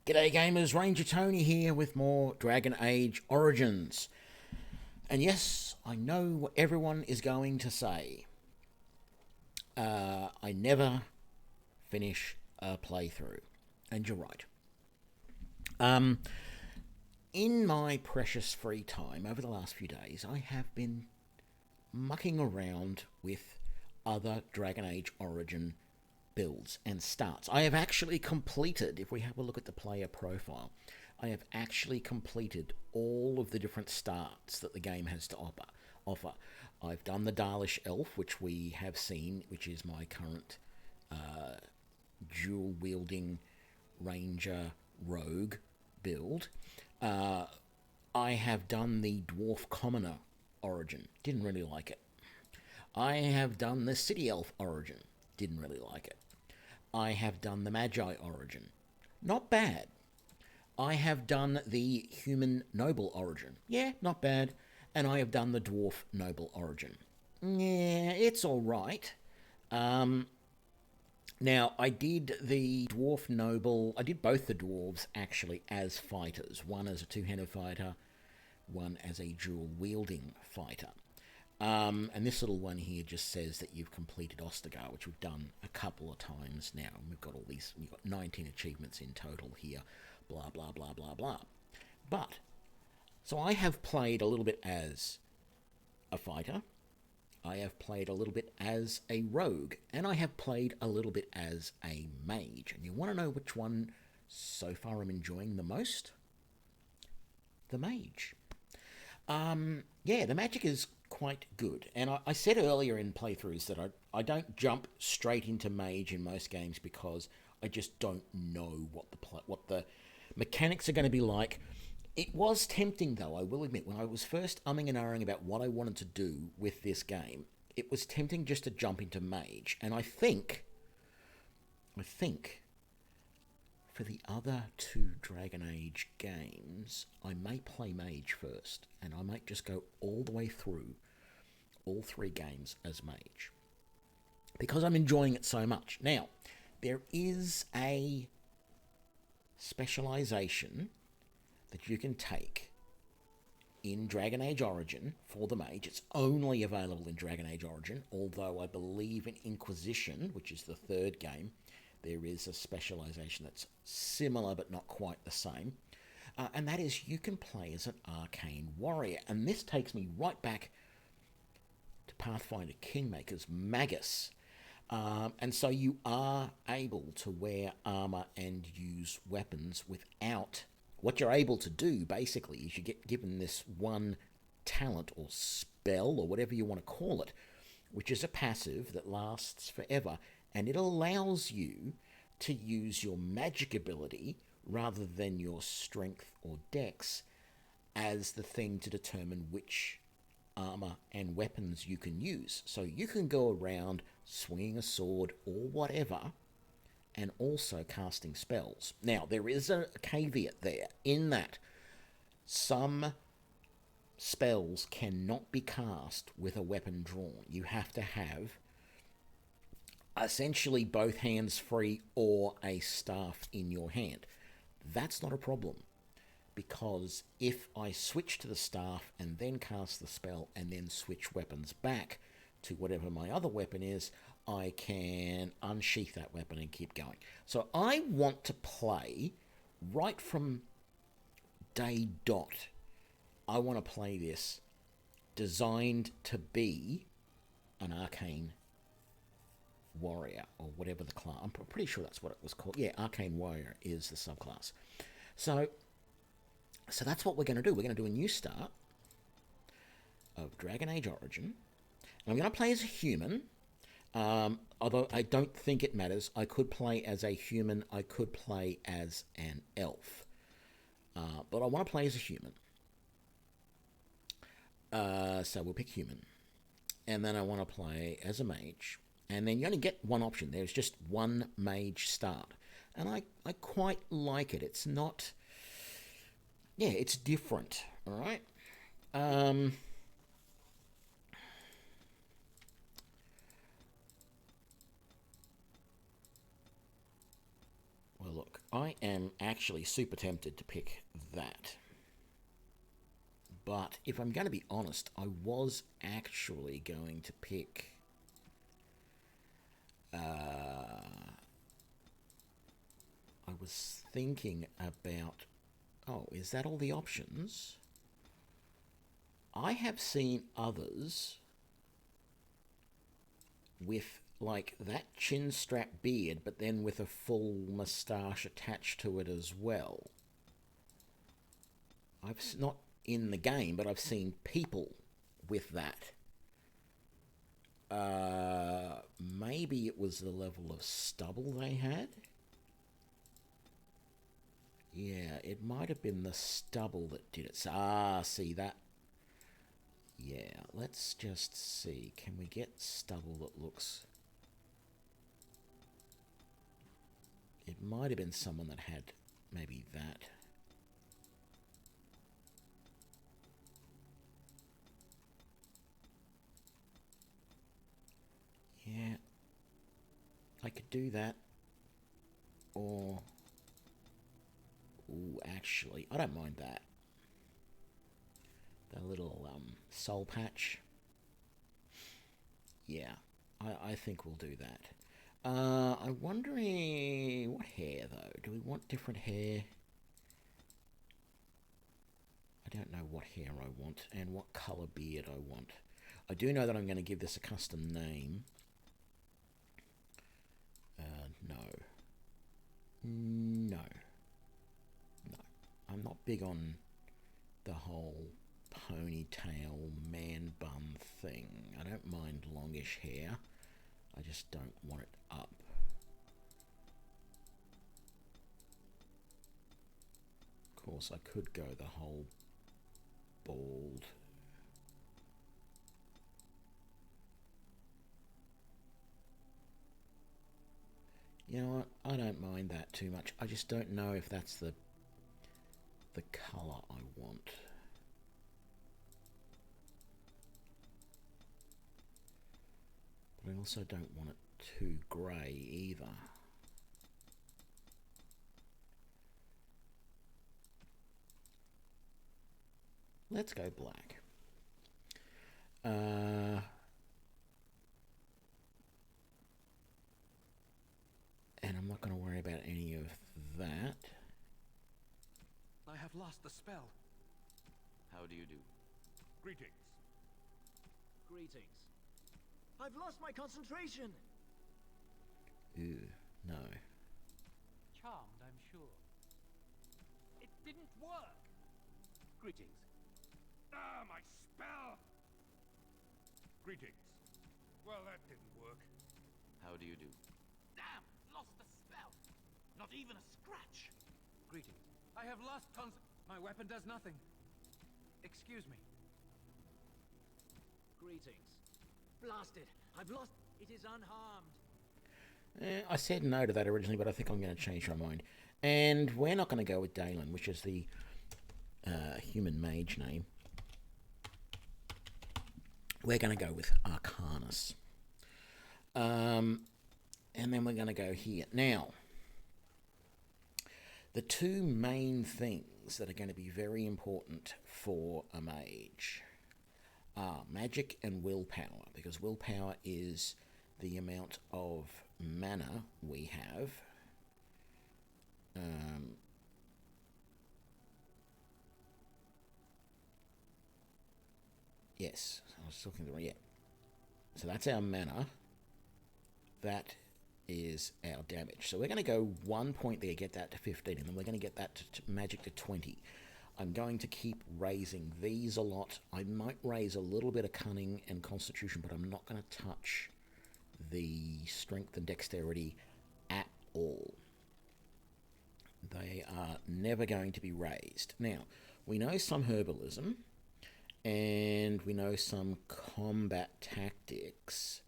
G'day gamers, Ranger Tony here with more Dragon Age Origins. And yes, I know what everyone is going to say. I never finish a playthrough. And you're right. In my precious free time over the last few days, I have been mucking around with other Dragon Age Origin builds and starts. I have actually completed, if we have a look at the player profile, I have actually completed all of the different starts that the game has to offer. I've done the Dalish Elf, which we have seen, which is my current dual-wielding Ranger Rogue build. I have done the Dwarf Commoner Origin. Didn't really like it. I have done the City Elf Origin. Didn't really like it. I have done the Magi Origin. Not bad. I have done the Human Noble Origin. Yeah, not bad. And I have done the Dwarf Noble Origin. Yeah, it's alright. Now, I did the Dwarf Noble... I did both the Dwarves, actually, as fighters. One as a two-handed fighter, one as a dual-wielding fighter. And this little one here just says that you've completed Ostagar, which we've done a couple of times now. And we've got 19 achievements in total here, blah, blah, blah, blah, blah. But, so I have played a little bit as a fighter, I have played a little bit as a rogue, and I have played a little bit as a mage. And you want to know which one so far I'm enjoying the most? The mage. Yeah, the magic is quite good. And I said earlier in playthroughs that I don't jump straight into mage in most games because I just don't know what the mechanics are going to be like. It was tempting, though, I will admit, when I was first umming and ahhing about what I wanted to do with this game, it was tempting just to jump into mage. And I think for the other two Dragon Age games, I may play mage first, and I might just go all the way through all three games as mage, because I'm enjoying it so much. Now, there is a specialization that you can take in Dragon Age Origin for the mage. It's only available in Dragon Age Origin, although I believe in Inquisition, which is the third game, there is a specialization that's similar but not quite the same. And that is you can play as an Arcane warrior. And this takes me right back to Pathfinder Kingmaker's Magus. And so you are able to wear armor and use weapons without... What you're able to do, basically, is you get given this one talent or spell, or whatever you want to call it, which is a passive that lasts forever, and it allows you to use your magic ability rather than your strength or dex as the thing to determine which armor and weapons you can use. So you can go around swinging a sword or whatever, and also casting spells. Now, there is a caveat there, in that some spells cannot be cast with a weapon drawn. You have to have essentially both hands free or a staff in your hand. That's not a problem, because if I switch to the staff and then cast the spell and then switch weapons back to whatever my other weapon is, I can unsheath that weapon and keep going. So I want to play right from day dot. I want to play this designed to be an Arcane warrior, or whatever the class. I'm pretty sure that's what it was called. Yeah, Arcane warrior is the subclass. So that's what we're going to do. We're going to do a new start of Dragon Age Origin. And I'm going to play as a human. Although I don't think it matters. I could play as a human. I could play as an elf. But I want to play as a human. So we'll pick human. And then I want to play as a mage. And then you only get one option. There's just one mage start. And I quite like it. It's not... Yeah, it's different. All right? Well, look. I am actually super tempted to pick that. But if I'm going to be honest, I was actually going to pick... I was thinking about... Oh, is that all the options? I have seen others with, like, that chin strap beard, but then with a full moustache attached to it as well. Not in the game, but I've seen people with that. Maybe it was the level of stubble they had. Yeah, it might have been the stubble that did it. See that? Yeah, let's just see. Can we get stubble that looks... It might have been someone that had maybe that. Yeah, I could do that. Or... Ooh, actually, I don't mind that. The little soul patch. Yeah, I think we'll do that. I'm wondering... What hair, though? Do we want different hair? I don't know what hair I want and what colour beard I want. I do know that I'm going to give this a custom name. No. No. No. I'm not big on the whole ponytail man bun thing. I don't mind longish hair. I just don't want it up. Of course, I could go the whole bald. You know what? I don't mind that too much. I just don't know if that's the colour I want. But I also don't want it too grey either. Let's go black. And I'm not going to worry about any of that. I have lost the spell. How do you do? Greetings. Greetings. I've lost my concentration. Ew, no. Charmed, I'm sure. It didn't work. Greetings. Ah, my spell! Greetings. Well, that didn't work. How do you do? Damn, lost the spell. Not even a scratch. Greetings. I have lost my weapon does nothing. Excuse me. Greetings. Blasted. I've lost... It is unharmed. I said no to that originally, but I think I'm going to change my mind. And we're not going to go with Dalen, which is the human mage name. We're going to go with Arcanus. And then we're going to go here. Now, the two main things that are going to be very important for a mage are magic and willpower, because willpower is the amount of mana we have. Yes, I was talking the yeah. So that's our mana. That is our damage. So we're going to go 1 point there, get that to 15, and then we're going to get that to magic to 20. I'm going to keep raising these a lot. I might raise a little bit of cunning and constitution, but I'm not going to touch the strength and dexterity at all. They are never going to be raised. Now, we know some herbalism, and we know some combat tactics.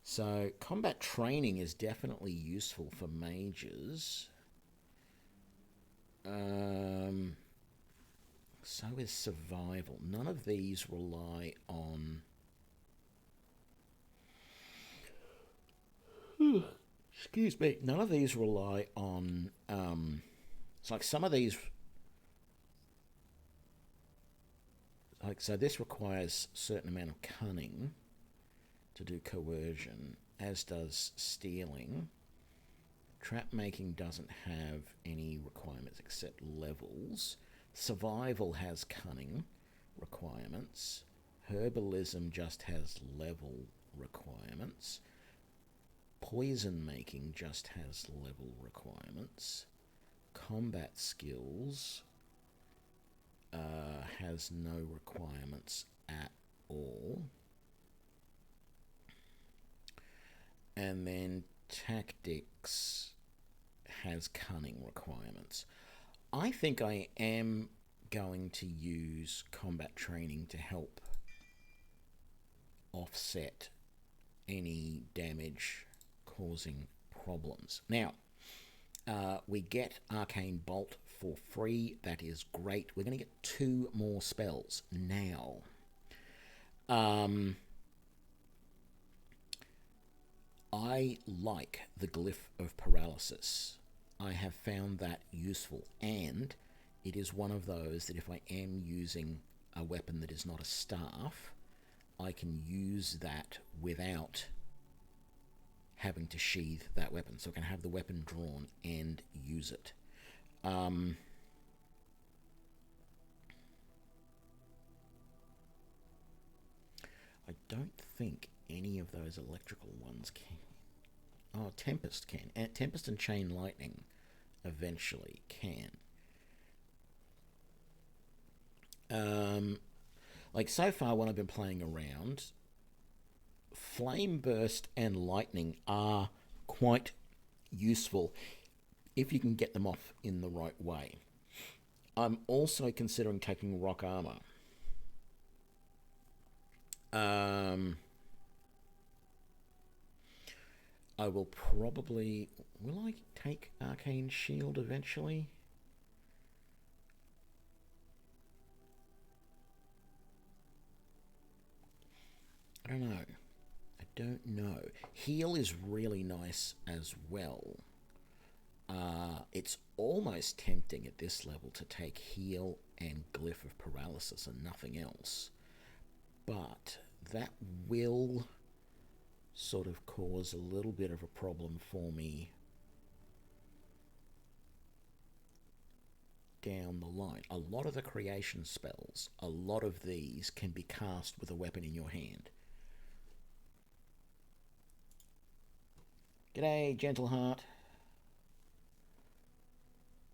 So combat training is definitely useful for mages. So is survival. None of these rely on... excuse me, none of these rely on, it's like some of these, like, so this requires a certain amount of cunning to do coercion, as does stealing. Trap making doesn't have any requirements except levels. Survival has cunning requirements. Herbalism just has level requirements. Poison making just has level requirements. Combat skills has no requirements at all. And then tactics has cunning requirements. I think I am going to use combat training to help offset any damage causing problems. Now, we get Arcane Bolt for free. That is great. We're going to get 2 more spells now. I like the Glyph of Paralysis. I have found that useful, and it is one of those that if I am using a weapon that is not a staff, I can use that without having to sheathe that weapon. So I can have the weapon drawn and use it. I don't think any of those electrical ones can. Oh, Tempest can. And Tempest and Chain Lightning eventually can. Like, so far when I've been playing around, Flame Burst and Lightning are quite useful if you can get them off in the right way. I'm also considering taking Rock Armor. I will probably... Will I take Arcane Shield eventually? I don't know. I don't know. Heal is really nice as well. It's almost tempting at this level to take Heal and Glyph of Paralysis and nothing else. But that will sort of cause a little bit of a problem for me down the line. A lot of the creation spells, a lot of these can be cast with a weapon in your hand. G'day, Gentle Heart.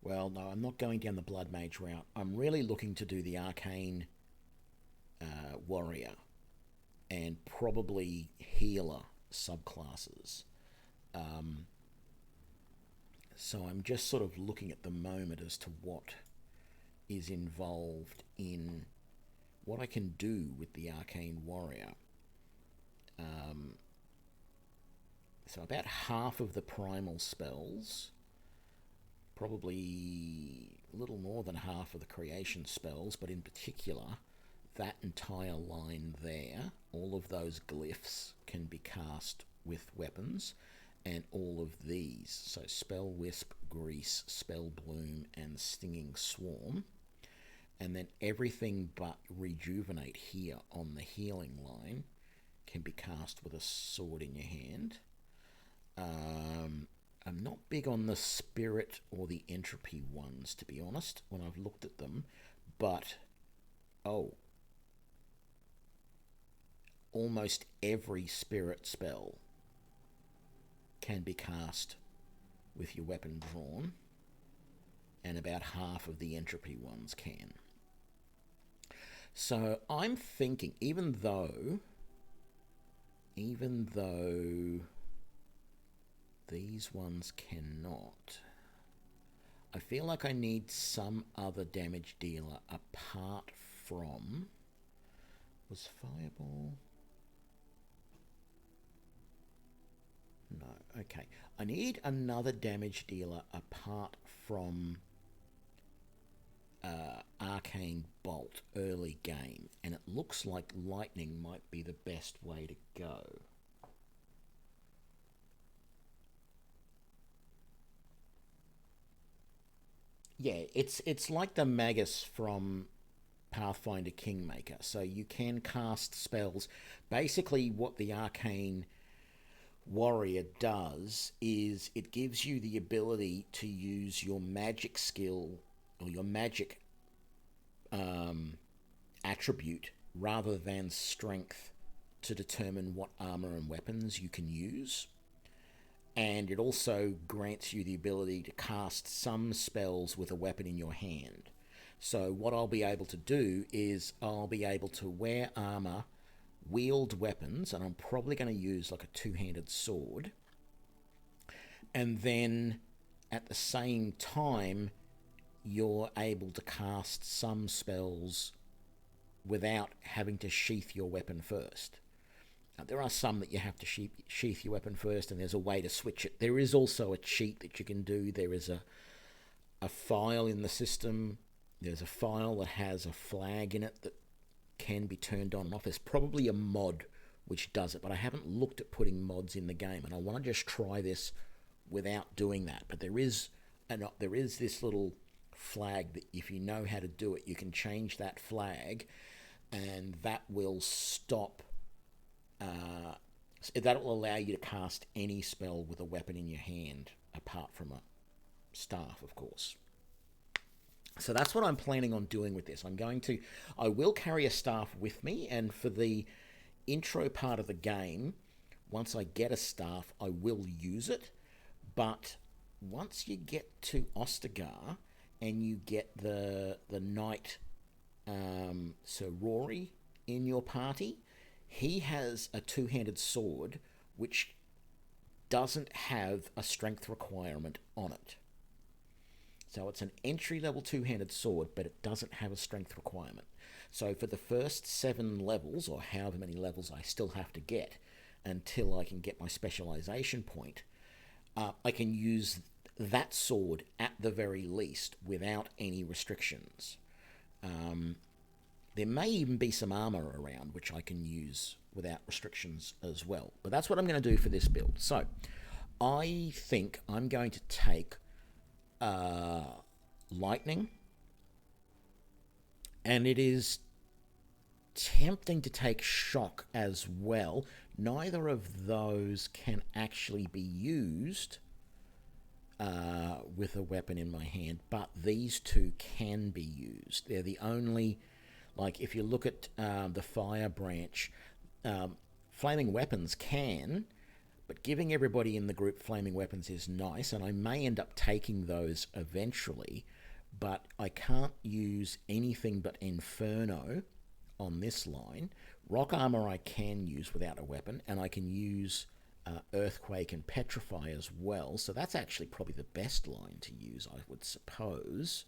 Well, no, I'm not going down the Blood Mage route. I'm really looking to do the Arcane Warrior and probably Healer subclasses. So I'm just sort of looking at the moment as to what is involved in what I can do with the Arcane Warrior. So about half of the primal spells, probably a little more than half of the creation spells, but in particular, that entire line there, all of those glyphs can be cast with weapons, and all of these, so Spell Wisp, Grease, Spell Bloom, and Stinging Swarm, and then everything but Rejuvenate here on the healing line can be cast with a sword in your hand. I'm not big on the Spirit or the Entropy ones, to be honest, when I've looked at them, but, almost every Spirit spell can be cast with your weapon drawn, and about half of the Entropy ones can. So I'm thinking, even though these ones cannot, I feel like I need some other damage dealer apart from... Was Fireball... No, okay. I need another damage dealer apart from Arcane Bolt early game, and it looks like Lightning might be the best way to go. Yeah, it's like the Magus from Pathfinder Kingmaker. So you can cast spells. Basically, what the Arcane Warrior does is it gives you the ability to use your magic skill or your magic attribute rather than strength to determine what armor and weapons you can use. And it also grants you the ability to cast some spells with a weapon in your hand. So what I'll be able to do is I'll be able to wear armor, wield weapons, and I'm probably going to use like a two-handed sword. And then at the same time, you're able to cast some spells without having to sheath your weapon first. Now, there are some that you have to sheath your weapon first, and there's a way to switch it. There is also a cheat that you can do. There is a file in the system. There's a file that has a flag in it that can be turned on and off. There's probably a mod which does it, but I haven't looked at putting mods in the game, and I want to just try this without doing that. But there is this little flag that if you know how to do it, you can change that flag, and that will stop. That will allow you to cast any spell with a weapon in your hand, apart from a staff, of course. So that's what I'm planning on doing with this. I will carry a staff with me, and for the intro part of the game, once I get a staff, I will use it. But once you get to Ostagar and you get the knight Sir Rory in your party, he has a two-handed sword which doesn't have a strength requirement on it. So it's an entry-level two-handed sword, but it doesn't have a strength requirement. So for the first 7 levels, or however many levels I still have to get until I can get my specialization point, I can use that sword at the very least without any restrictions. There may even be some armor around which I can use without restrictions as well. But that's what I'm going to do for this build. So I think I'm going to take lightning, and it is tempting to take shock as well. Neither of those can actually be used with a weapon in my hand, but these two can be used. They're the only, like if you look at the fire branch, flaming weapons can, but giving everybody in the group flaming weapons is nice, and I may end up taking those eventually, but I can't use anything but Inferno on this line. Rock Armor I can use without a weapon, and I can use Earthquake and Petrify as well, so that's actually probably the best line to use, I would suppose.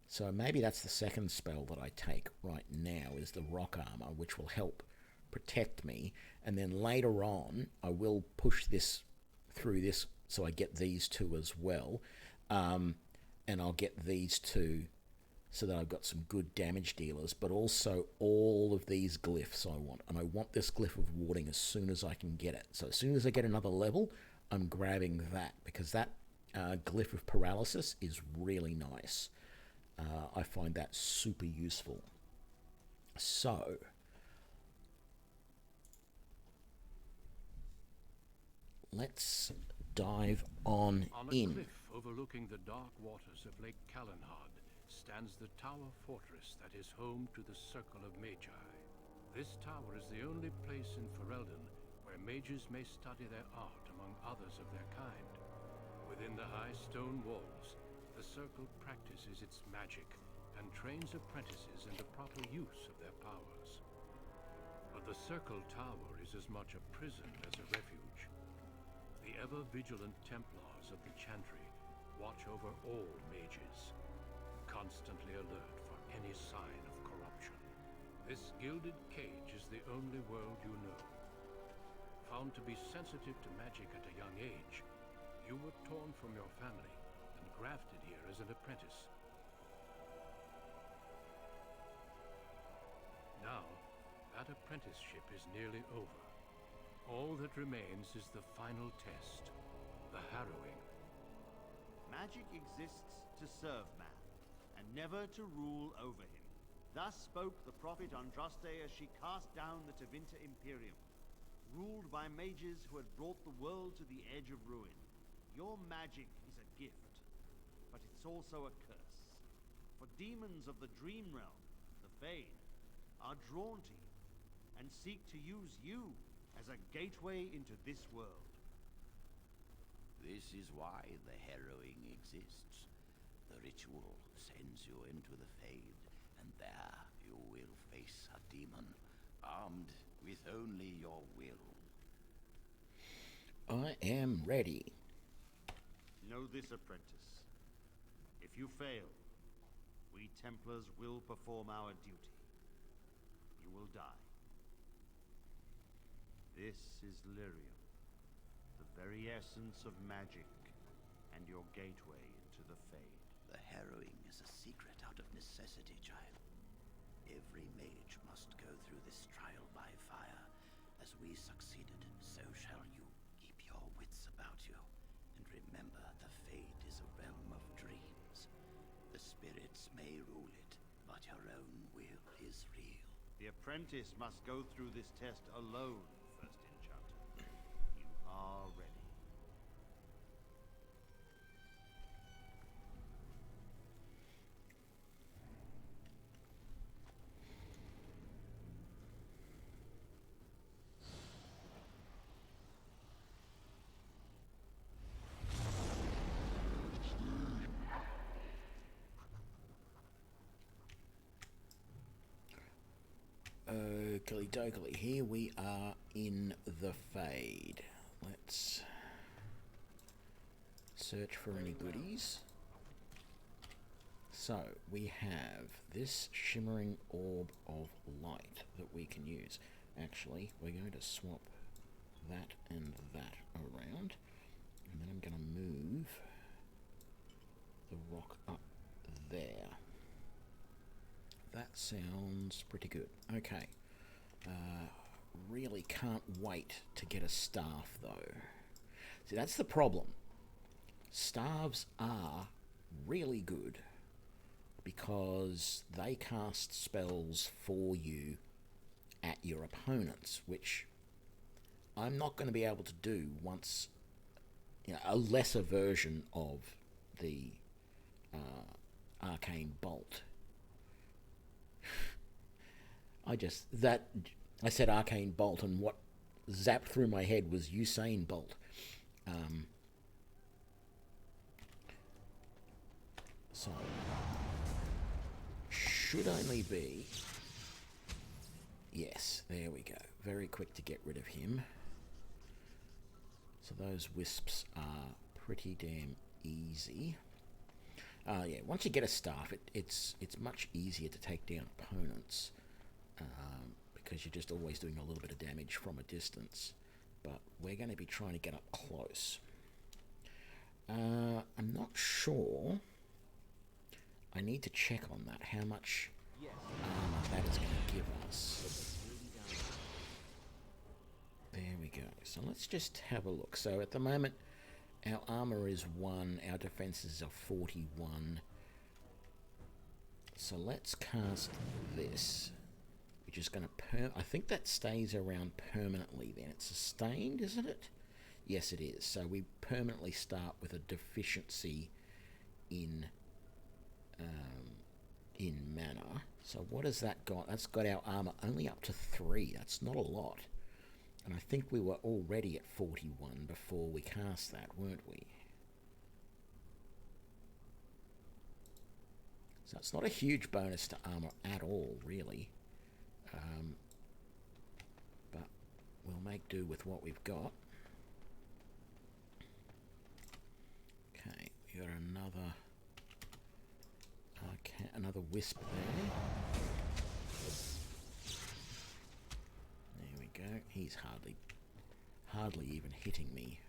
So maybe that's the second spell that I take right now, is the Rock Armor, which will help protect me, and then later on I will push this through this so I get these two as well, and I'll get these two so that I've got some good damage dealers, but also all of these glyphs I want, and I want this glyph of warding as soon as I can get it. So as soon as I get another level, I'm grabbing that, because that glyph of paralysis is really nice. I find that super useful. So let's dive on in. A cliff overlooking the dark waters of Lake Calenhad stands the tower fortress that is home to the Circle of Magi. This tower is the only place in Ferelden where mages may study their art among others of their kind. Within the high stone walls, the Circle practices its magic and trains apprentices in the proper use of their powers. But the Circle Tower is as much a prison as a refuge. The ever-vigilant Templars of the Chantry watch over all mages, constantly alert for any sign of corruption. This gilded cage is the only world you know. Found to be sensitive to magic at a young age, you were torn from your family and grafted here as an apprentice. Now, that apprenticeship is nearly over. All that remains is the final test, the harrowing. Magic exists to serve man, and never to rule over him. Thus spoke the prophet Andraste as she cast down the Tevinter Imperium, ruled by mages who had brought the world to the edge of ruin. Your magic is a gift, but it's also a curse. For demons of the Dream Realm, the Fade, are drawn to you, and seek to use you as a gateway into this world. This is why the harrowing exists. The ritual sends you into the Fade, and there you will face a demon, armed with only your will. I am ready. Know this, apprentice. If you fail, we Templars will perform our duty. You will die. This is Lyrium, the very essence of magic, and your gateway into the Fade. The harrowing is a secret out of necessity, child. Every mage must go through this trial by fire. As we succeeded, so shall you. Keep your wits about you, and remember the Fade is a realm of dreams. The spirits may rule it, but your own will is real. The apprentice must go through this test alone, First Enchanter. You are ready. Okey dokey, here we are in the Fade. Let's search for any goodies. So, we have this shimmering orb of light that we can use. Actually, we're going to swap that and that around. And then I'm going to move the rock up there. That sounds pretty good. Okay. Really can't wait to get a staff, though. See, that's the problem. Staves are really good because they cast spells for you at your opponents, which I'm not going to be able to do once, you know, a lesser version of the Arcane Bolt. I said Arcane Bolt, and what zapped through my head was Usain Bolt. So, should only be... Yes, there we go. Very quick to get rid of him. So those wisps are pretty damn easy. Yeah, once you get a staff, it's much easier to take down opponents. Because you're just always doing a little bit of damage from a distance. But we're going to be trying to get up close. I'm not sure. I need to check on that, how much armor that is going to give us. There we go. So let's just have a look. So at the moment, our armor is 1, our defenses are 41. So let's cast this, which is going to I think that stays around permanently then. It's sustained, isn't it? Yes, it is. So we permanently start with a deficiency in mana. So what has that got? That's got our armor only up to 3. That's not a lot. And I think we were already at 41 before we cast that, weren't we? So it's not a huge bonus to armor at all, really. But we'll make do with what we've got. Okay, we got another wisp there. There we go. He's hardly even hitting me.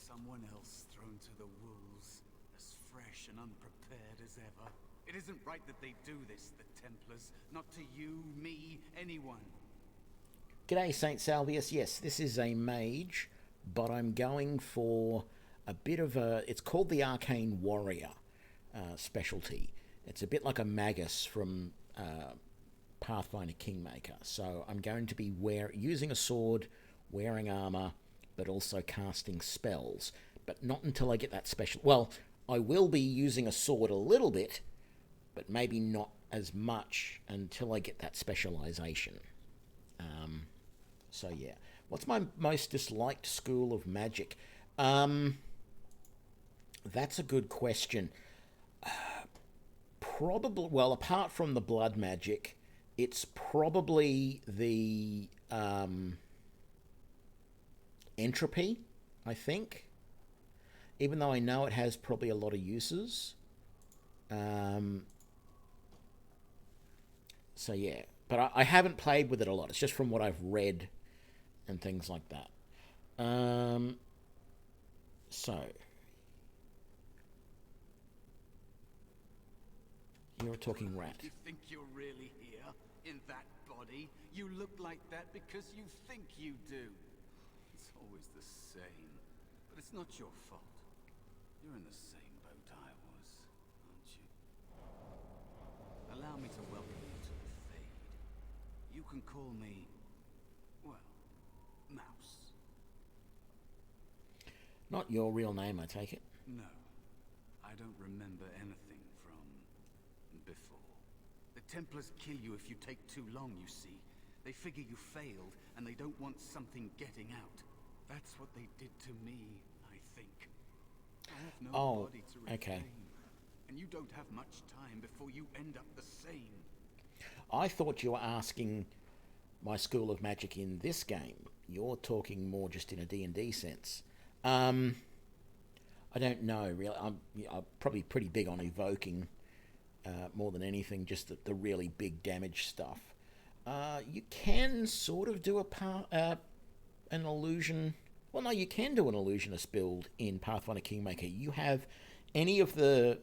Someone else thrown to the wolves, as fresh and unprepared as ever. It isn't right that they do this, the Templars. Not to you, me, anyone. G'day, Saint Salvius. Yes, this is a mage but I'm going for a bit of a... It's called the Arcane Warrior specialty. It's a bit like a Magus from Pathfinder Kingmaker. So I'm going to be using a sword, wearing armor, but also casting spells. But not until I get that special... Well, I will be using a sword a little bit, but maybe not as much until I get that specialization. So yeah. What's my most disliked school of magic? That's a good question. Probably, well, apart from the blood magic, it's probably the entropy, I think. Even though I know it has probably a lot of uses. So yeah, but I haven't played with it a lot. It's just from what I've read and things like that. So you're a talking rat. You think you're really here in that body? You look like that because you think you do. It's always the same, but it's not your fault. You're in the same boat I was, aren't you? Allow me to welcome you to the Fade. You can call me, well, Mouse. Not your real name, I take it. No, I don't remember anything from before. The Templars kill you if you take too long, you see. They figure you failed, and they don't want something getting out. That's what they did to me, I think. I have no body to reclaim, okay. And you don't have much time before you end up the same. I thought you were asking my school of magic in this game. You're talking more just in a D&D sense. I don't know, really. I'm probably pretty big on evoking more than anything, just the really big damage stuff. You can sort of do an illusion... Well, no, you can do an illusionist build in Pathfinder Kingmaker. You have any of the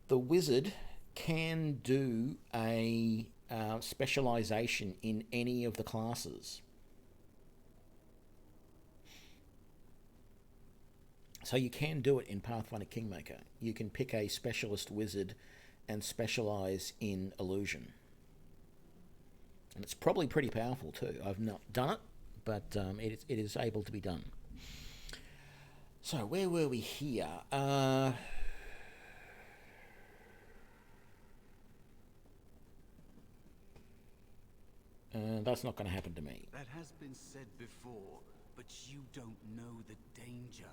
wizard can do a specialization in any of the classes. So you can do it in Pathfinder Kingmaker. You can pick a specialist wizard and specialize in illusion. And it's probably pretty powerful too. I've not done it, but it is able to be done. So where were we here? That's not going to happen to me. That has been said before, but you don't know the danger.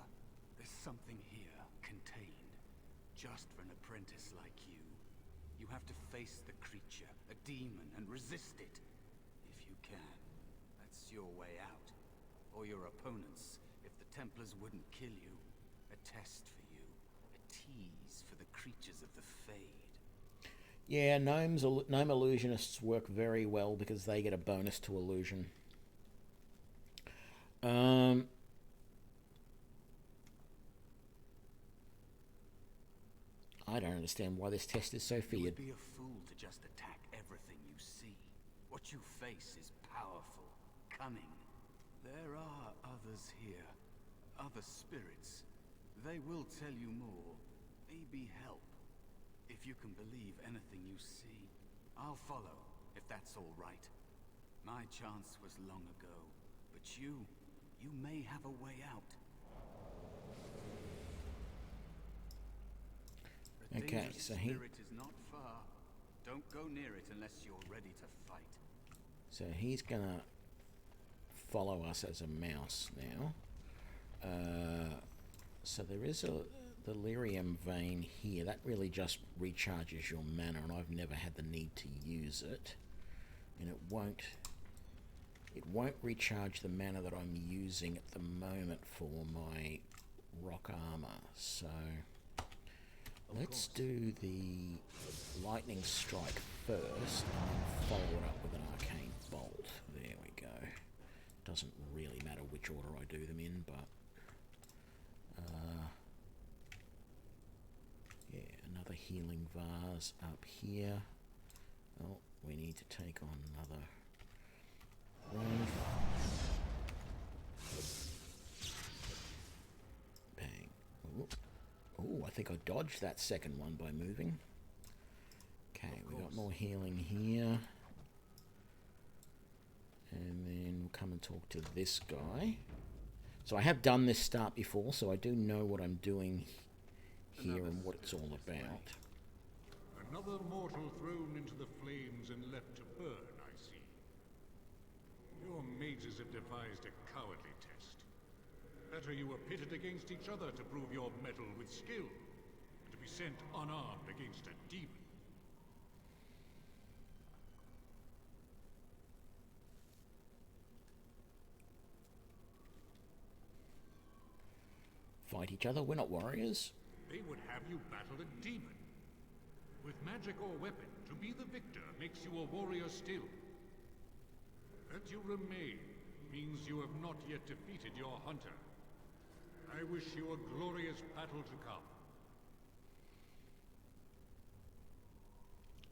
There's something here contained, just for an apprentice like you. You have to face the creature, a demon, and resist it. If you can, that's your way out. Or your opponents, if the Templars wouldn't kill you. A test for you, a tease for the creatures of the Fade. Yeah, gnome illusionists work very well because they get a bonus to illusion. I don't understand why this test is so You feared. would be a fool to just attack everything you see. What you face is powerful, cunning. There are others here, other spirits. They will tell you more, maybe help. If you can believe anything you see, I'll follow, if that's all right. My chance was long ago, but you may have a way out. The Okay, dangerous so he... spirit is not far. Don't go near it unless you're ready to fight. So he's going to follow us as a mouse now. So there is a delirium vein here. That really just recharges your mana, and I've never had the need to use it. And it won't recharge the mana that I'm using at the moment for my rock armor. So let's do the lightning strike first, and then follow it up with an arcane bolt. There we go. Doesn't really matter which order I do them in, but yeah, another healing vase up here. Oh, we need to take on another wraith. think I dodged that second one by moving. Okay, we got more healing here. And then we'll come and talk to this guy. So I have done this start before, so I do know what I'm doing here and what it's all about. Another mortal thrown into the flames and left to burn, I see. Your mages have devised a cowardly test. Better you were pitted against each other to prove your mettle with skill, and to be sent unarmed against a demon. Fight each other? We're not warriors. They would have you battle a demon. With magic or weapon, to be the victor makes you a warrior still. That you remain means you have not yet defeated your hunter. I wish you a glorious battle to come.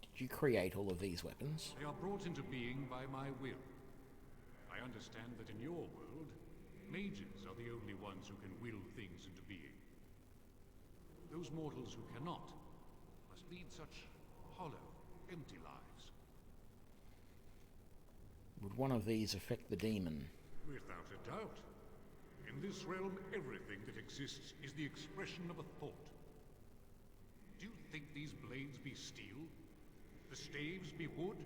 Did you create all of these weapons? They are brought into being by my will. I understand that in your world, mages are the only ones who can will things into being. Those mortals who cannot must lead such hollow, empty lives. Would one of these affect the demon? Without a doubt. In this realm, everything that exists is the expression of a thought. Do you think these blades be steel? The staves be wood?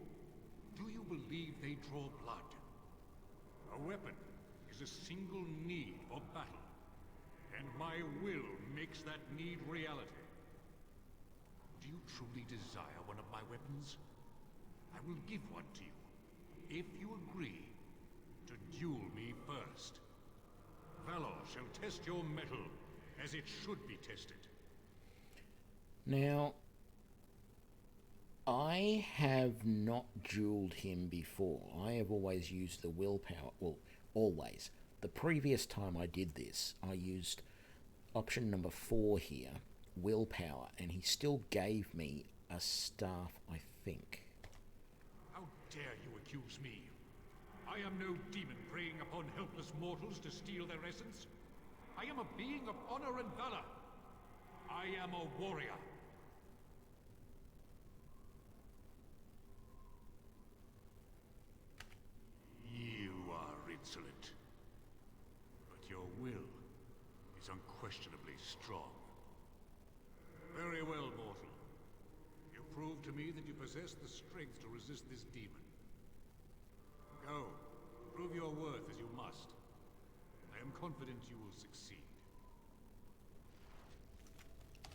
Do you believe they draw blood? A weapon is a single need for battle, and my will makes that need reality. Do you truly desire one of my weapons? I will give one to you, if you agree to duel me first. Valor shall test your mettle as it should be tested. Now, I have not dueled him before. I have always used the willpower. Well, always. The previous time I did this, I used option number 4 here, willpower, and he still gave me a staff, I think. How dare you accuse me? I am no demon preying upon helpless mortals to steal their essence. I am a being of honor and valor. I am a warrior. You are insolent. But your will is unquestionably strong. Very well, mortal. You proved to me that you possess the strength to resist this demon. Go. Prove your worth as you must. I am confident you will succeed.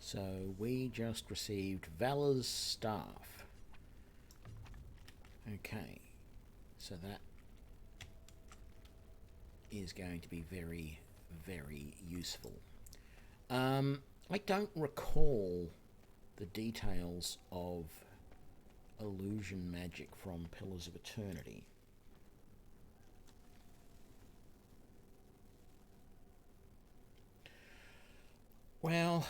So we just received Valor's staff. Okay. So that is going to be very, very useful. I don't recall the details of illusion magic from Pillars of Eternity. Well,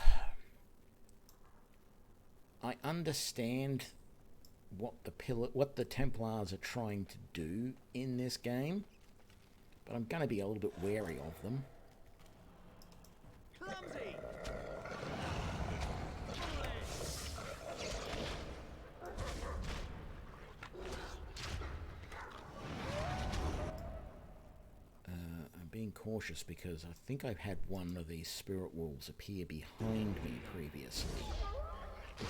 I understand what the Templars are trying to do in this game, but I'm going to be a little bit wary of them. Clumsy! I'm being cautious because I think I've had one of these spirit wolves appear behind me previously. There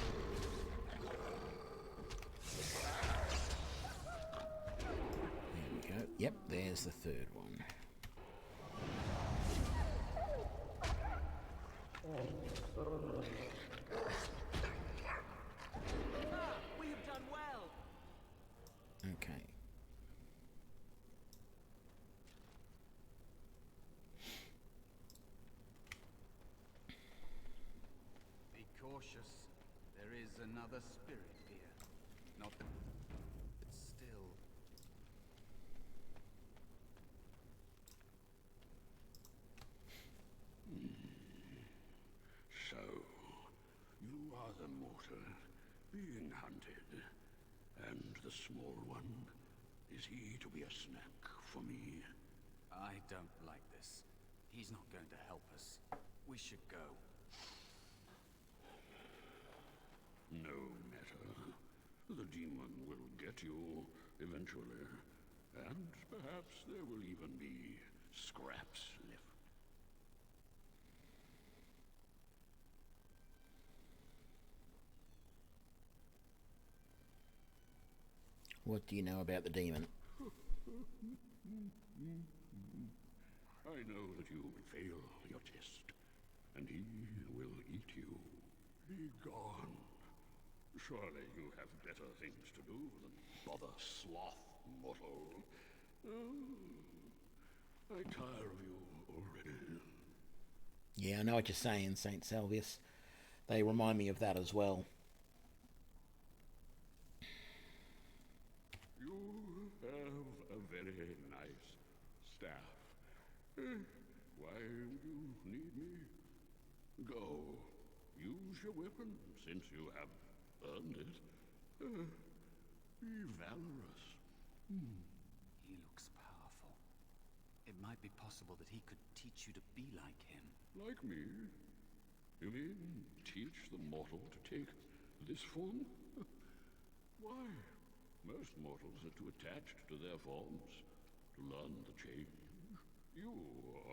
we go. Yep, there's the third one. We have done well. Okay. Be cautious. There is another spirit here. Not the... but still... So, you are the mortal being hunted. And the small one, is he to be a snack for me? I don't like this. He's not going to help us. We should go. demon will get you eventually. And perhaps there will even be scraps left. What do you know about the demon? I know that you will fail your test, and he will eat you. Be gone. Surely you have better things to do than bother sloth, mortal. I tire of you already. Yeah, I know what you're saying, Saint Salvius. They remind me of that as well. You have a very nice staff. Why would you need me? Go. Use your weapon, since you have earned it. Be valorous. He looks powerful. It might be possible that he could teach you to be like him. Like me? You mean teach the mortal to take this form? Why? Most mortals are too attached to their forms to learn the change. You,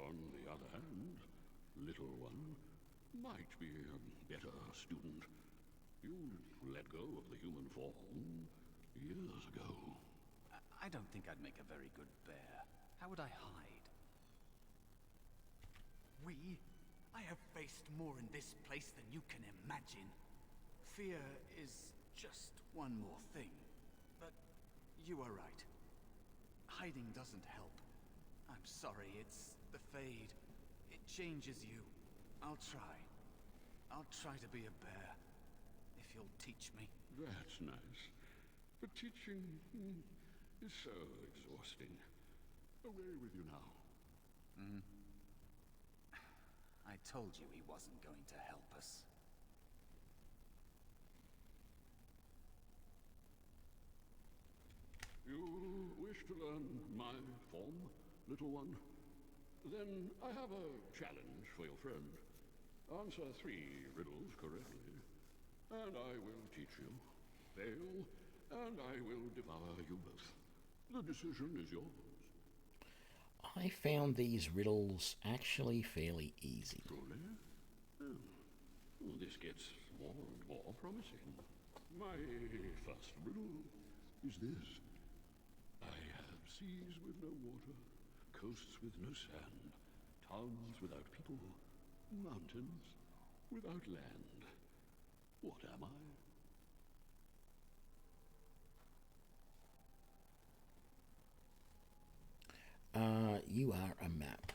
on the other hand, little one, might be a better student. You let go of the human form years ago. I don't think I'd make a very good bear. How would I hide? I have faced more in this place than you can imagine. Fear is just one more thing. But you are right. Hiding doesn't help. I'm sorry, it's the Fade. It changes you. I'll try. I'll try to be a bear. If you'll teach me. That's nice. But teaching is so exhausting. Away with you now. I told you he wasn't going to help us. You wish to learn my form, little one? Then I have a challenge for your friend. Answer 3 riddles correctly, and I will teach you. Fail, and I will devour you both. The decision is yours. I found these riddles actually fairly easy. Truly? Well, this gets more and more promising. My first riddle is this. I have seas with no water, coasts with no sand, towns without people, mountains without land. What am I? You are a map.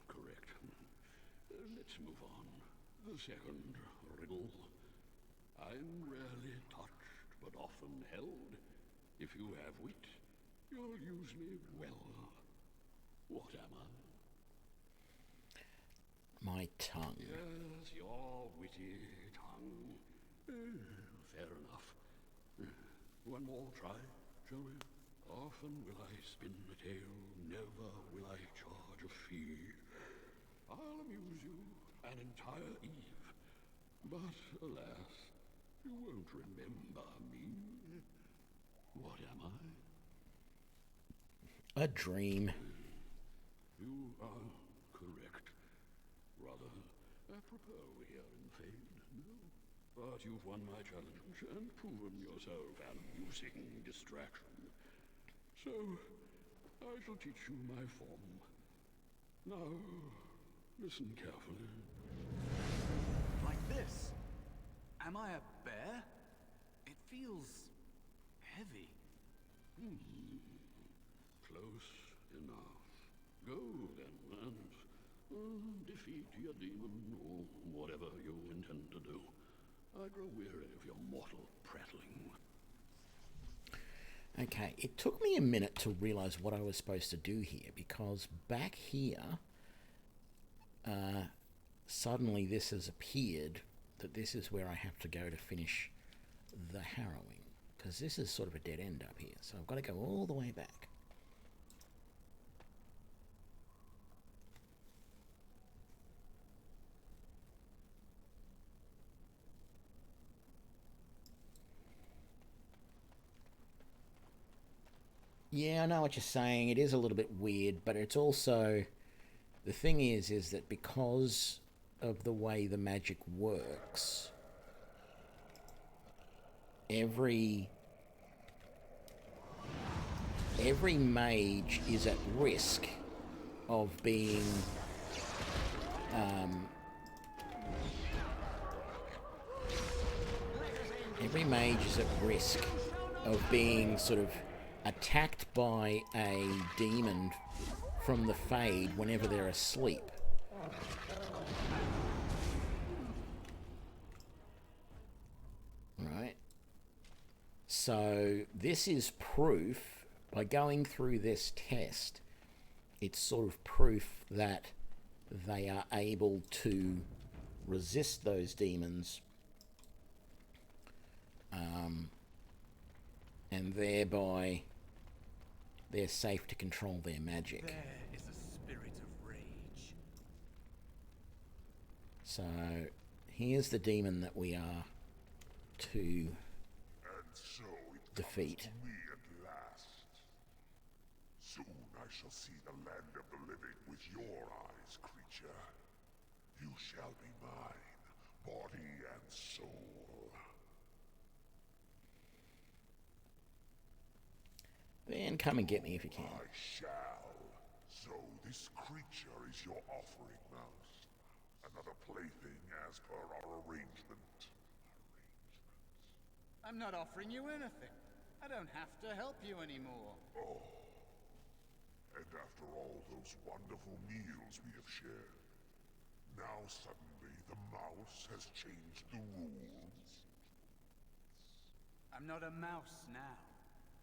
Correct. Let's move on. The second riddle. I'm rarely touched, but often held. If you have wit, you'll use me well. What am I? My tongue. Yes, your witty tongue. Fair enough. One more try, shall we? Often will I spin a tale, never will I charge a fee. I'll amuse you an entire eve, but alas, you won't remember me. What am I? A dream. You are correct. Rather apropos here in Fade, no? But you've won my challenge and proven yourself an amusing distraction. So, I shall teach you my form. Now, listen carefully. Like this? Am I a bear? It feels heavy. Close enough. Go then, and defeat your demon, or whatever you intend to do. I grow weary of your mortal prattling. Okay, it took me a minute to realise what I was supposed to do here, because back here, suddenly this has appeared that this is where I have to go to finish the harrowing, because this is sort of a dead end up here, so I've got to go all the way back. Yeah, I know what you're saying. It is a little bit weird, but it's also... The thing is that because of the way the magic works, every mage is at risk of being every mage is at risk of being sort of attacked by a demon from the Fade whenever they're asleep. Right? So this is proof, by going through this test, it's sort of proof that they are able to resist those demons, and thereby they're safe to control their magic. There is a spirit of rage. So here's the demon that we are to defeat. Me at last. Soon I shall see the land of the living with your eyes, creature. You shall be mine, body and soul. Then come and get me if you can. I shall. So this creature is your offering, Mouse. Another plaything as per our arrangement. I'm not offering you anything. I don't have to help you anymore. Oh. And after all those wonderful meals we have shared, now suddenly the mouse has changed the rules. I'm not a mouse now,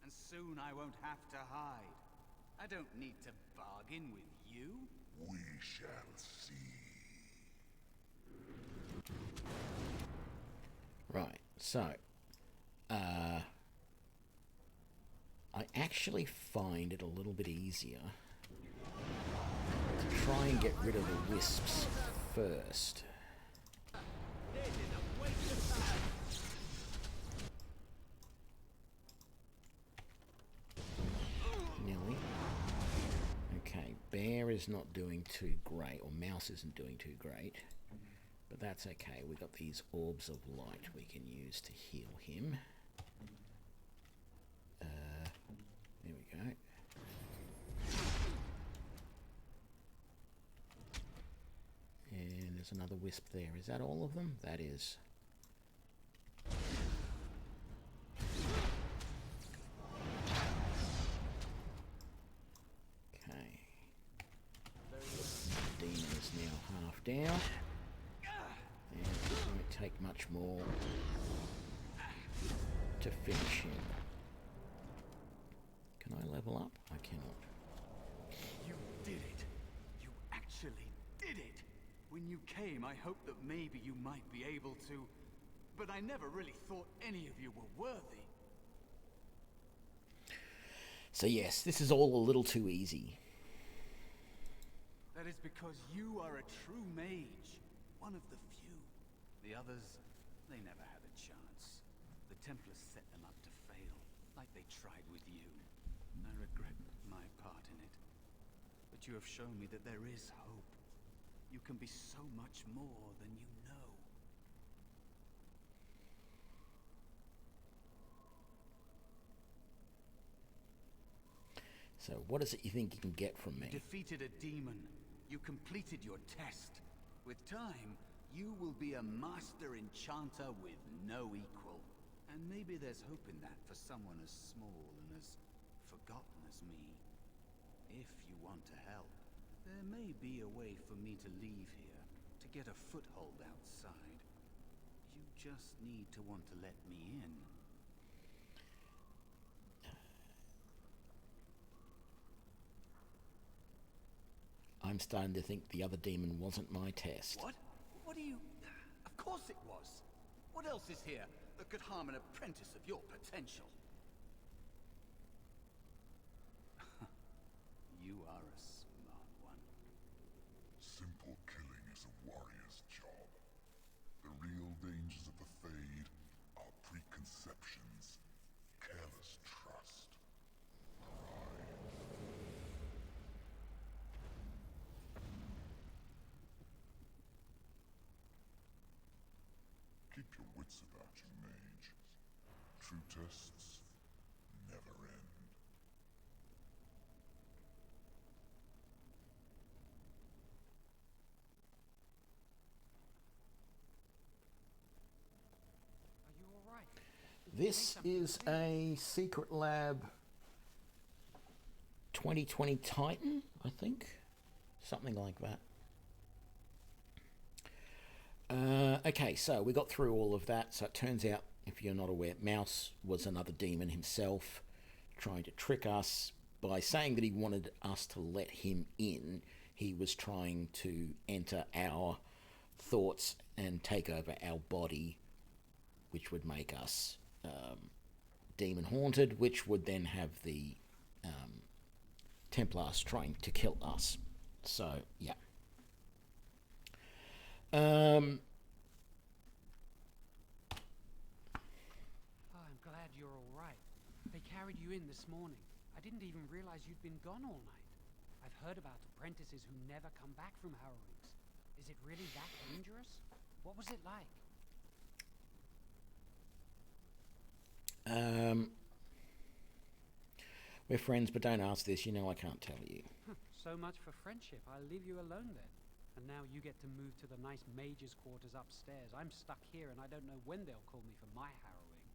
and soon I won't have to hide. I don't need to bargain with you. We shall see. Right, so I actually find it a little bit easier to try and get rid of the wisps first. Nearly. Okay, Bear is not doing too great, or Mouse isn't doing too great, but that's okay. We've got these orbs of light we can use to heal him. There we go. And there's another wisp there. Is that all of them? That is. Okay. The demon is now half down. And it won't take much more to finish him. Can I level up? I cannot. You did it. You actually did it. When you came, I hoped that maybe you might be able to, but I never really thought any of you were worthy. So yes, this is all a little too easy. That is because you are a true mage. One of the few. The others, they never had a chance. The Templars set them up to fail, like they tried with you. I regret my part in it. But you have shown me that there is hope. You can be so much more than you know. So what is it you think you can get from me? You defeated a demon. You completed your test. With time, you will be a master enchanter with no equal. And maybe there's hope in that for someone as small and as forgotten as me. If you want to help, there may be a way for me to leave here, to get a foothold outside. You just need to want to let me in. I'm starting to think the other demon wasn't my test. What? What do you... Of course it was. What else is here that could harm an apprentice of your potential? You are a smart one. Simple killing is a warrior's job. The real dangers of the Fade are preconceptions, careless trust, pride. true tests never end. Are you all right? This is a Secret Lab 2020 Titan, I think. Something like that. Okay, so we got through all of that. So it turns out, if you're not aware, Mouse was another demon himself, trying to trick us by saying that he wanted us to let him in. He was trying to enter our thoughts and take over our body, which would make us demon haunted, which would then have the Templars trying to kill us. So, yeah. Oh, I'm glad you're all right. They carried you in this morning. I didn't even realize you'd been gone all night. I've heard about apprentices who never come back from harrowings. Is it really that dangerous? What was it like? We're friends, but don't ask this. You know I can't tell you. So much for friendship. I'll leave you alone then. And now you get to move to the nice mage's quarters upstairs. I'm stuck here and I don't know when they'll call me for my harrowing.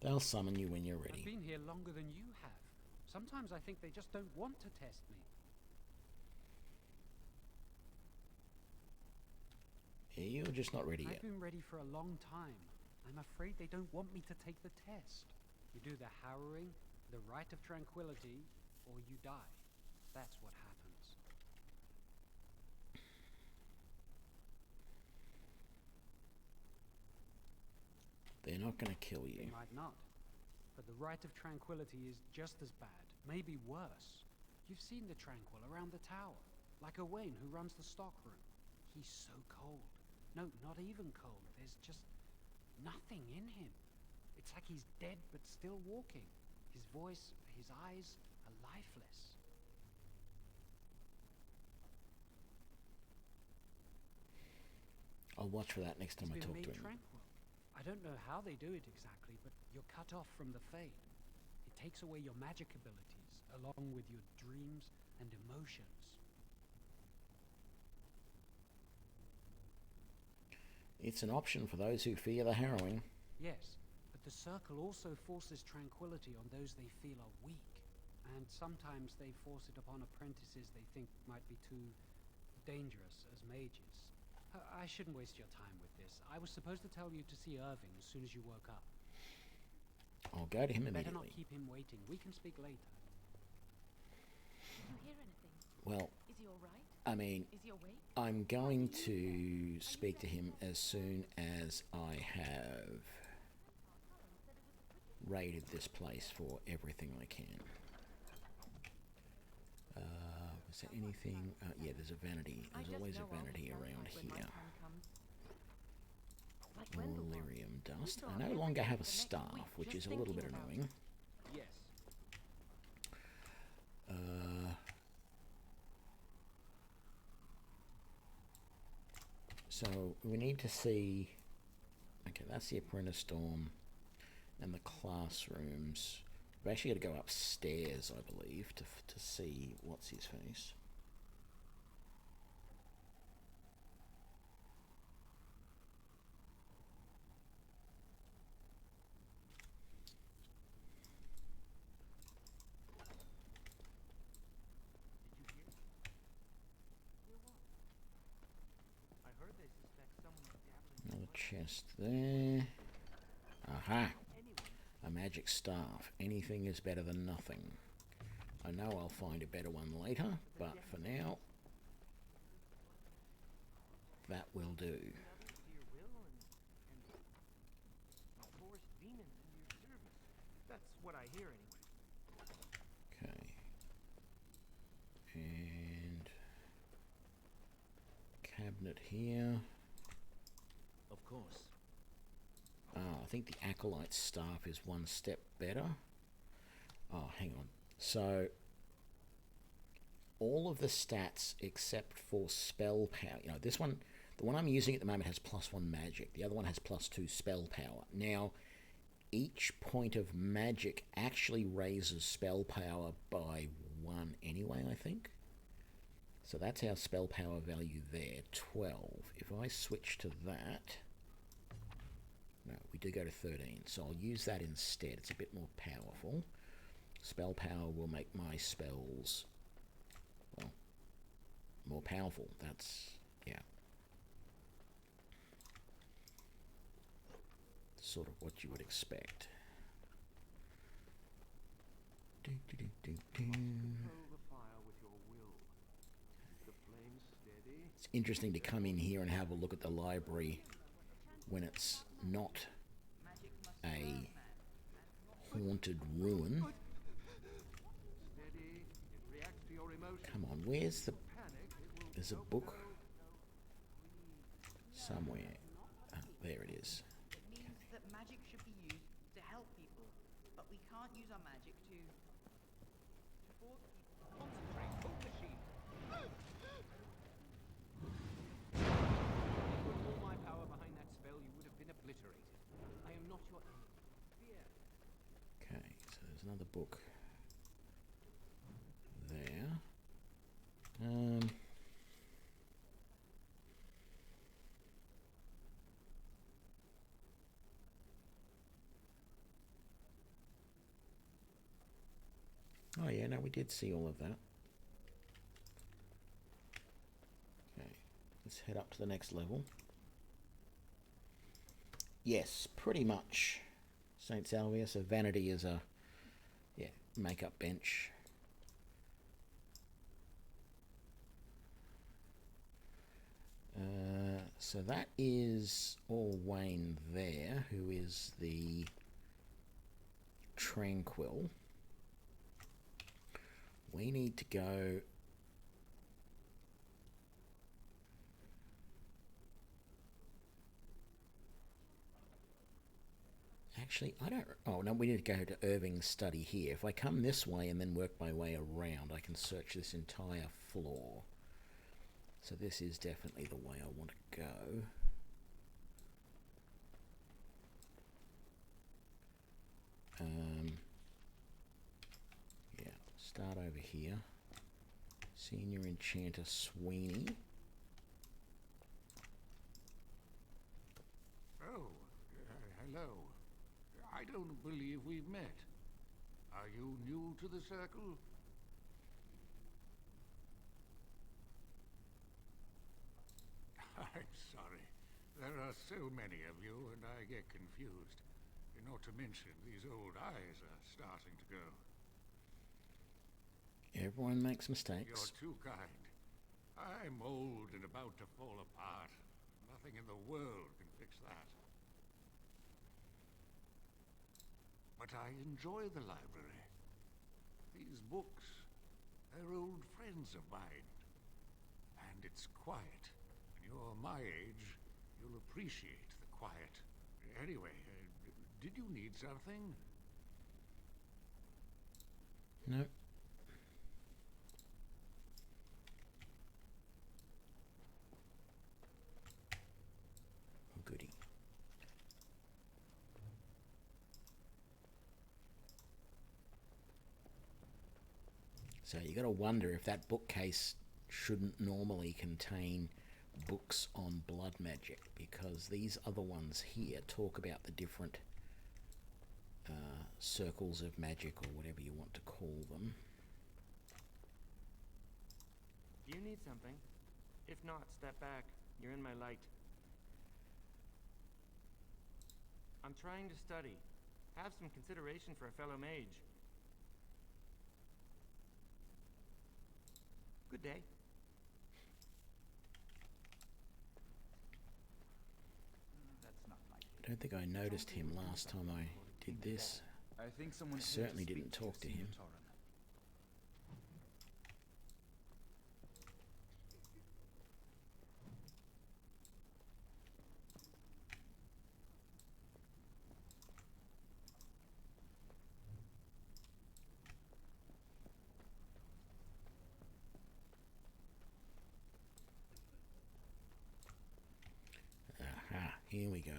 They'll summon you when you're ready. I've been here longer than you have. Sometimes I think they just don't want to test me. You're just not ready yet. I've been ready for a long time. I'm afraid they don't want me to take the test. You do the harrowing, the rite of tranquility, or you die. That's what happens. They're not going to kill you. They might not. But the rite of tranquility is just as bad, maybe worse. You've seen the Tranquil around the tower, like Owain who runs the stockroom. He's so cold. No, not even cold. There's just nothing in him. It's like he's dead but still walking. His voice, his eyes are lifeless. I'll watch for that next time I talk to him. Tranquil. I don't know how they do it exactly, but you're cut off from the Fade. It takes away your magic abilities, along with your dreams and emotions. It's an option for those who fear the harrowing. Yes, but the Circle also forces tranquility on those they feel are weak. And sometimes they force it upon apprentices they think might be too dangerous as mages. I shouldn't waste your time with this. I was supposed to tell you to see Irving as soon as you woke up. I'll go to him Better immediately. not keep him waiting. We can speak later. Did you hear anything? Well, Is he all right? I mean, Is he awake? I'm going to speak to him as soon as I have raided this place for everything I can. Was there anything? Yeah, there's a vanity. There's always a vanity around here. Delirium dust. I no longer have a staff, which is a little bit annoying. Yes. So we need to see. Okay, that's the apprentice dorm and the classrooms. We've actually got to go upstairs, I believe, to see what's his face. Another chest there. Aha! A magic staff. Anything is better than nothing. I know I'll find a better one later, but for now, that will do. That's what I hear anyway. Okay. And cabinet here. Of course. I think the Acolyte staff is one step better. Oh, hang on. So, all of the stats except for spell power. You know, this one, The one I'm using at the moment has +1 magic. The other one has +2 spell power. Now, each point of magic actually raises spell power by 1 anyway, I think. So that's our spell power value there, 12. If I switch to that... No, we do go to 13, so I'll use that instead. It's a bit more powerful. Spell power will make my spells, well, more powerful. That's, yeah. Sort of what you would expect. It's interesting to come in here and have a look at the library when it's not a haunted ruin. Come on, where's the... There's a book somewhere. Ah, there it is. It means that magic should be used to help people, but we can't use our magic to force people. Concentrate, hold machine. Put all my power behind that spell, you would have been obliterated. I am not your enemy. Fear. Okay, so there's another book there. Oh yeah, no, we did see all of that. Okay, let's head up to the next level. Yes, pretty much St. Salvia. So vanity is a, yeah, makeup bench. So that is Orwain there, who is the Tranquil. We need to go... Actually, I don't... Oh, no, we need to go to Irving's study here. If I come this way and then work my way around, I can search this entire floor. So this is definitely the way I want to go. Yeah, start over here. Senior Enchanter Sweeney. Oh, hello. I don't believe we've met. Are you new to the circle? I'm sorry. There are so many of you, and I get confused. Not to mention, these old eyes are starting to go. Everyone makes mistakes. You're too kind. I'm old and about to fall apart. Nothing in the world can fix that. But I enjoy the library. These books, they're old friends of mine. And it's quiet. When you're my age, you'll appreciate the quiet. Anyway, did you need something? No. Oh, goody. So you got to wonder if that bookcase shouldn't normally contain books on blood magic, because these other ones here talk about the different circles of magic, or whatever you want to call them. Do you need something? If not, step back. You're in my light. I'm trying to study. Have some consideration for a fellow mage. Good day. I don't think I noticed him last time I did this. I think someone I certainly didn't talk to him. Here we go.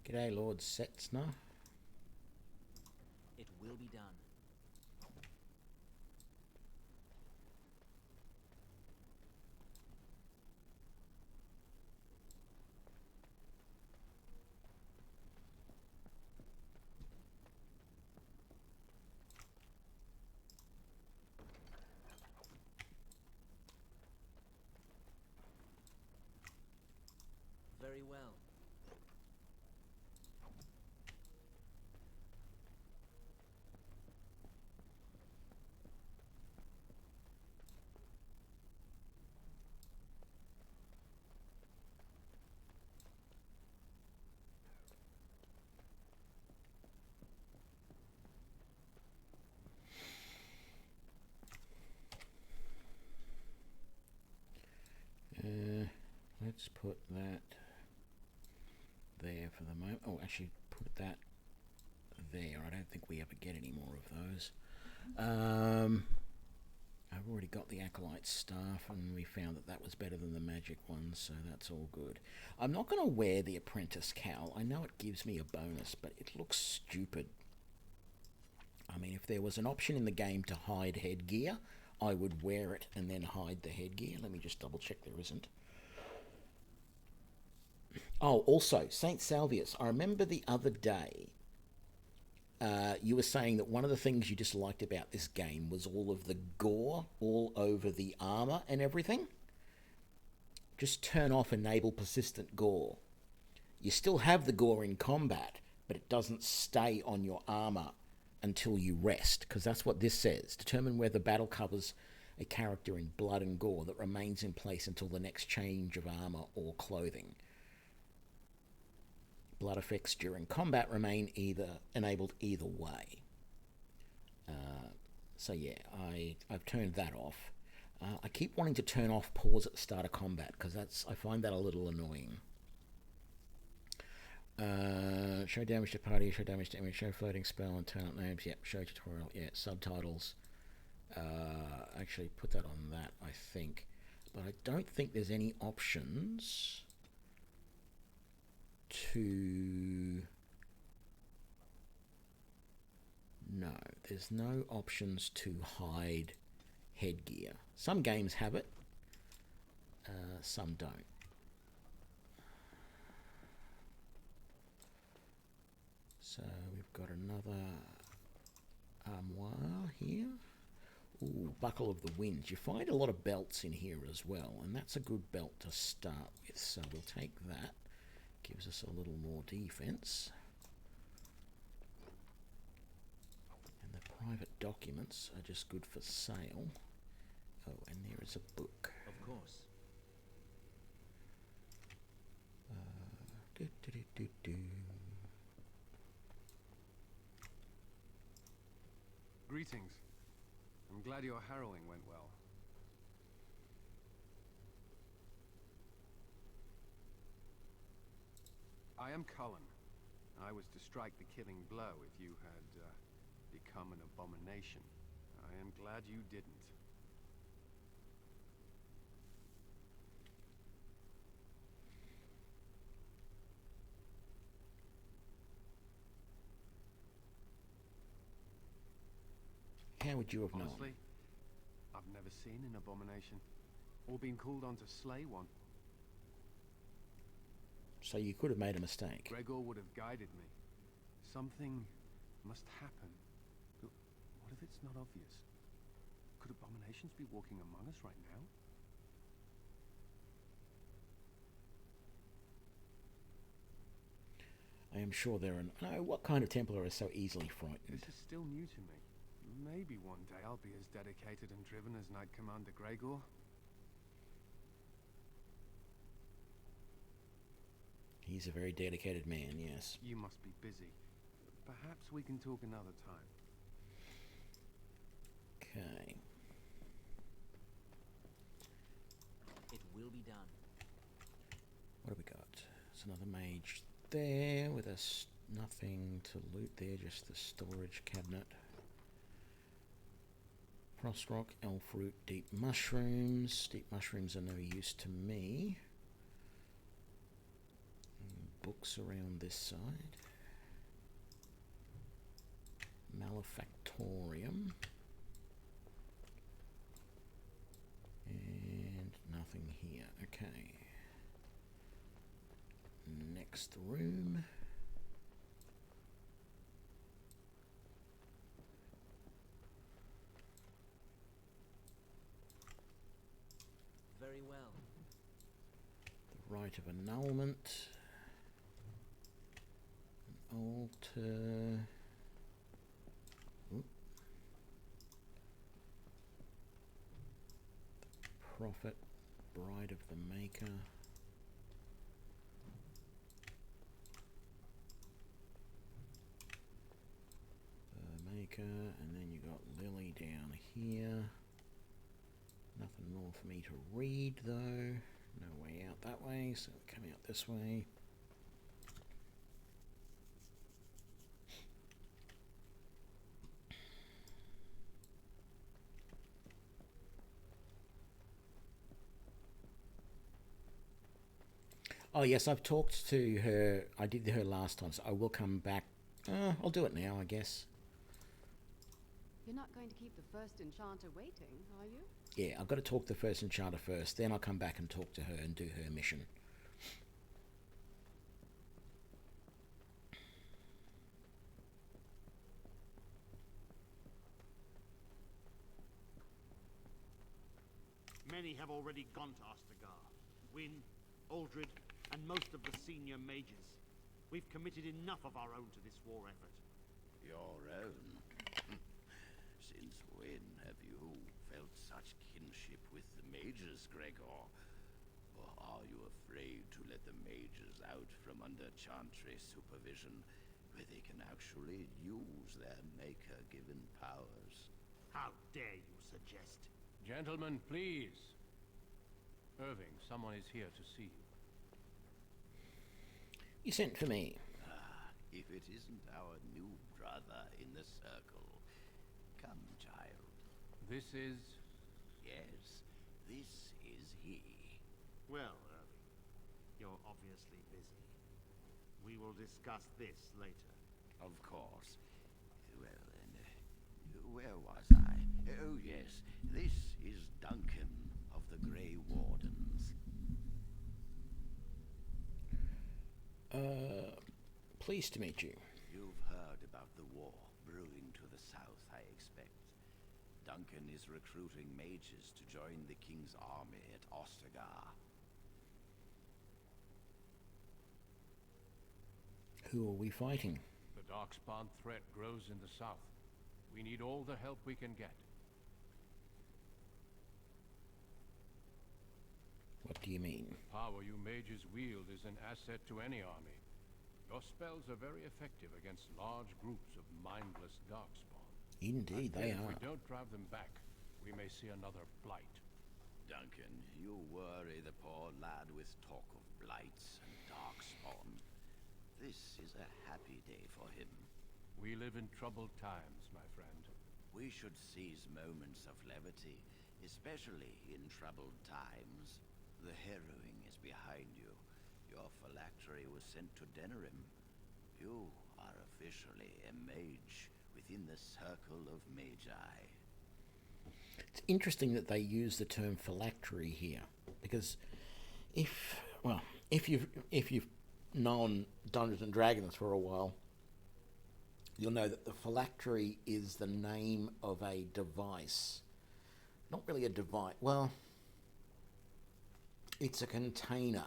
G'day, Lord Setzner. It will be done. Very well. Let's put that there for the moment. Oh, actually, put that there. I don't think we ever get any more of those. I've already got the Acolyte Staff, and we found that that was better than the magic one, so that's all good. I'm not going to wear the Apprentice Cowl. I know it gives me a bonus, but it looks stupid. I mean, if there was an option in the game to hide headgear, I would wear it and then hide the headgear. Let me just double check there isn't. Oh, also, St. Salvius, I remember the other day you were saying that one of the things you disliked about this game was all of the gore all over the armor and everything. Just turn off Enable Persistent Gore. You still have the gore in combat, but it doesn't stay on your armor until you rest, because that's what this says. Determine whether battle covers a character in blood and gore that remains in place until the next change of armor or clothing. Blood effects during combat remain enabled either way. So yeah, I've turned that off. I keep wanting to turn off pause at the start of combat, because I find that a little annoying. Show damage to party, show damage to image, show floating spell, and turn up names. Yep, show tutorial. Yeah, subtitles. Actually, put that on that, I think. But I don't think there's any options to... No, there's no options to hide headgear. Some games have it, some don't. So we've got another armoire here. Ooh, Buckle of the Winds. You find a lot of belts in here as well, and that's a good belt to start with. So we'll take that. Gives us a little more defense. And the private documents are just good for sale. Oh, and there is a book. Of course. Greetings. I'm glad your harrowing went well. I am Cullen. I was to strike the killing blow if you had become an abomination. I am glad you didn't. How would you have Honestly, known? I've never seen an abomination, or been called on to slay one. So you could have made a mistake. Gregor would have guided me. Something must happen. But what if it's not obvious? Could abominations be walking among us right now? I am sure there are... No, what kind of Templar is so easily frightened? This is still new to me. Maybe one day I'll be as dedicated and driven as Knight Commander Gregor. He's a very dedicated man, yes. You must be busy. Perhaps we can talk another time. Okay. It will be done. What have we got? There's another mage there with us. Nothing to loot there, just the storage cabinet. Frost rock, elf root, deep mushrooms. Deep mushrooms are no use to me. Books around this side. Malefactorium. And nothing here. Okay. Next room. Very well. The rite of annulment. An altar. Oop. The prophet. Bride of the Maker. And then you got Lily down here. Nothing more for me to read though. No way out that way, so we'll come out this way. Oh yes, I've talked to her. I did her last time, so I will come back. I'll do it now, I guess. You're not going to keep the first enchanter waiting, are you? Yeah, I've got to talk to the first enchanter first, then I'll come back and talk to her and do her mission. Many have already gone to Ostagar. Wynn, Aldred, and most of the senior mages. We've committed enough of our own to this war effort. Your own? Since when have you felt such kinship with the mages, Gregor? Or are you afraid to let the mages out from under Chantry's supervision, where they can actually use their Maker-given powers? How dare you suggest? Gentlemen, please. Irving, someone is here to see you. You sent for me. If it isn't our new brother in the circle. Come, child. This is... Yes, this is he. Well, Irving, you're obviously busy. We will discuss this later. Of course. Well, then, where was I? Oh, yes, this is Duncan of the Grey Wardens. Pleased to meet you. You've heard about the war brewing to the south, I expect. Duncan is recruiting mages to join the king's army at Ostagar. Who are we fighting? The Darkspawn threat grows in the south. We need all the help we can get. What do you mean? The power you mages wield is an asset to any army. Your spells are very effective against large groups of mindless Darkspawn. Indeed, they are. If we don't drive them back, we may see another blight. Duncan, you worry the poor lad with talk of blights and Darkspawn. This is a happy day for him. We live in troubled times, my friend. We should seize moments of levity, especially in troubled times. The harrowing is behind you. Your phylactery was sent to Denerim. You are officially a mage within the circle of Magi. It's interesting that they use the term phylactery here, because if you've known Dungeons and Dragons for a while, you'll know that the phylactery is the name of a device. Not really a device. Well, it's a container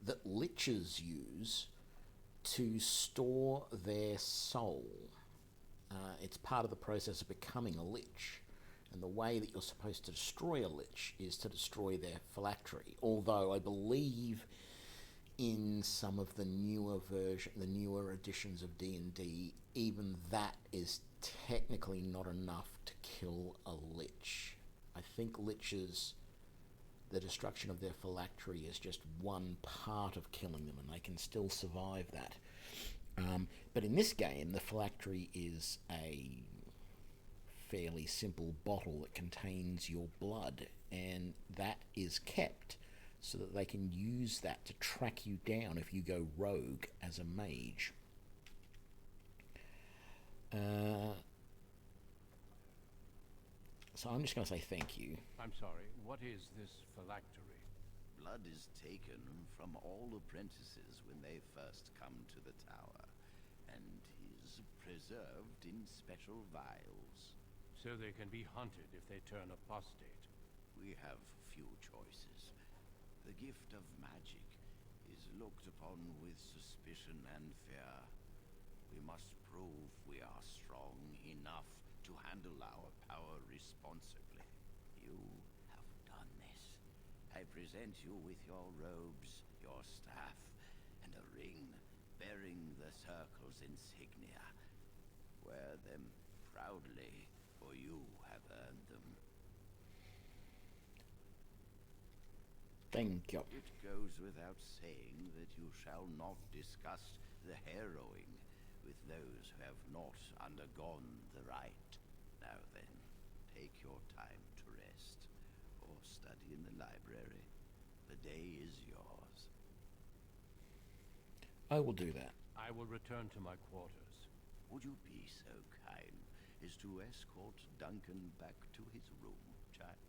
that liches use to store their soul. It's part of the process of becoming a lich. And the way that you're supposed to destroy a lich is to destroy their phylactery. Although I believe in some of the newer editions of D&D, even that is technically not enough to kill a lich. I think liches, the destruction of their phylactery is just one part of killing them, and they can still survive that. But in this game, the phylactery is a fairly simple bottle that contains your blood, and that is kept so that they can use that to track you down if you go rogue as a mage. So I'm just going to say thank you. I'm sorry, what is this phylactery? Blood is taken from all apprentices when they first come to the tower, and is preserved in special vials. So they can be hunted if they turn apostate. We have few choices. The gift of magic is looked upon with suspicion and fear. We must prove we are strong enough to handle our power responsibly. You have done this. I present you with your robes, your staff, and a ring bearing the Circle's insignia. Wear them proudly, for you have earned them. Thank you. It goes without saying that you shall not discuss the harrowing with those who have not undergone the rite. Now then, take your time to rest, or study in the library. The day is yours. I will do that. I will return to my quarters. Would you be so kind as to escort Duncan back to his room, child?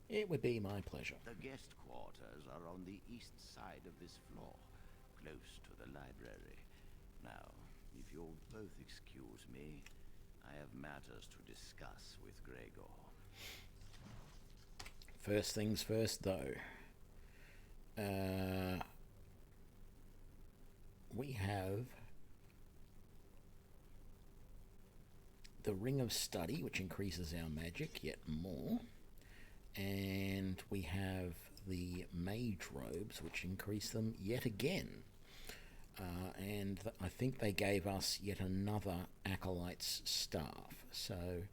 It would be my pleasure. The guest quarters are on the east side of this floor, close to the library. Now, if you'll both excuse me, I have matters to discuss with Gregor. First things first, though. We have the Ring of Study, which increases our magic yet more. And we have the Mage robes, which increase them yet again. And I think they gave us yet another Acolyte's staff. So,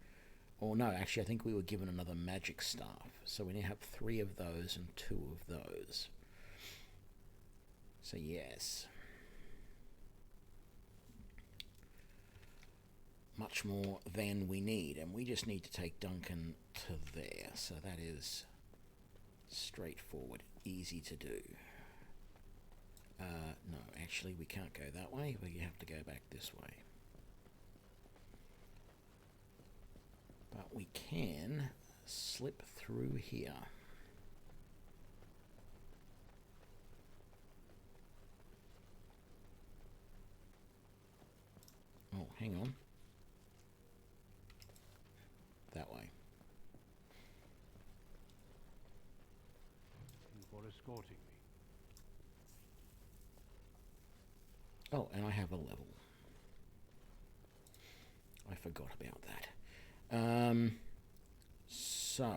or no, actually I think we were given another magic staff. So we now have 3 of those and 2 of those. So yes. Much more than we need. And we just need to take Duncan to there. So that is straightforward, easy to do. No, actually we can't go that way. We have to go back this way. But we can slip through here. Oh, hang on. That way. Thank you for escorting me. Oh, and I have a level. I forgot about that. So,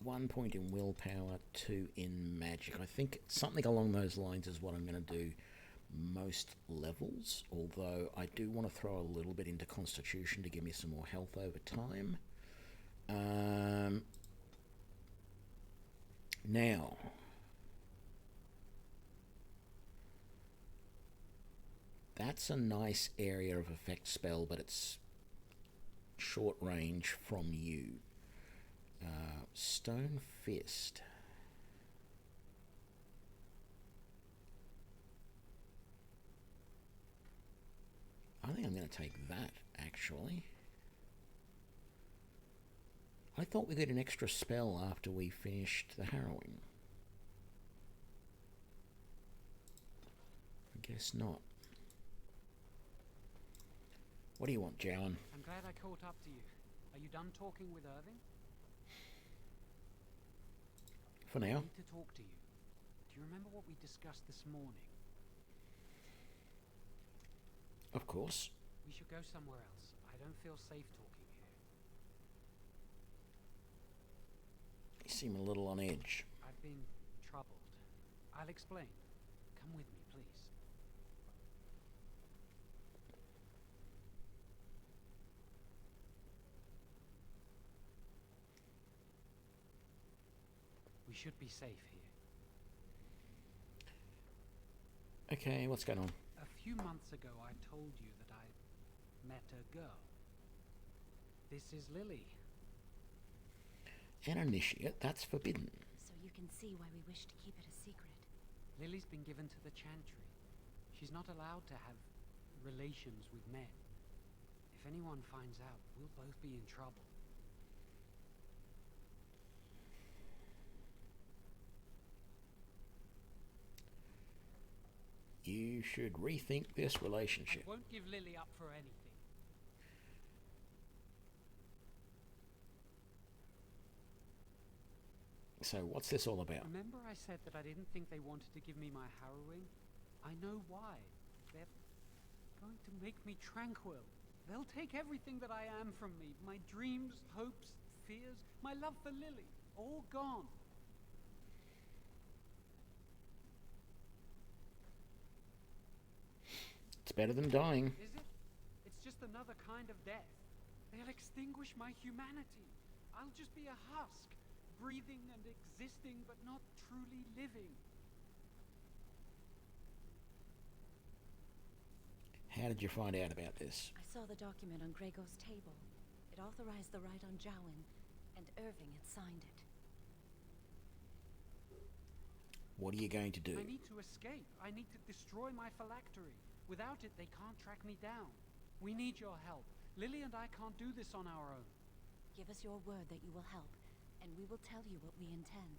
1 point in willpower, 2 in magic. I think something along those lines is what I'm going to do most levels, although I do want to throw a little bit into Constitution to give me some more health over time. Now, that's a nice area of effect spell, but it's short range from you. Stone Fist. I think I'm going to take that, actually. I thought we got an extra spell after we finished the harrowing. I guess not. What do you want, Jowan? I'm glad I caught up to you. Are you done talking with Irving? For now. I need to talk to you. Do you remember what we discussed this morning? Of course. We should go somewhere else. I don't feel safe talking here. You seem a little on edge. I've been troubled. I'll explain. Come with me, please. We should be safe here. Okay, what's going on? A few months ago, I told you that I met a girl. This is Lily. An initiate, that's forbidden. So you can see why we wish to keep it a secret. Lily's been given to the Chantry. She's not allowed to have relations with men. If anyone finds out, we'll both be in trouble. You should rethink this relationship. I won't give Lily up for anything. So what's this all about? Remember I said that I didn't think they wanted to give me my harrowing? I know why. They're going to make me tranquil. They'll take everything that I am from me. My dreams, hopes, fears, my love for Lily. All gone. It's better than dying. Is it? It's just another kind of death. They'll extinguish my humanity. I'll just be a husk, breathing and existing, but not truly living. How did you find out about this? I saw the document on Gregor's table. It authorized the right on Jowan, and Irving had signed it. What are you going to do? I need to escape. I need to destroy my phylactery. Without it, they can't track me down. We need your help. Lily and I can't do this on our own. Give us your word that you will help, and we will tell you what we intend.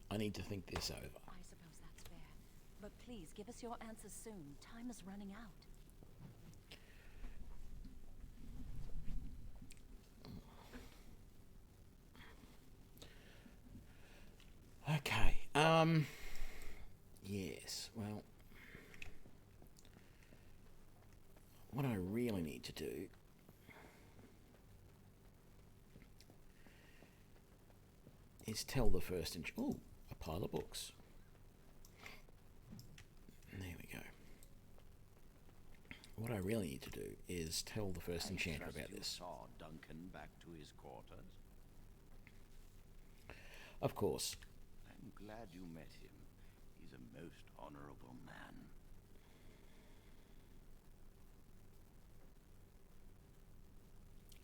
I need to think this over. I suppose that's fair. But please, give us your answers soon. Time is running out. Okay, yes, well, what I really need to do is tell the first ooh, a pile of books. There we go. What I really need to do is tell the first enchanter about this. Saw Duncan back to his quarters? Of course. I'm glad you met him. He's a most honorable man.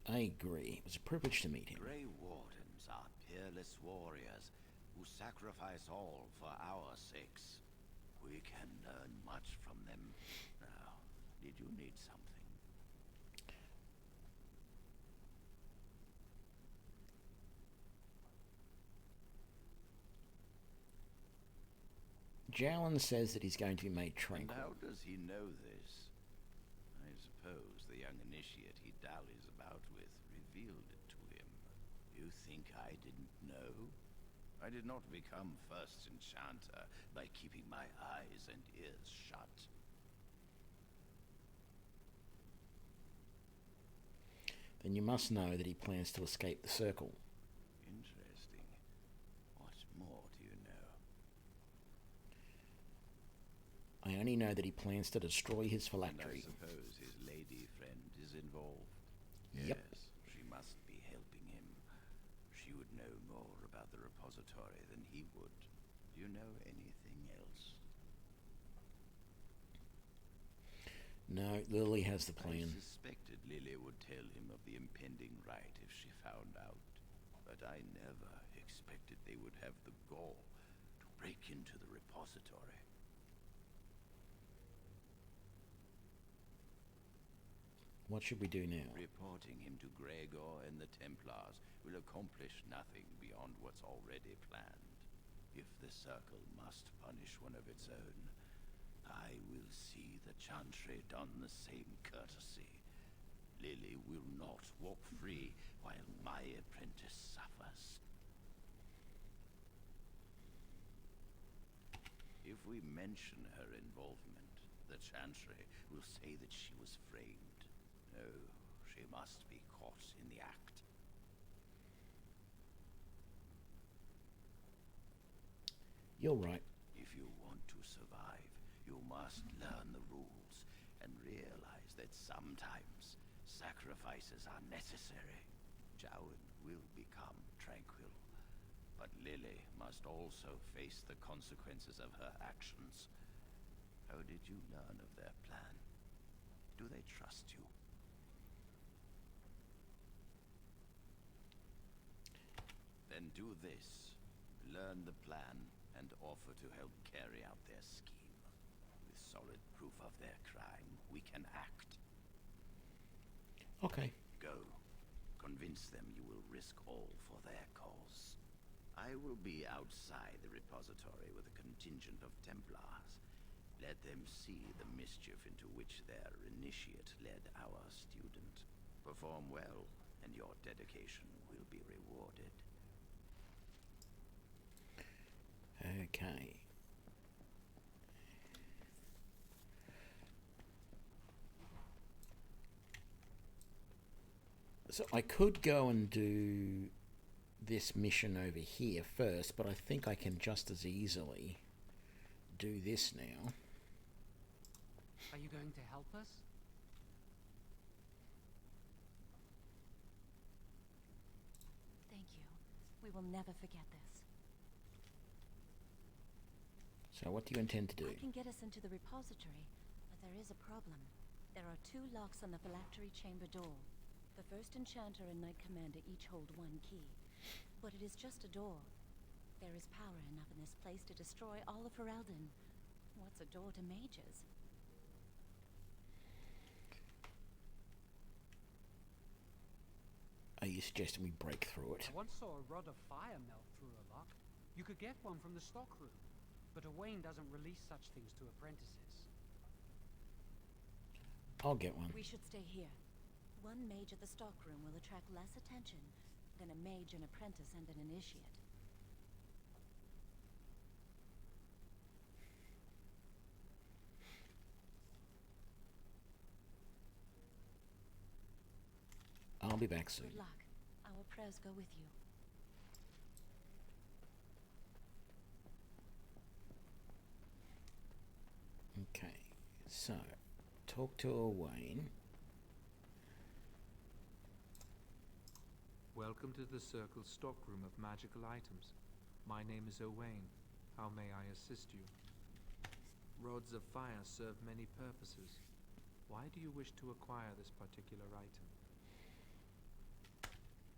I agree. It was a privilege to meet him. Grey Wardens are peerless warriors who sacrifice all for our sakes. We can learn much from them. Now, did you need something? Jowan says that he's going to be made And tranquil. how does he know this? I suppose the young initiate he dallies about with revealed it to him. You think I didn't know? I did not become first enchanter by keeping my eyes and ears shut. Then you must know that he plans to escape the circle. Interesting. What more do you know? I only know that he plans to destroy his And I phylactery. suppose his lady friend is involved. Yep. Yes, she must be helping him. She would know more about the repository than he would. Do you know anything else? No, Lily has the plan. I suspected Lily would tell him of the impending rite if she found out. But I never expected they would have the gall to break into the repository. What should we do now? Reporting him to Gregor and the Templars will accomplish nothing beyond what's already planned. If the Circle must punish one of its own, I will see the Chantry done the same courtesy. Lily will not walk free while my apprentice suffers. If we mention her involvement, the Chantry will say that she was framed. No, she must be caught in the act. You're right. If you want to survive, you must learn the rules and realize that sometimes sacrifices are necessary. Jowan will become tranquil, But Lily must also face the consequences of her actions. How did you learn of their plan? Do they trust you? Then do this. Learn the plan and offer to help carry out their scheme. With solid proof of their crime, we can act. Okay. Go. Convince them you will risk all for their cause. I will be outside the repository with a contingent of Templars. Let them see the mischief into which their initiate led our student. Perform well, and your dedication will be rewarded. Okay. So I could go and do this mission over here first, but I think I can just as easily do this now. Are you going to help us? Thank you. We will never forget this. So what do you intend to do? I can get us into the repository, but there is a problem. There are 2 locks on the phylactery chamber door. The first enchanter and knight commander each hold 1 key. But it is just a door. There is power enough in this place to destroy all of Ferelden. What's a door to mages? Are you suggesting we break through it? I once saw a rod of fire melt through a lock. You could get one from the stockroom, but Owain doesn't release such things to apprentices. I'll get one. We should stay here. 1 mage at the stockroom will attract less attention than a mage, an apprentice, and an initiate. I'll be back soon. Good luck. Our prayers go with you. Okay, so talk to Owain. Welcome to the Circle's stockroom of magical items. My name is Owain. How may I assist you? Rods of fire serve many purposes. Why do you wish to acquire this particular item?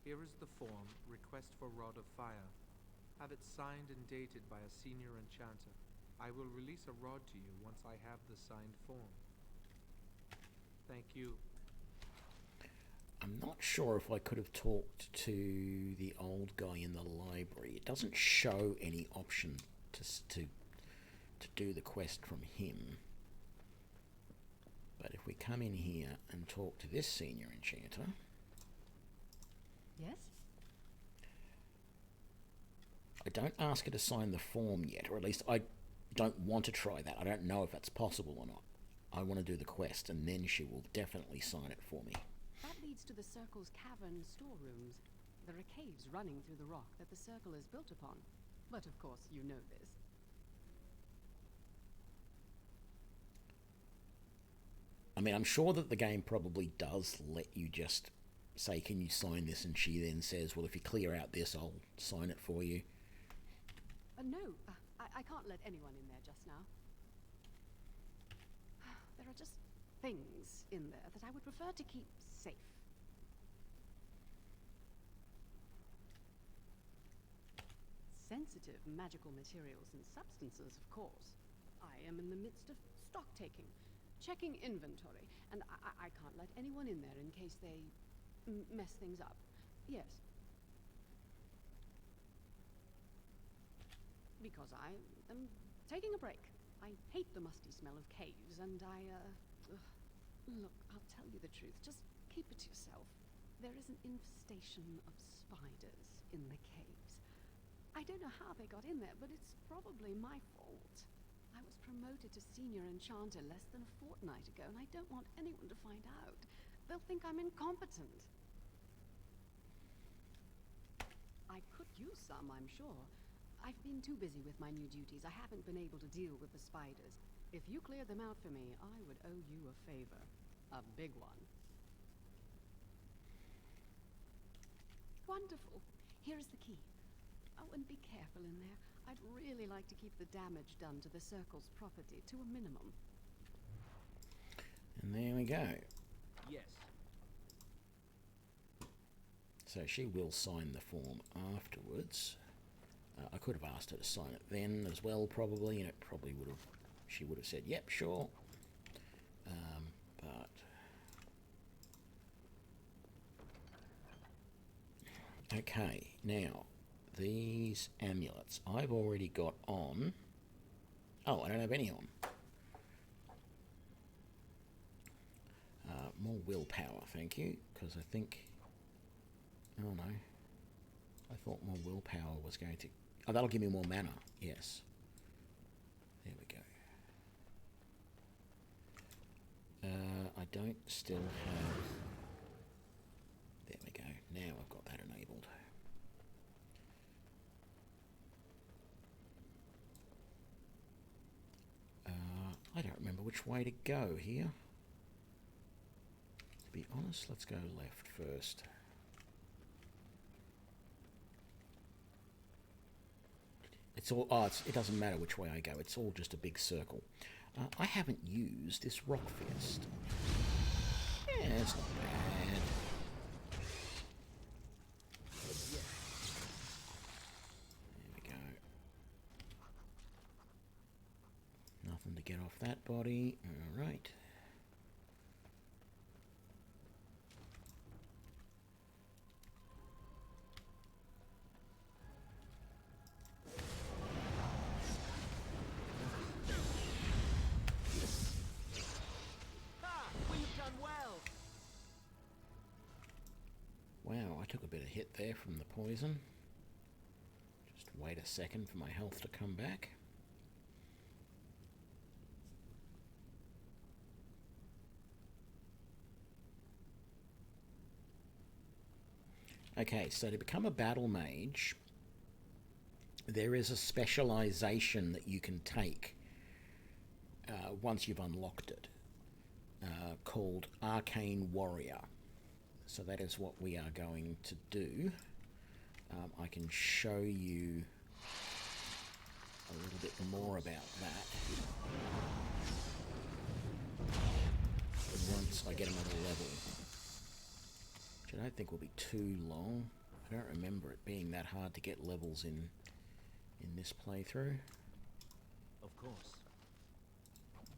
Here is the form, Request for Rod of Fire. Have it signed and dated by a senior enchanter. I will release a rod to you once I have the signed form. Thank you. I'm not sure if I could have talked to the old guy in the library. It doesn't show any option to do the quest from him. But if we come in here and talk to this senior enchanter... Yes? I don't ask her to sign the form yet, or at least I don't want to try that. I don't know if that's possible or not. I want to do the quest, and then she will definitely sign it for me. That leads to the Circle's cavern storerooms. There are caves running through the rock that the Circle is built upon. But of course, you know this. I mean, I'm sure that the game probably does let you just say, can you sign this? And she then says, well, if you clear out this, I'll sign it for you. No, I can't let anyone in there just now. There are just things in there that I would prefer to keep safe. Sensitive magical materials and substances, of course. I am in the midst of stock taking, checking inventory, and I can't let anyone in there in case they mess things up. Yes. Because I am taking a break. I hate the musty smell of caves, and look, I'll tell you the truth. Just keep it to yourself. There is an infestation of spiders in the caves. I don't know how they got in there, but it's probably my fault. I was promoted to senior enchanter less than a fortnight ago, and I don't want anyone to find out. They'll think I'm incompetent. I could use some, I'm sure. I've been too busy with my new duties. I haven't been able to deal with the spiders. If you clear them out for me, I would owe you a favor. A big one. Wonderful. Here is the key. Oh, and be careful in there. I'd really like to keep the damage done to the Circle's property to a minimum. And there we go. Yes. So she will sign the form afterwards. I could have asked her to sign it then as well, probably, and it probably would have. She would have said, "Yep, sure." But okay, now these amulets I've already got on. Oh, I don't have any on. More willpower, thank you, because I think. Oh no. I thought more willpower was going to. Oh, that'll give me more mana. Yes. There we go. I don't still have. There we go. Now I've got that enabled. I don't remember which way to go here. To be honest, let's go left first. It's all. Oh, it doesn't matter which way I go. It's all just a big circle. I haven't used this rock fist. Yeah, it's not bad. There we go. Nothing to get off that body. All right. Wow, I took a bit of hit there from the poison. Just wait a second for my health to come back. Okay, so to become a battle mage, there is a specialization that you can take once you've unlocked it, called Arcane Warrior. So that is what we are going to do. I can show you a little bit more about that once I get another level, which I don't think will be too long. I don't remember it being that hard to get levels in this playthrough. Of course.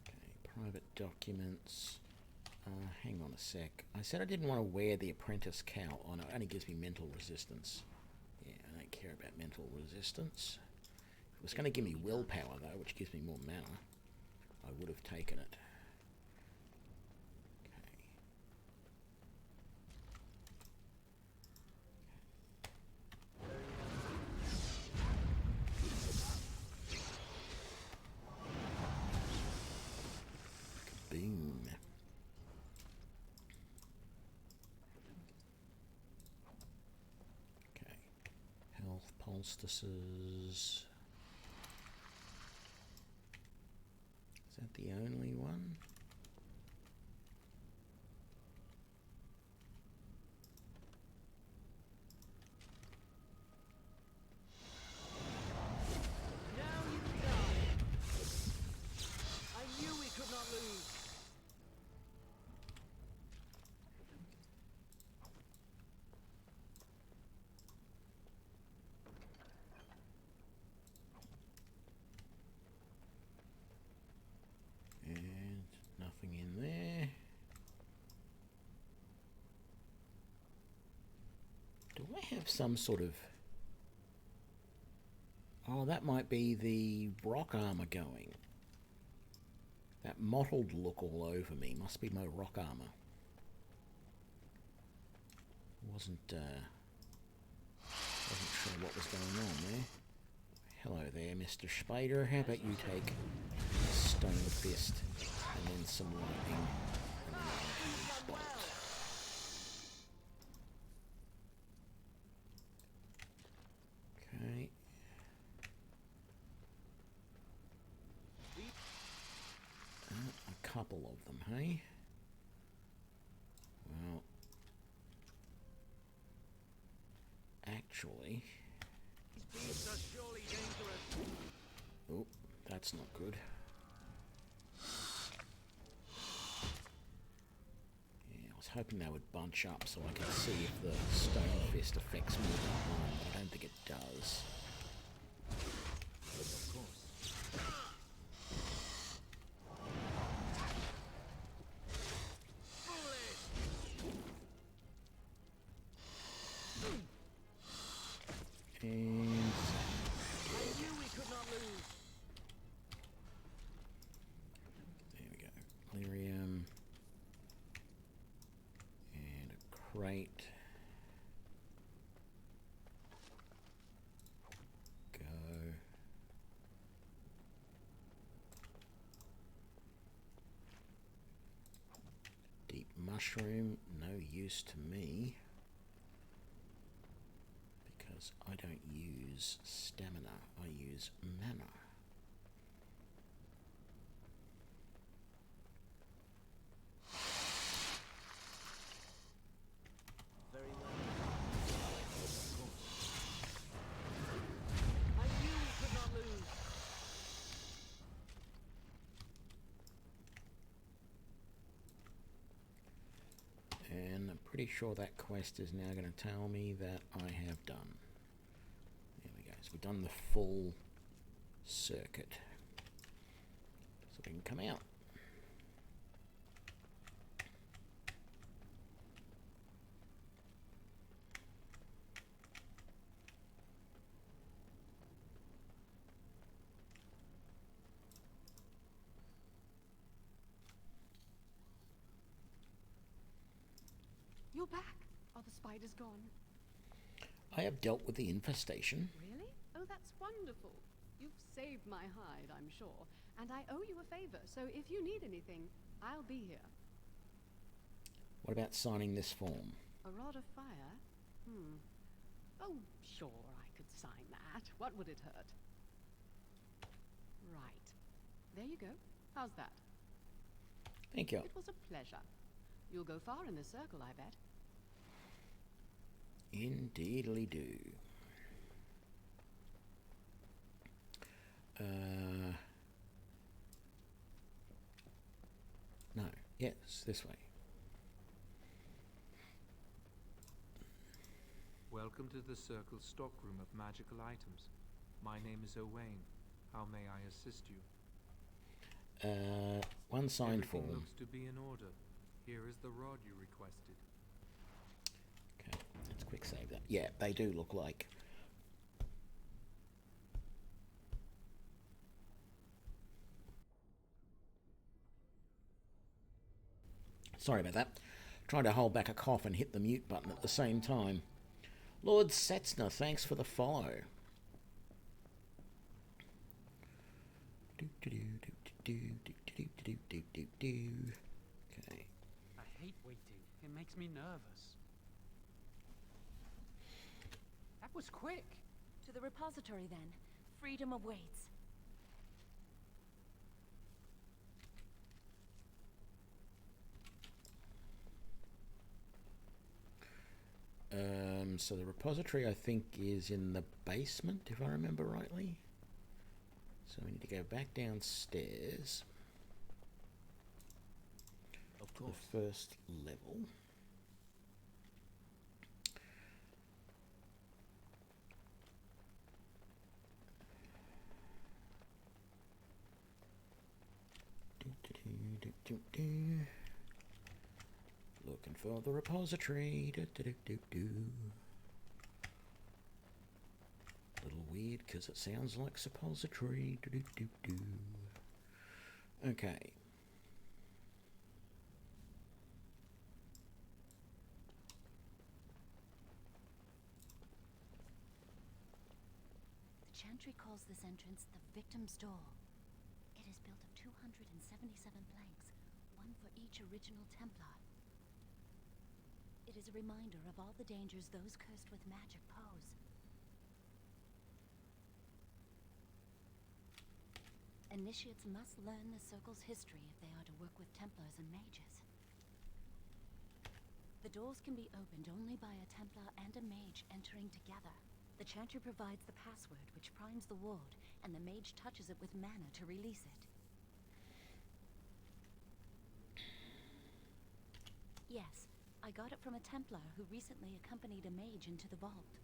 Okay, private documents. Hang on a sec. I said I didn't want to wear the apprentice cowl. Oh no, it only gives me mental resistance. Yeah, I don't care about mental resistance. If it was going to give me willpower though, which gives me more mana, I would have taken it. Okay. Boom. Health poultices. Is that the only one? Now you can die. I knew we could not lose. And nothing in there. Do I have some sort of... Oh, that might be the rock armor going. That mottled look all over me must be my rock armor. Wasn't sure what was going on there. Hello there, Mr. Spider. How about you take a stone fist and then some lightning and then a bolt. Okay. A couple of them, hey? Well, actually... beasts are surely dangerous. Oh, that's not good. Yeah, I was hoping they would bunch up so I could see if the Stone Fist affects more than one, but I don't think it does. Of course. And I knew we could not lose. there we go. Lyrium. And a crate. Go. Deep mushroom, no use to me. Because I don't use stamina, I use mana. Very well. I knew we could not lose. And I'm pretty sure that quest is now going to tell me that I have done. There we go. So we've done the full circuit. So we can come out. You're back. Are the spiders gone? I have dealt with the infestation. Really? Oh, that's wonderful. You've saved my hide, I'm sure. And I owe you a favor, so if you need anything, I'll be here. What about signing this form? A rod of fire? Oh, sure, I could sign that. What would it hurt? Right. There you go. How's that? Thank you. It was a pleasure. You'll go far in the circle, I bet. Indeedly do. No. Yes, this way. Welcome to the Circle stockroom of magical items. My name is Owain. How may I assist you? One signed Everything form. looks to be in order. Here is the rod you requested. Okay, let's quick save that. Yeah, they do look like. Sorry about that. Trying to hold back a cough and hit the mute button at the same time. Lord Setzner, thanks for the follow. Okay. I hate waiting. It makes me nervous. That was quick. To the repository, then. Freedom awaits. So the repository, I think, is in the basement, if I remember rightly. So we need to go back downstairs. Of to course. the first level. Looking for the repository. Little weird because it sounds like suppository. Okay. The Chantry calls this entrance the Victim's Door. It is built of 277 planks, one for each original Templar. It is a reminder of all the dangers those cursed with magic pose. Initiates must learn the Circle's history if they are to work with Templars and Mages. The doors can be opened only by a Templar and a Mage entering together. The chanter provides the password, which primes the ward, and the mage touches it with mana to release it. Yes, I got it from a Templar who recently accompanied a mage into the vault.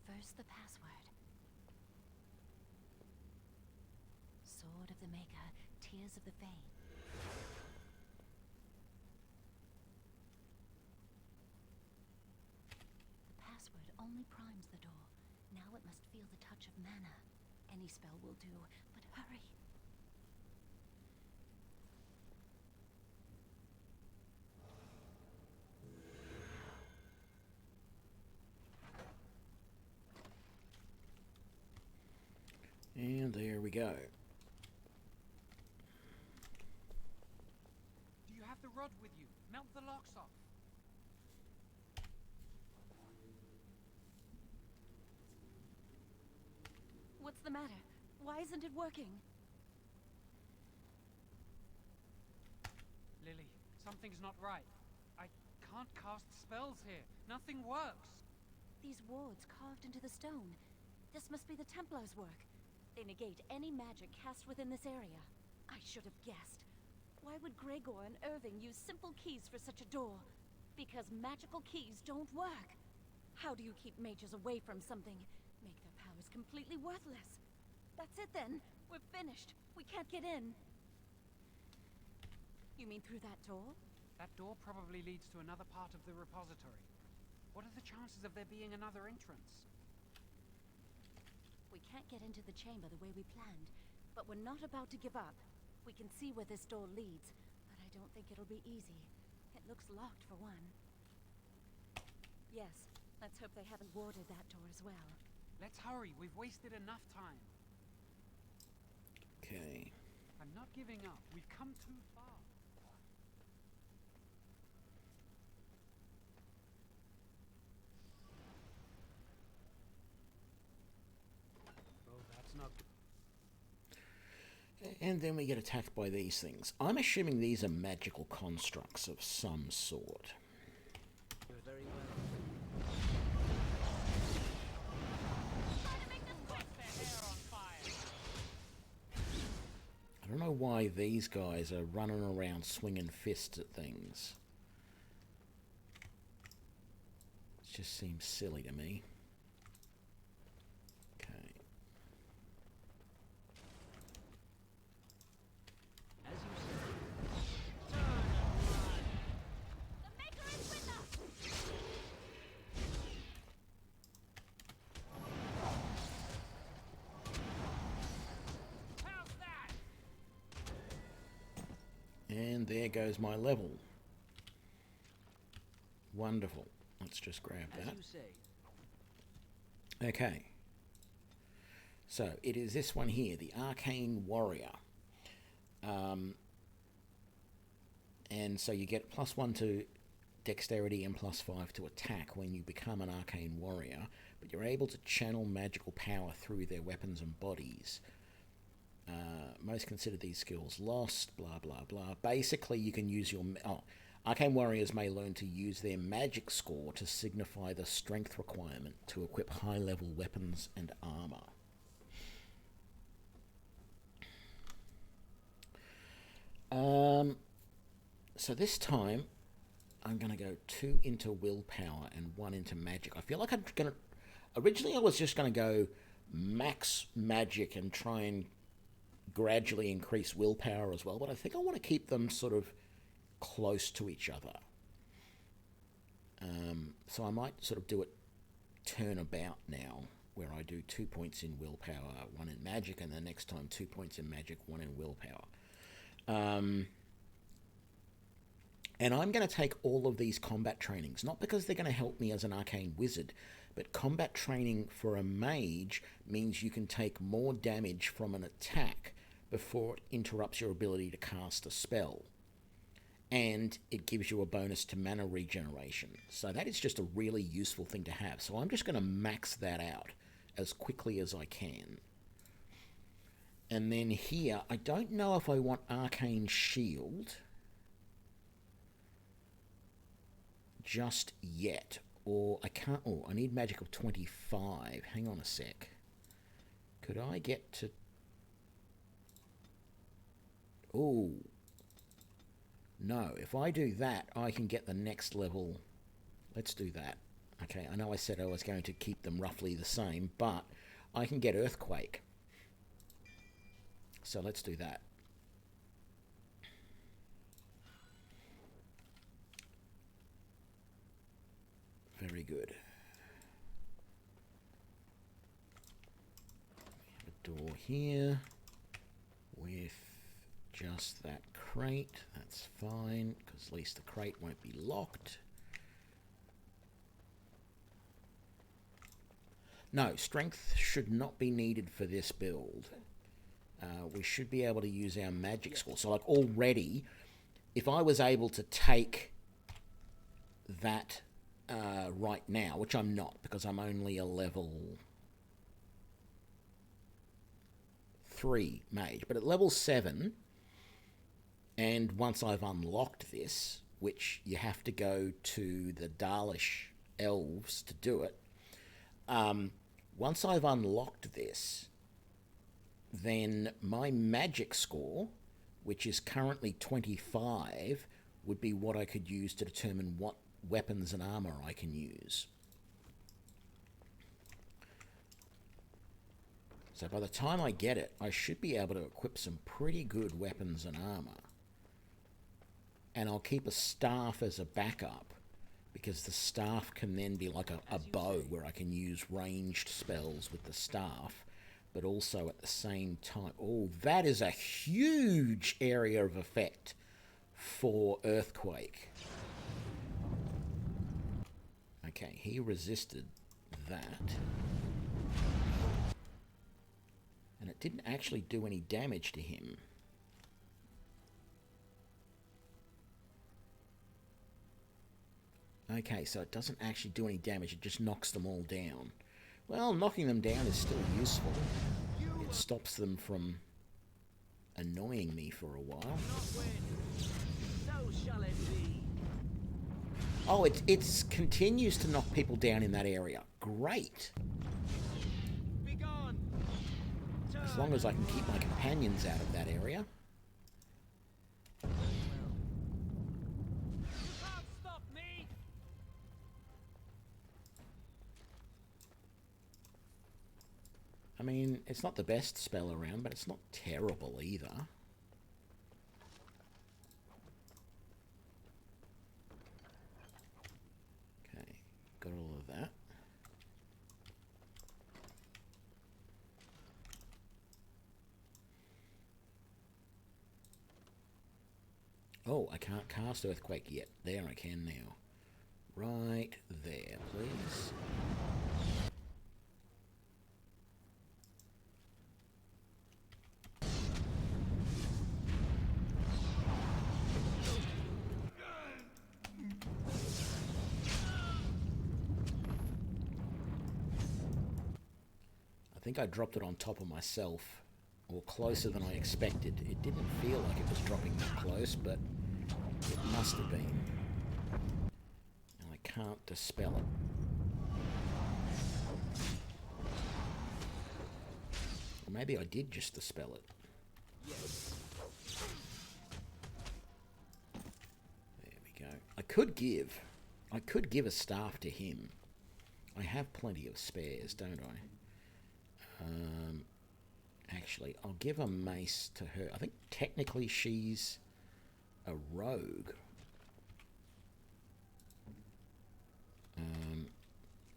First, the password. Sword of the Maker, Tears of the Fane. The password only primes the door. Now it must feel the touch of mana. Any spell will do, but hurry. And there we go. Do you have the rod with you? Melt the locks off. What's the matter? Why isn't it working? Lily, something's not right. I can't cast spells here. Nothing works. These wards carved into the stone. This must be the Templars' work. They negate any magic cast within this area. I should have guessed. Why would Gregor and Irving use simple keys for such a door? Because magical keys don't work. How do you keep mages away from something? Make their powers completely worthless. That's it then. We're finished. We can't get in. You mean through that door? That door probably leads to another part of the repository. What are the chances of there being another entrance? We can't get into the chamber the way we planned, but we're not about to give up. We can see where this door leads, but I don't think it'll be easy. It looks locked for one. Yes, let's hope they haven't warded that door as well. Let's hurry. We've wasted enough time. Okay. I'm not giving up. We've come too far. And then we get attacked by these things. I'm assuming these are magical constructs of some sort. You're very well. I don't know why these guys are running around swinging fists at things. It just seems silly to me. And there goes my level. Wonderful. Let's just grab that. Okay. So it is this one here, the Arcane Warrior. And so you get +1 to dexterity and +5 to attack when you become an Arcane Warrior, but you're able to channel magical power through their weapons and bodies. Most consider these skills lost, blah, blah, blah. Basically, you can use your... Arcane Warriors may learn to use their magic score to signify the strength requirement to equip high-level weapons and armor. So this time, I'm going to go 2 into willpower and 1 into magic. I feel like I'm going to... Originally, I was just going to go max magic and try and gradually increase willpower as well, but I think I want to keep them sort of close to each other. So I might sort of do it turnabout now, where I do 2 points in willpower, 1 in magic, and the next time 2 points in magic, 1 in willpower. And I'm going to take all of these combat trainings, not because they're going to help me as an arcane wizard, but combat training for a mage means you can take more damage from an attack before it interrupts your ability to cast a spell. And it gives you a bonus to mana regeneration. So that is just a really useful thing to have. So I'm just going to max that out as quickly as I can. And then here, I don't know if I want Arcane Shield just yet, or I can't. Oh, I need magic of 25. Hang on a sec. Could I get to... Oh. No, if I do that, I can get the next level. Let's do that. Okay, I know I said I was going to keep them roughly the same, but I can get Earthquake. So let's do that. Very good. We have a door here with just that crate. That's fine, because at least the crate won't be locked. No, strength should not be needed for this build. We should be able to use our magic score. So, like, already, if I was able to take that right now, which I'm not, because I'm only a level 3 mage, but at level 7, and once I've unlocked this, which you have to go to the Dalish elves to do it, once I've unlocked this, then my magic score, which is currently 25, would be what I could use to determine what weapons and armor I can use. So by the time I get it, I should be able to equip some pretty good weapons and armor. And I'll keep a staff as a backup, because the staff can then be like a bow where I can use ranged spells with the staff, but also at the same time... Oh, that is a huge area of effect for Earthquake. Okay, he resisted that. And it didn't actually do any damage to him. Okay, so it doesn't actually do any damage, it just knocks them all down. Well, knocking them down is still useful. It stops them from annoying me for a while. Oh, it continues to knock people down in that area. Great! As long as I can keep my companions out of that area. I mean, it's not the best spell around, but it's not terrible either. Okay, got all of that. Oh, I can't cast Earthquake yet. There, I can now. Right there, please. I think I dropped it on top of myself, or closer than I expected. It didn't feel like it was dropping that close, but it must have been. And I can't dispel it. Or maybe I did just dispel it. There we go. I could give a staff to him. I have plenty of spares, don't I? Actually, I'll give a mace to her. I think technically she's a rogue.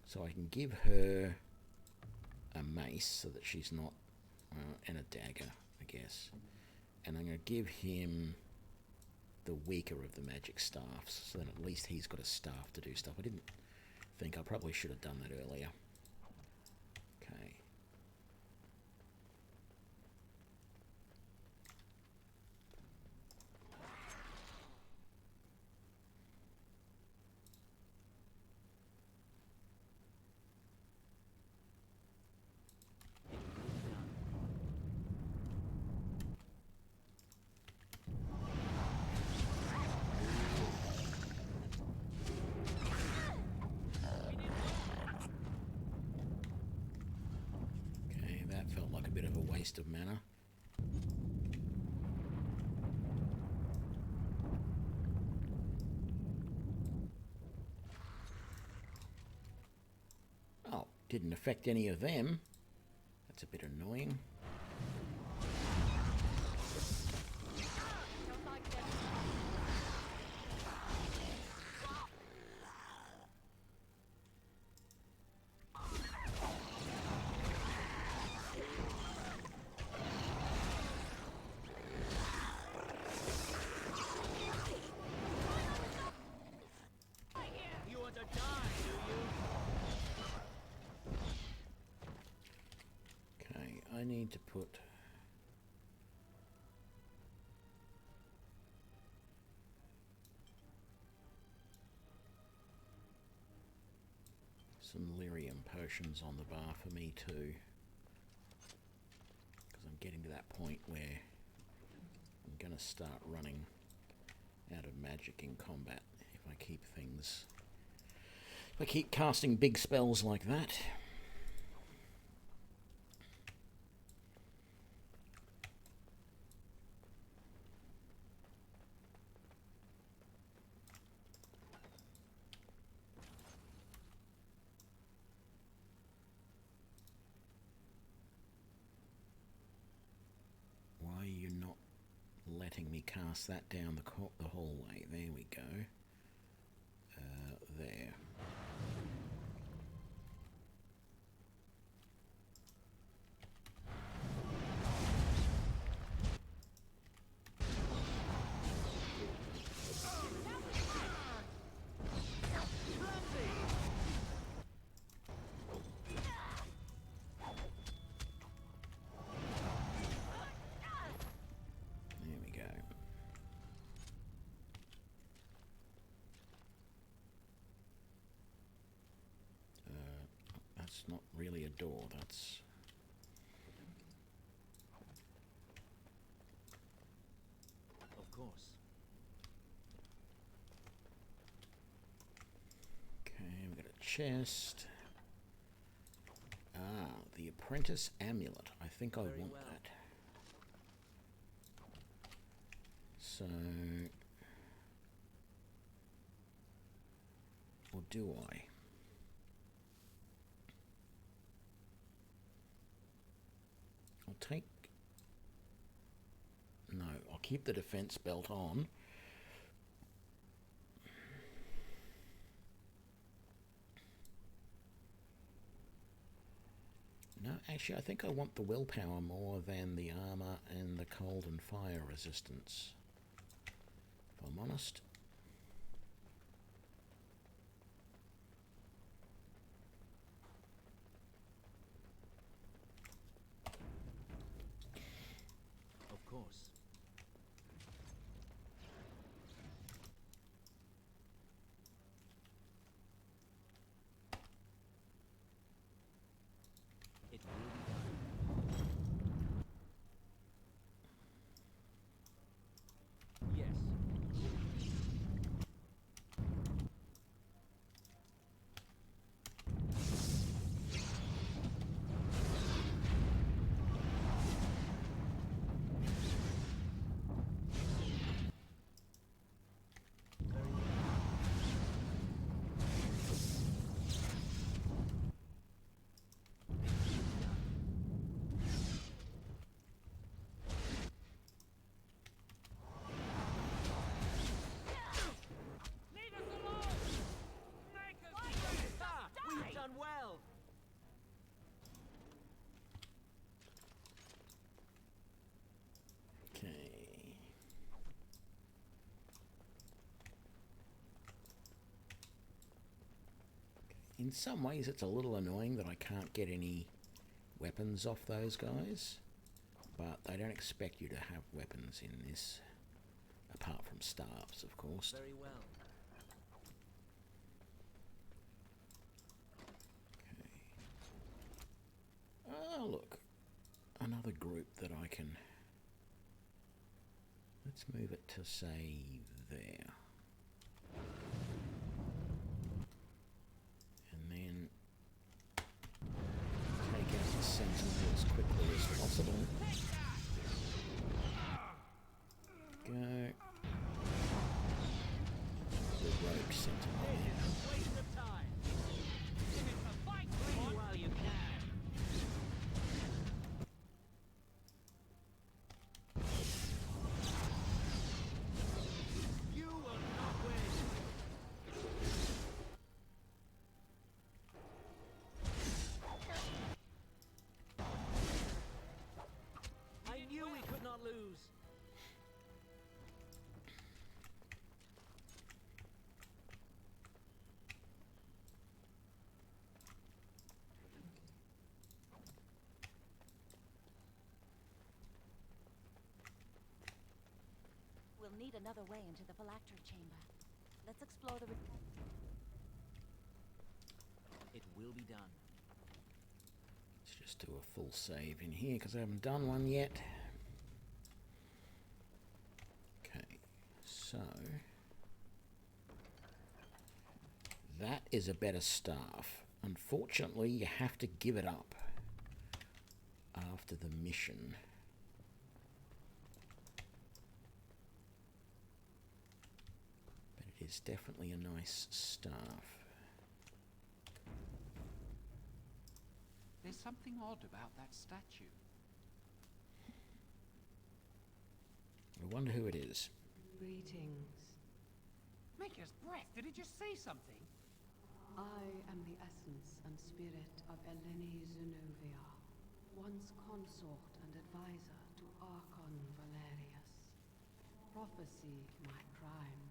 So I can give her a mace so that she's not... and a dagger, I guess. And I'm going to give him the weaker of the magic staffs, so that at least he's got a staff to do stuff. I didn't think... I probably should have done that earlier. Okay. waste of mana. Oh, didn't affect any of them. That's a bit annoying. You want to die, do you? Okay, I need to put some lyrium potions on the bar for me too, because I'm getting to that point where I'm going to start running out of magic in combat if I keep things, if I keep casting big spells like that. Why are you not letting me cast that down the hallway? There we go. There. There we go. That's not really a door, that's... Of course. Okay, we've got a chest. Ah, the apprentice amulet. I think I want that. So... or do I? I'll take... no, I'll keep the defense belt on. No, actually, I think I want the willpower more than the armor and the cold and fire resistance, if I'm honest. Of course. It will be done. Yes. We've done well. Okay. In some ways, it's a little annoying that I can't get any weapons off those guys, but they don't expect you to have weapons in this, apart from staves, of course. Very well. Oh, look. Another group that I can... let's move it to, say, there. And then take out the sentinel as quickly as possible. need another way into the phylactery chamber. Let's explore the... It will be done. Let's just do a full save in here because I haven't done one yet. Okay, so that is a better staff. Unfortunately, you have to give it up after the mission. But it is definitely a nice staff. There's something odd about that statue. I wonder who it is. Greetings. Maker's breath, did it just say something? I am the essence and spirit of Eleni Zenovia, once consort and advisor to Archon Valerius. Prophecy, my crime,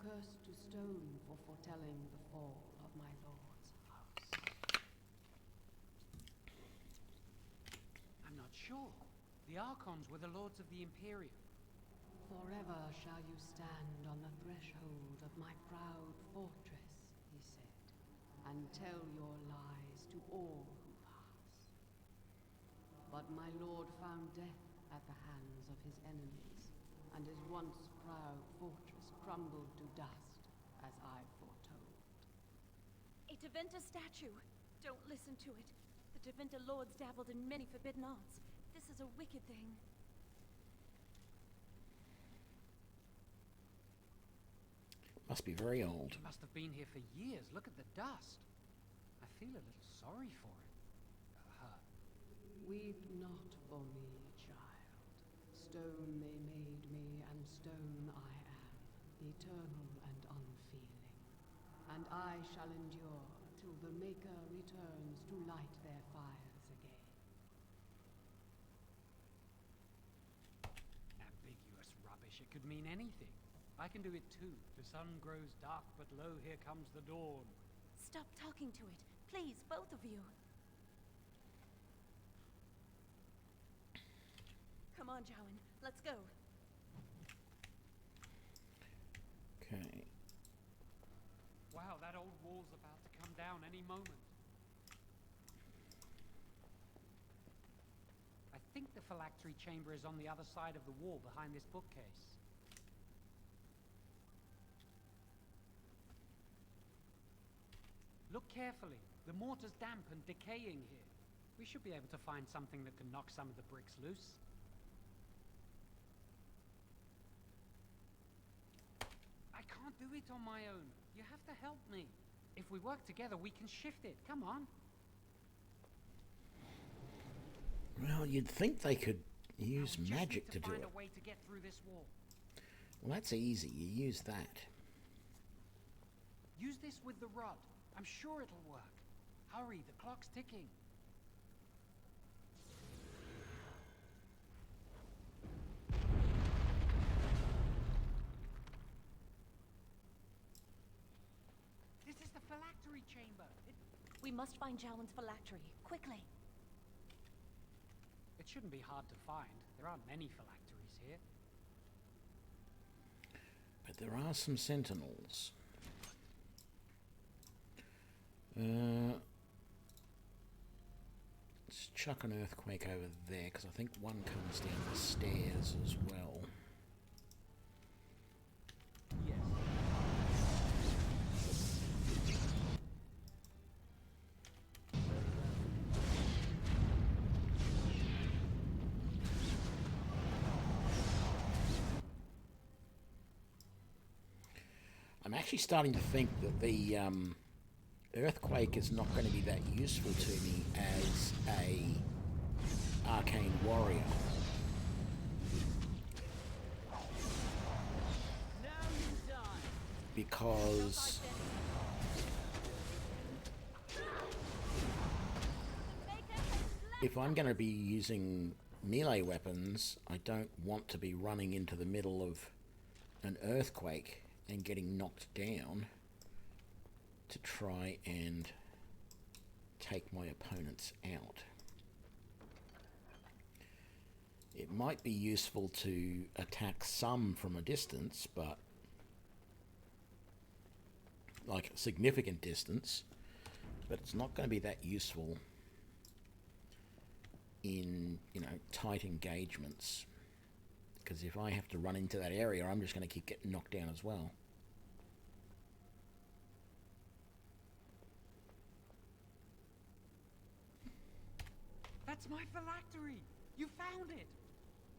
cursed to stone for foretelling the fall of my lord's house. I'm not sure. The Archons were the lords of the Imperium. Forever shall you stand on the threshold of my proud fortress, he said, and tell your lies to all who pass. But my lord found death at the hands of his enemies, and his once proud fortress crumbled to dust, as I foretold. A Tevinter statue! Don't listen to it. The Tevinter lords dabbled in many forbidden arts. This is a wicked thing. Must be very old. It must have been here for years. Look at the dust. I feel a little sorry for it. Her. Weep not for me, child. Stone they made me, and stone I am, eternal and unfeeling. And I shall endure till the Maker returns to light their fires again. Ambiguous rubbish. It could mean anything. I can do it too. The sun grows dark, but lo, here comes the dawn. Stop talking to it. Please, both of you. Come on, Jowan. Let's go. Okay. Wow, that old wall's about to come down any moment. I think the phylactery chamber is on the other side of the wall behind this bookcase. Look carefully. The mortar's damp and decaying here. We should be able to find something that can knock some of the bricks loose. I can't do it on my own. You have to help me. If we work together, we can shift it. Come on. Well, you'd think they could use magic to do it. Find a way to get through this wall. Well, that's easy. You use that. Use this with the rod. I'm sure it'll work. Hurry, the clock's ticking. This is the phylactery chamber. We must find Jowan's phylactery, quickly. It shouldn't be hard to find. There aren't many phylacteries here. But there are some sentinels. Let's chuck an earthquake over there, because I think one comes down the stairs as well. Yes. I'm actually starting to think that the earthquake is not going to be that useful to me as a arcane warrior. Because if I'm going to be using melee weapons, I don't want to be running into the middle of an earthquake and getting knocked down to try and take my opponents out. It might be useful to attack some from a distance, but like a significant distance, but it's not going to be that useful in, you know, tight engagements, because if I have to run into that area, I'm just going to keep getting knocked down as well. That's my phylactery! You found it!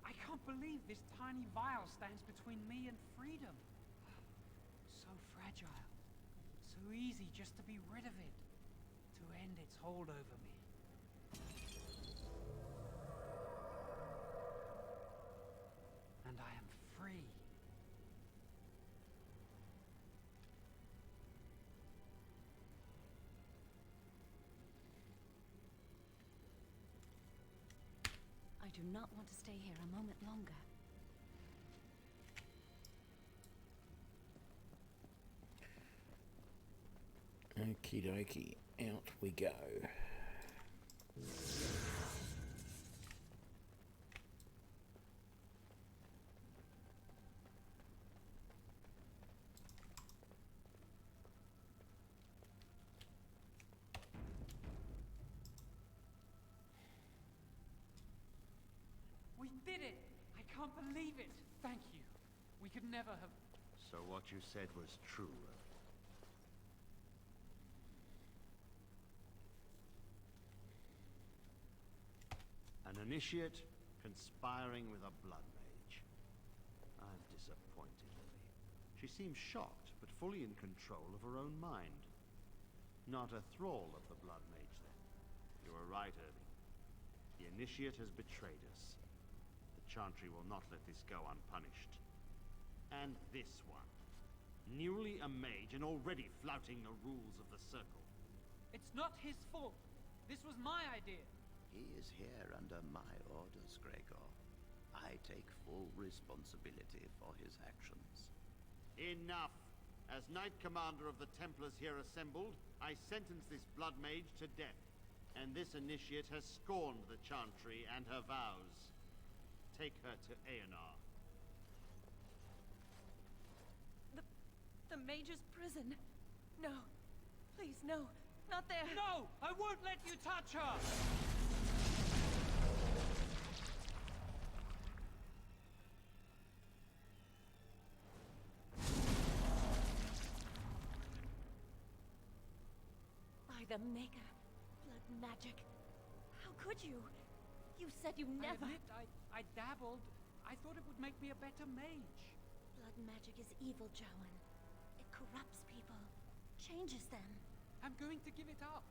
I can't believe this tiny vial stands between me and freedom. So fragile. So easy just to be rid of it. To end its hold over me. And I am free. I do not want to stay here a moment longer. Okie dokie, out we go. We did it! I can't believe it! Thank you. We could never have... So what you said was true. An initiate conspiring with a blood mage. I'm disappointed, Lily. She seems shocked, but fully in control of her own mind. Not a thrall of the blood mage, then. You were right, Irving. The initiate has betrayed us. The Chantry will not let this go unpunished. And this one. Newly a mage and already flouting the rules of the Circle. It's not his fault. This was my idea. He is here under my orders, Gregor. I take full responsibility for his actions. Enough! As Knight Commander of the Templars here assembled, I sentence this blood mage to death. And this initiate has scorned the Chantry and her vows. Take her to Aenar. The Mage's prison. No. Please, no. Not there. No! I won't let you touch her! By the Maker. Blood magic. How could you? You said you never... I admit, I dabbled. I thought it would make me a better mage. Blood magic is evil, Jowan. It corrupts people. Changes them. I'm going to give it up.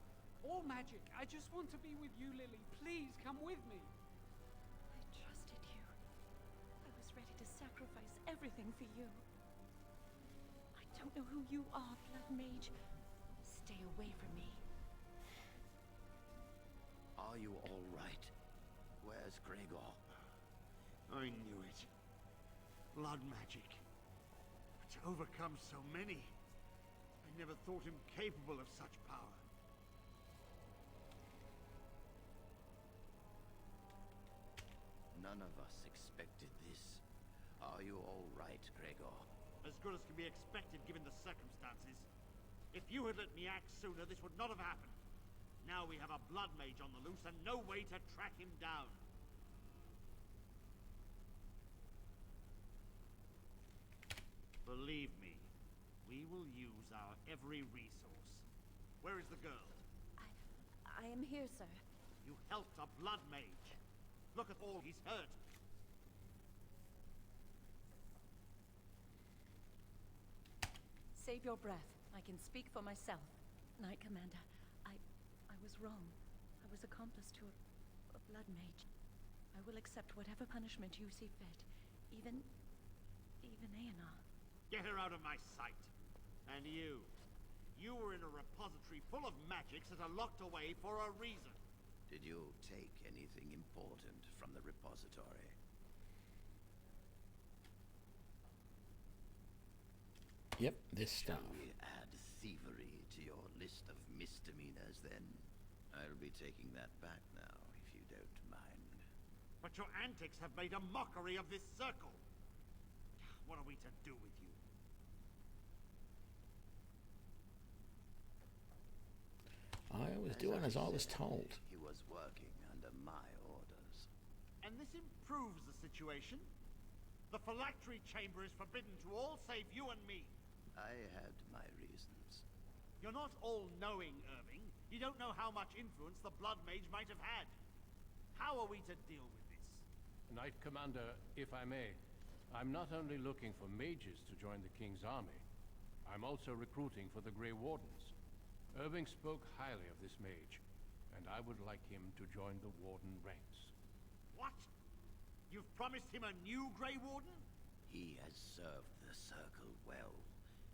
All magic. I just want to be with you, Lily. Please, come with me. I trusted you. I was ready to sacrifice everything for you. I don't know who you are, Blood Mage. Stay away from me. Are you all right? Where's Gregor? I knew it. Blood magic. To overcome so many. I never thought him capable of such power. None of us expected this. Are you all right, Gregor? As good as can be expected given the circumstances. If you had let me act sooner, this would not have happened. Now we have a blood mage on the loose and no way to track him down. Believe me, we will use our every resource. Where is the girl? I am here, sir. You helped a blood mage. Look at all he's hurt. Save your breath. I can speak for myself. Knight Commander, I was wrong. I was accomplice to a blood mage. I will accept whatever punishment you see fit. Even Aenar. Get her out of my sight. And you. You were in a repository full of magics that are locked away for a reason. Did you take anything important from the repository? Yep, this stuff. Shall we add thievery to your list of misdemeanors, then? I'll be taking that back now, if you don't mind. But your antics have made a mockery of this circle. What are we to do with you? I was doing as I was told. He was working under my orders. And this improves the situation. The phylactery chamber is forbidden to all save you and me. I had my reasons. You're not all-knowing, Irving. You don't know how much influence the Blood Mage might have had. How are we to deal with this? Knight Commander, if I may, I'm not only looking for mages to join the King's army, I'm also recruiting for the Grey Wardens. Irving spoke highly of this mage, and I would like him to join the Warden ranks. What? You've promised him a new Grey Warden? He has served the Circle well.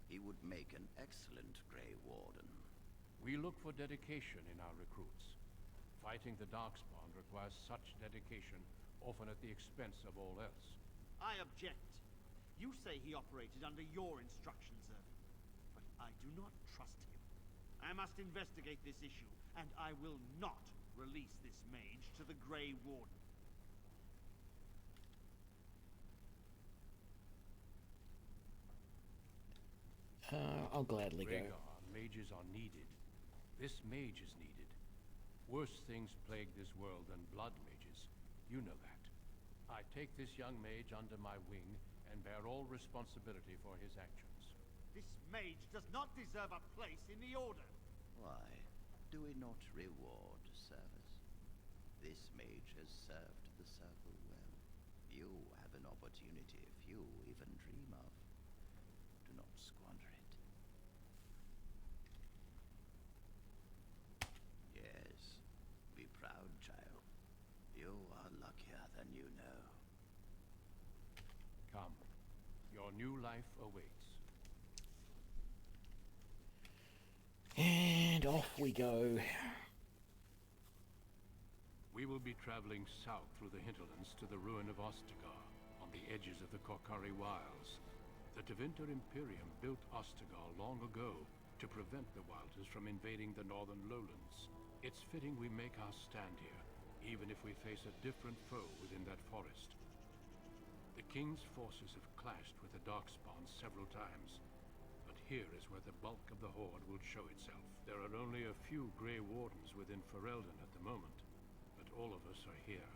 He would make an excellent Grey Warden. We look for dedication in our recruits. Fighting the Darkspawn requires such dedication, often at the expense of all else. I object. You say he operated under your instructions, Irving. But I do not trust him. I must investigate this issue, and I will not release this mage to the Grey Warden. I'll gladly go. Rhaegar, mages are needed. This mage is needed. Worse things plague this world than blood mages. You know that. I take this young mage under my wing and bear all responsibility for his actions. This mage does not deserve a place in the Order. Why, do we not reward service? This mage has served the Circle well. You have an opportunity few even dream of. Do not squander it. Yes, be proud, child. You are luckier than you know. Come. Your new life awaits. And off we go. We will be traveling south through the hinterlands to the ruin of Ostagar, on the edges of the Korkari Wilds. The Tevinter Imperium built Ostagar long ago to prevent the Wilders from invading the northern lowlands. It's fitting we make our stand here, even if we face a different foe within that forest. The King's forces have clashed with the Darkspawn several times, but here is where the bulk of the Horde will show itself. There are only a few Grey Wardens within Ferelden at the moment, but all of us are here.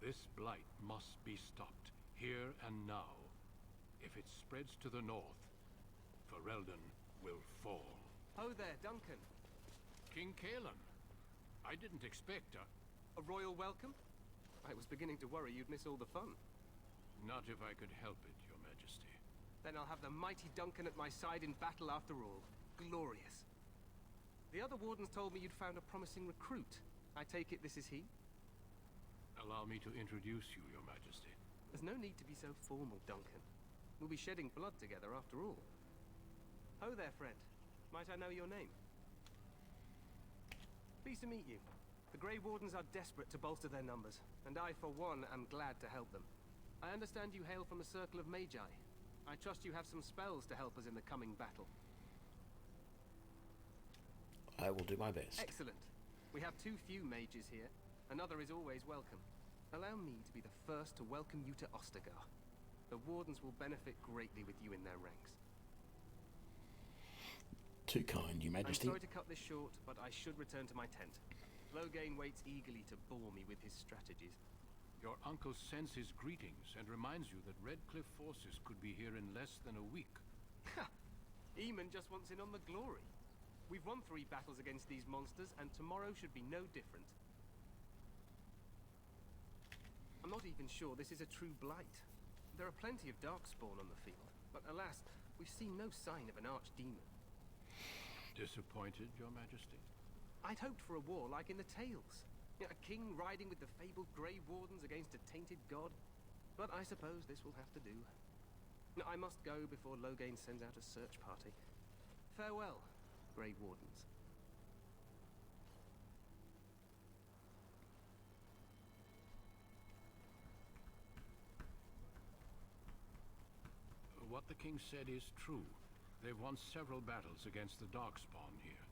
This blight must be stopped, here and now. If it spreads to the north, Ferelden will fall. Oh there, Duncan. King Kaelan. I didn't expect a royal welcome? I was beginning to worry you'd miss all the fun. Not if I could help it, Your Majesty. Then I'll have the mighty Duncan at my side in battle after all. Glorious. The other wardens told me you'd found a promising recruit. I take it this is he? Allow me to introduce you, Your Majesty. There's no need to be so formal, Duncan. We'll be shedding blood together after all. Ho there, friend. Might I know your name? Pleased to meet you. The Grey Wardens are desperate to bolster their numbers, and I, for one, am glad to help them. I understand you hail from a circle of Magi. I trust you have some spells to help us in the coming battle. I will do my best. Excellent. We have too few mages here. Another is always welcome. Allow me to be the first to welcome you to Ostagar. The Wardens will benefit greatly with you in their ranks. Too kind, Your Majesty. I'm sorry to cut this short, but I should return to my tent. Loghain waits eagerly to bore me with his strategies. Your uncle sends his greetings and reminds you that Redcliffe forces could be here in less than a week. Ha! Eamon just wants in on the glory. We've won 3 battles against these monsters, and tomorrow should be no different. I'm not even sure this is a true blight. There are plenty of Darkspawn on the field, but alas, we've seen no sign of an archdemon. Disappointed, Your Majesty? I'd hoped for a war like in the Tales. You know, a king riding with the fabled Grey Wardens against a tainted god. But I suppose this will have to do. Now, I must go before Loghain sends out a search party. Farewell, Grey Wardens. What the king said is true. They've won several battles against the Darkspawn here.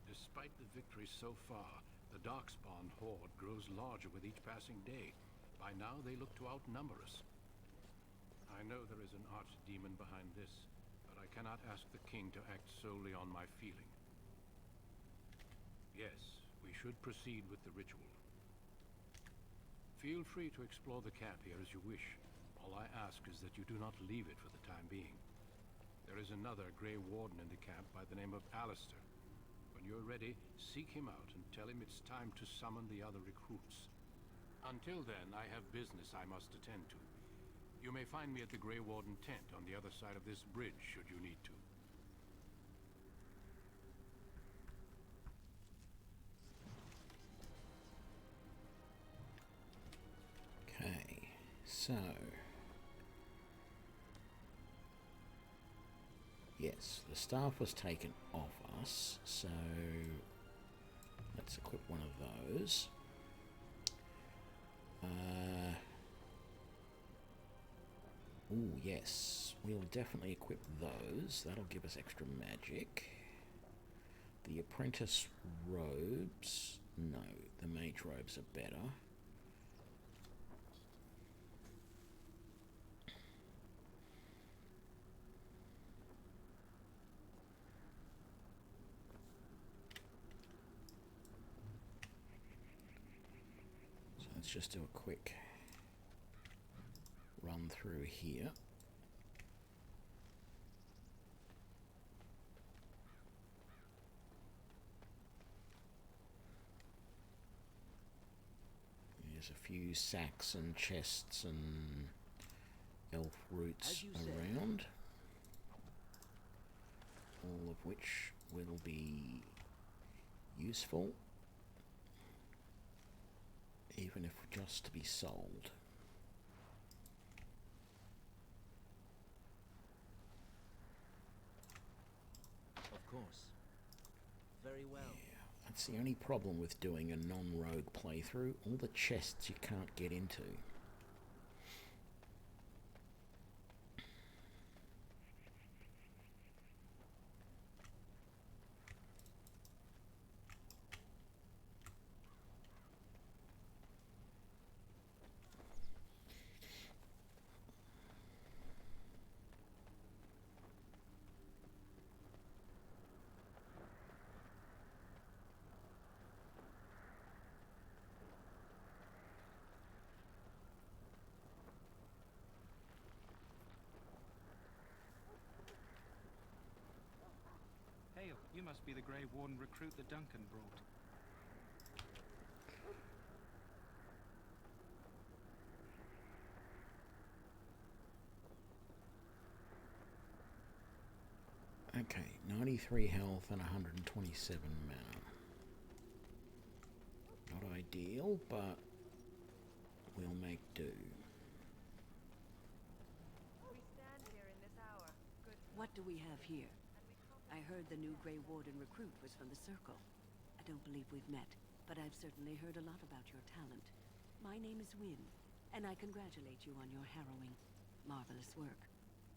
Despite the victory so far, The Darkspawn horde grows larger with each passing day. By now, they look to outnumber us. I know there is an archdemon behind this, but I cannot ask the king to act solely on my feeling. Yes, we should proceed with the ritual. Feel free to explore the camp here as you wish. All I ask is that you do not leave it for the time being. There is another Grey Warden in the camp by the name of Alistair. When you're ready, seek him out and tell him it's time to summon the other recruits. Until then, I have business I must attend to. You may find me at the Grey Warden tent on the other side of this bridge, should you need to. Okay, so... Yes, the staff was taken off us, so let's equip one of those. Oh yes, we'll definitely equip those. That'll give us extra magic. The apprentice robes, no, the mage robes are better. So let's just do a quick run through here. There's a few sacks and chests and elf roots around, all of which will be useful, even if just to be sold. Of course. Very well. That's the only problem with doing a non-rogue playthrough. All the chests you can't get into. Hail, you must be the Grey Warden recruit that Duncan brought. Okay, 93 health and 127 mana. Not ideal, but we'll make do. What do we have here? I heard the new Grey Warden recruit was from the Circle. I don't believe we've met, but I've certainly heard a lot about your talent. My name is Wynne, and I congratulate you on your harrowing, marvelous work.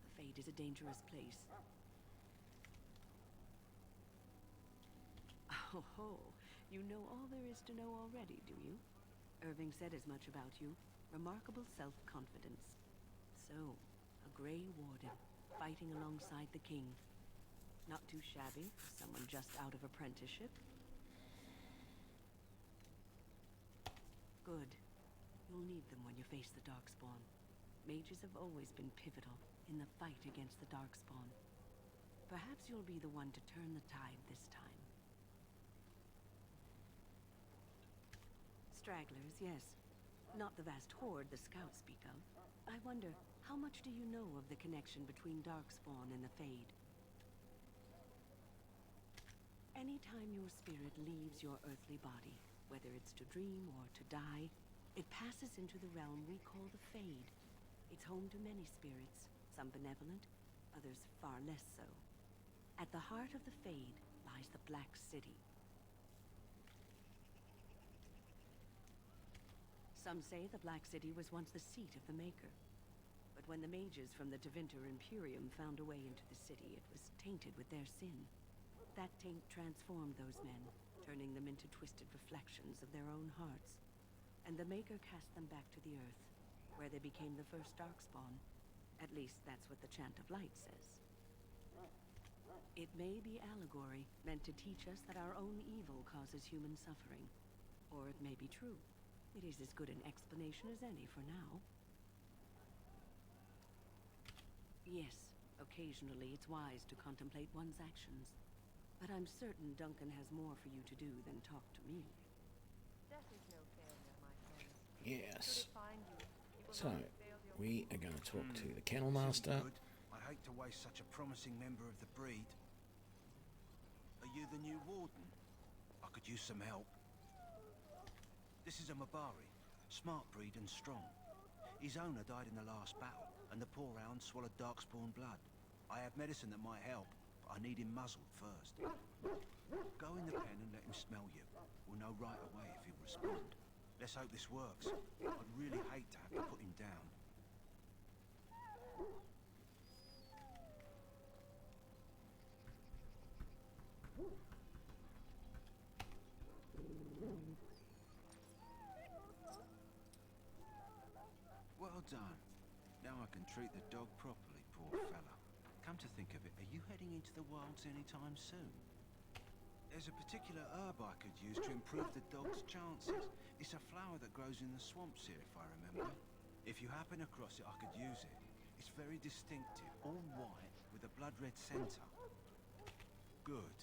The Fade is a dangerous place. Oh ho, you know all there is to know already, do you? Irving said as much about you. Remarkable self-confidence. So, a Grey Warden, fighting alongside the King. Not too shabby for someone just out of apprenticeship. Good. You'll need them when you face the Darkspawn. Mages have always been pivotal in the fight against the Darkspawn. Perhaps you'll be the one to turn the tide this time. Stragglers, yes. Not the vast horde the scouts speak of. I wonder, how much do you know of the connection between Darkspawn and the Fade? Anytime your spirit leaves your earthly body, whether it's to dream or to die, it passes into the realm we call the Fade. It's home to many spirits, some benevolent, others far less so. At the heart of the Fade lies the Black City. Some say the Black City was once the seat of the Maker. But when the mages from the Tevinter Imperium found a way into the city, it was tainted with their sin. That taint transformed those men, turning them into twisted reflections of their own hearts. And the Maker cast them back to the earth, where they became the first Darkspawn. At least that's what the Chant of Light says. It may be allegory, meant to teach us that our own evil causes human suffering. Or it may be true. It is as good an explanation as any for now. Yes, occasionally it's wise to contemplate one's actions. But I'm certain Duncan has more for you to do than talk to me. Death is no failure, my friend. Yes. Should it find you, it will So, not fail your we are going to talk to the Kennel Master. Good. I'd hate to waste such a promising member of the breed. Are you the new warden? I could use some help. This is a Mabari, smart breed and strong. His owner died in the last battle, and the poor hound swallowed Darkspawn blood. I have medicine that might help, but I need him muzzled first. Go in the pen and let him smell you. We'll know right away if he'll respond. Let's hope this works. I'd really hate to have to put him down. Well done. Now I can treat the dog properly, poor fella. Come to think of it, are you heading into the wilds anytime soon? There's a particular herb I could use to improve the dog's chances. It's a flower that grows in the swamps here, if I remember. If you happen across it, I could use it. It's very distinctive, all white, with a blood-red centre. Good.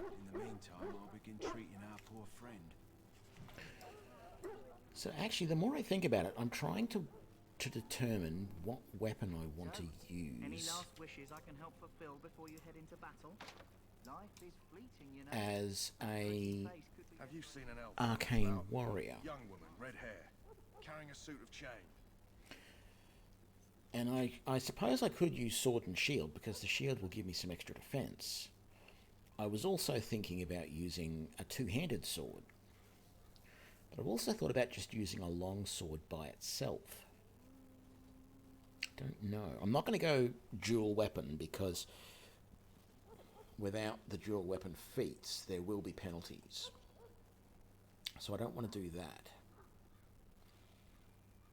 In the meantime, I'll begin treating our poor friend. So actually, the more I think about it, I'm trying to determine what weapon I want to use. Any last wishes I can help fulfill before you head into battle? Life is fleeting, you know. As a Have you seen an elf? arcane warrior. Young woman, red hair, carrying a suit of chain. And I suppose I could use sword and shield, because the shield will give me some extra defense. I was also thinking about using a two-handed sword. But I've also thought about just using a long sword by itself. Don't know. I'm not going to go dual weapon, because without the dual weapon feats, there will be penalties. So I don't want to do that.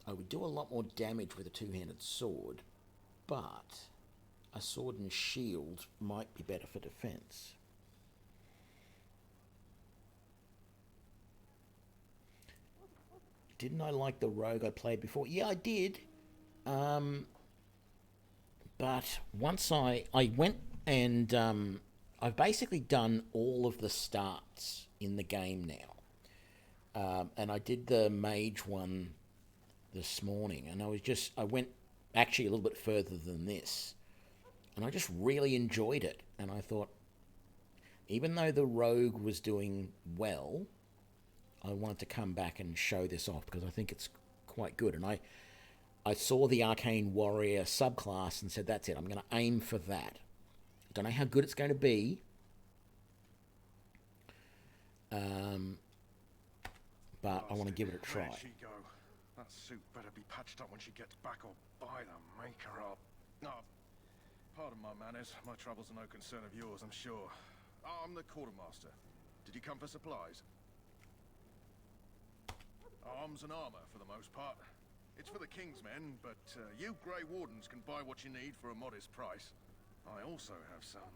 I would do a lot more damage with a two-handed sword, but a sword and shield might be better for defense. Didn't I like the rogue I played before? Yeah, I did. But once I went and I've basically done all of the starts in the game now. And I did the Mage one this morning, and I went actually a little bit further than this. And I just really enjoyed it. And I thought, even though the rogue was doing well, I wanted to come back and show this off, because I think it's quite good. And I saw the Arcane Warrior subclass and said, that's it, I'm going to aim for that. I don't know how good it's going to be. But I want to give it a try. Where'd she go? That suit better be patched up when she gets back, or by the Maker up. No, pardon my manners. My troubles are no concern of yours, I'm sure. I'm the quartermaster. Did you come for supplies? Arms and armor, for the most part. It's for the King's men, but you Grey Wardens can buy what you need for a modest price. I also have some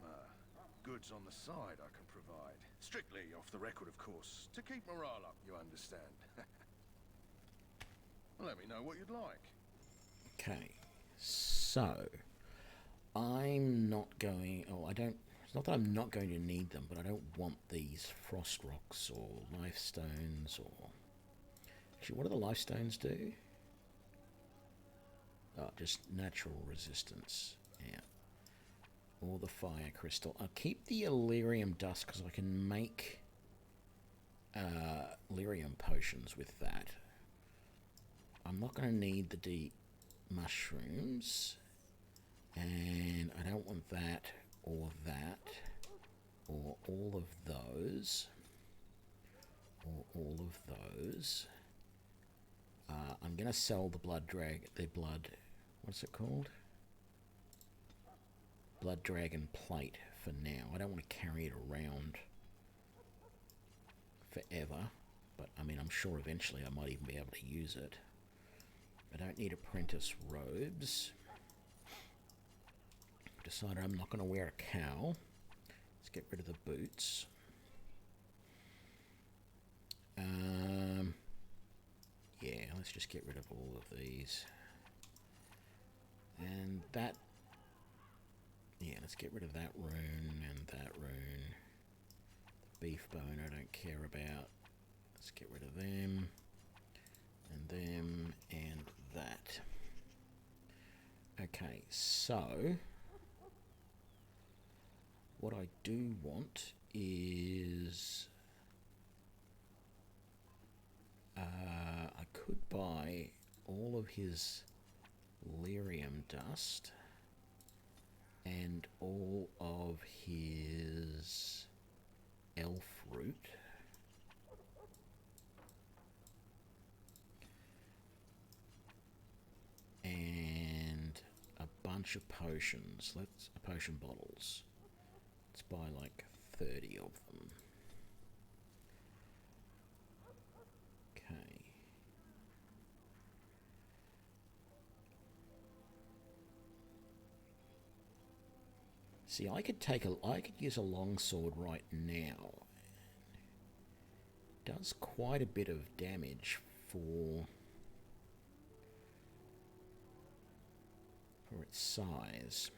goods on the side I can provide. Strictly off the record, of course. To keep morale up, you understand. Let me know what you'd like. Okay, so I'm not going... Oh, I don't... It's not that I'm not going to need them, but I don't want these frost rocks or life stones or... Actually, what do the life stones do? Oh, just natural resistance. Yeah. Or the fire crystal. I'll keep the Illyrium dust, because I can make lyrium potions with that. I'm not going to need the deep mushrooms. And I don't want that, or all of those, or all of those. I'm going to sell the what's it called? Blood Dragon plate for now. I don't want to carry it around forever, but I mean, I'm sure eventually I might even be able to use it. I don't need apprentice robes. I've decided I'm not going to wear a cowl. Let's get rid of the boots. Yeah, let's just get rid of all of these. And that... Yeah, let's get rid of that rune and that rune. The beef bone I don't care about. Let's get rid of them. And them and that. Okay, so... What I do want is... I could buy all of his lyrium dust and all of his elf root. And a bunch of potions. Potion bottles. Let's buy like 30 of them. Okay. See, I could use a longsword right now. Does quite a bit of damage for its size.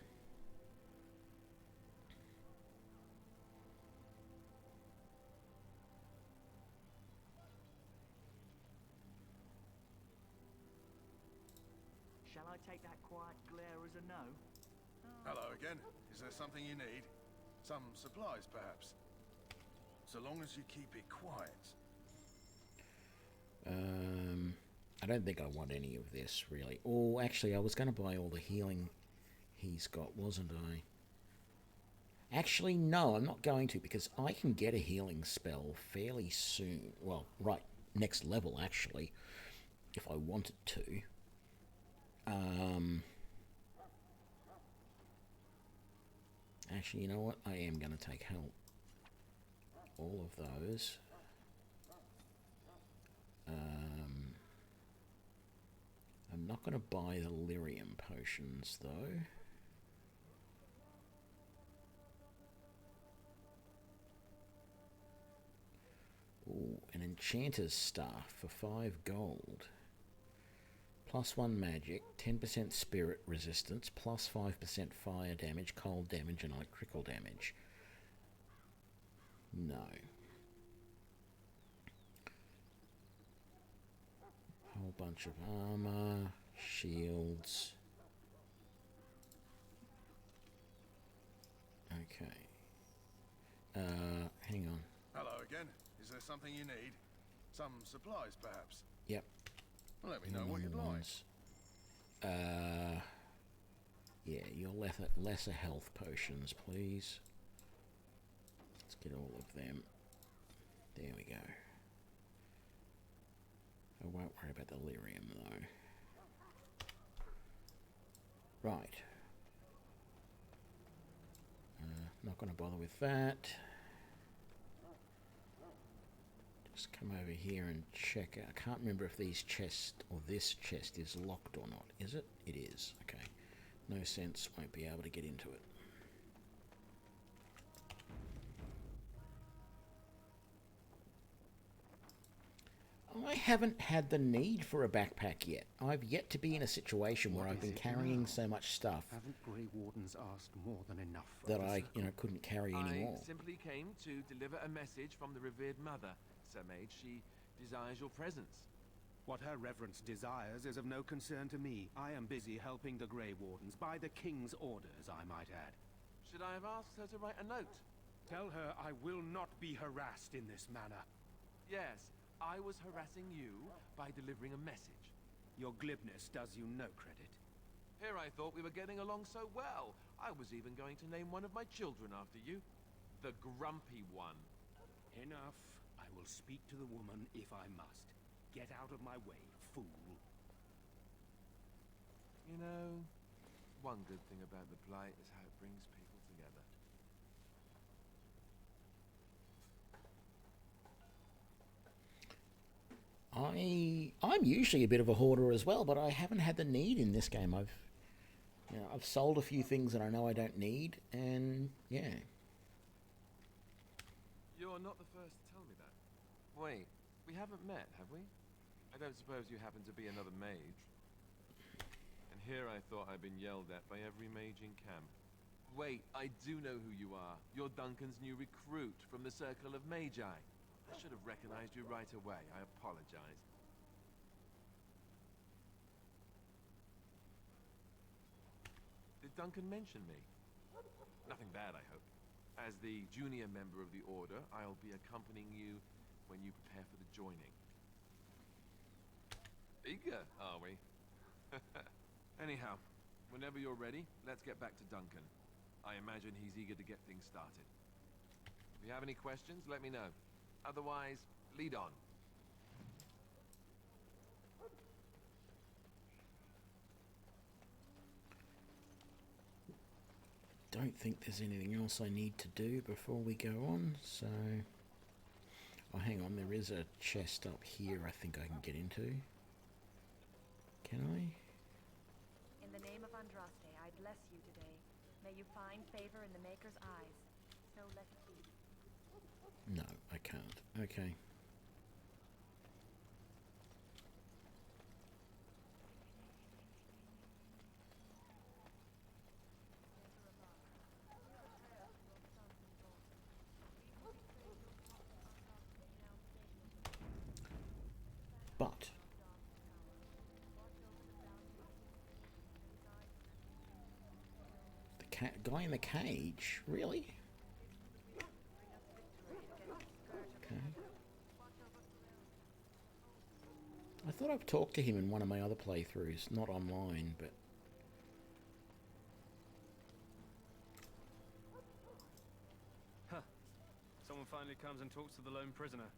Shall I take that quiet glare as a no? Hello again. Is there something you need? Some supplies, perhaps? So long as you keep it quiet. I don't think I want any of this, really. Oh, actually, I was going to buy all the healing he's got, wasn't I? Actually, no, I'm not going to, because I can get a healing spell fairly soon. Well, right, next level, actually, if I wanted to. Actually, you know what? I am going to take help. All of those. I'm not going to buy the lyrium potions, though. Ooh, an enchanter's staff for 5 gold. +1 magic, 10% spirit resistance, +5% fire damage, cold damage, and electrical damage. No. Whole bunch of armor, shields. Okay. Hang on. Hello again. Is there something you need? Some supplies, perhaps? Yep. Well, let me know what you'd like. Yeah, your lesser health potions, please. Let's get all of them. There we go. I won't worry about the lyrium, though. Right. Not going to bother with that. Just come over here and check out. I can't remember if these chests or this chest is locked or not. Is it? It is. Okay. No sense. Won't be able to get into it. I haven't had the need for a backpack yet. I've yet to be in a situation where I've been carrying so much stuff Haven't Grey Wardens asked more than enough for that I, couldn't carry anymore. I simply came to deliver a message from the revered mother, Sir Mage. She desires your presence. What her reverence desires is of no concern to me. I am busy helping the Grey Wardens, by the King's orders, I might add. Should I have asked her to write a note? Tell her I will not be harassed in this manner. Yes, I was harassing you by delivering a message. Your glibness does you no credit. Here I thought we were getting along so well. I was even going to name one of my children after you. The Grumpy One. Enough. I will speak to the woman if I must. Get out of my way, fool. You know, one good thing about the Blight is how it brings people together. I'm usually a bit of a hoarder as well, but I haven't had the need in this game. I've sold a few things that I know I don't need, and yeah. You're not the first to tell me that. Wait, we haven't met, have we? I don't suppose you happen to be another mage. And here I thought I'd been yelled at by every mage in camp. Wait, I do know who you are. You're Duncan's new recruit from the Circle of Magi. I should have recognized you right away. I apologize. Did Duncan mention me? Nothing bad, I hope. As the junior member of the Order, I'll be accompanying you when you prepare for the joining. Eager, are we? Anyhow, whenever you're ready, let's get back to Duncan. I imagine he's eager to get things started. If you have any questions, let me know. Otherwise, lead on. Don't think there's anything else I need to do before we go on, so... Oh, hang on, there is a chest up here I think I can get into. Can I? In the name of Andraste, I bless you today. May you find favor in the Maker's eyes. So let it be. No, I can't. Okay. But the guy in the cage, really? Okay. I thought I've talked to him in one of my other playthroughs, not online, but... Huh. Someone finally comes and talks to the lone prisoner.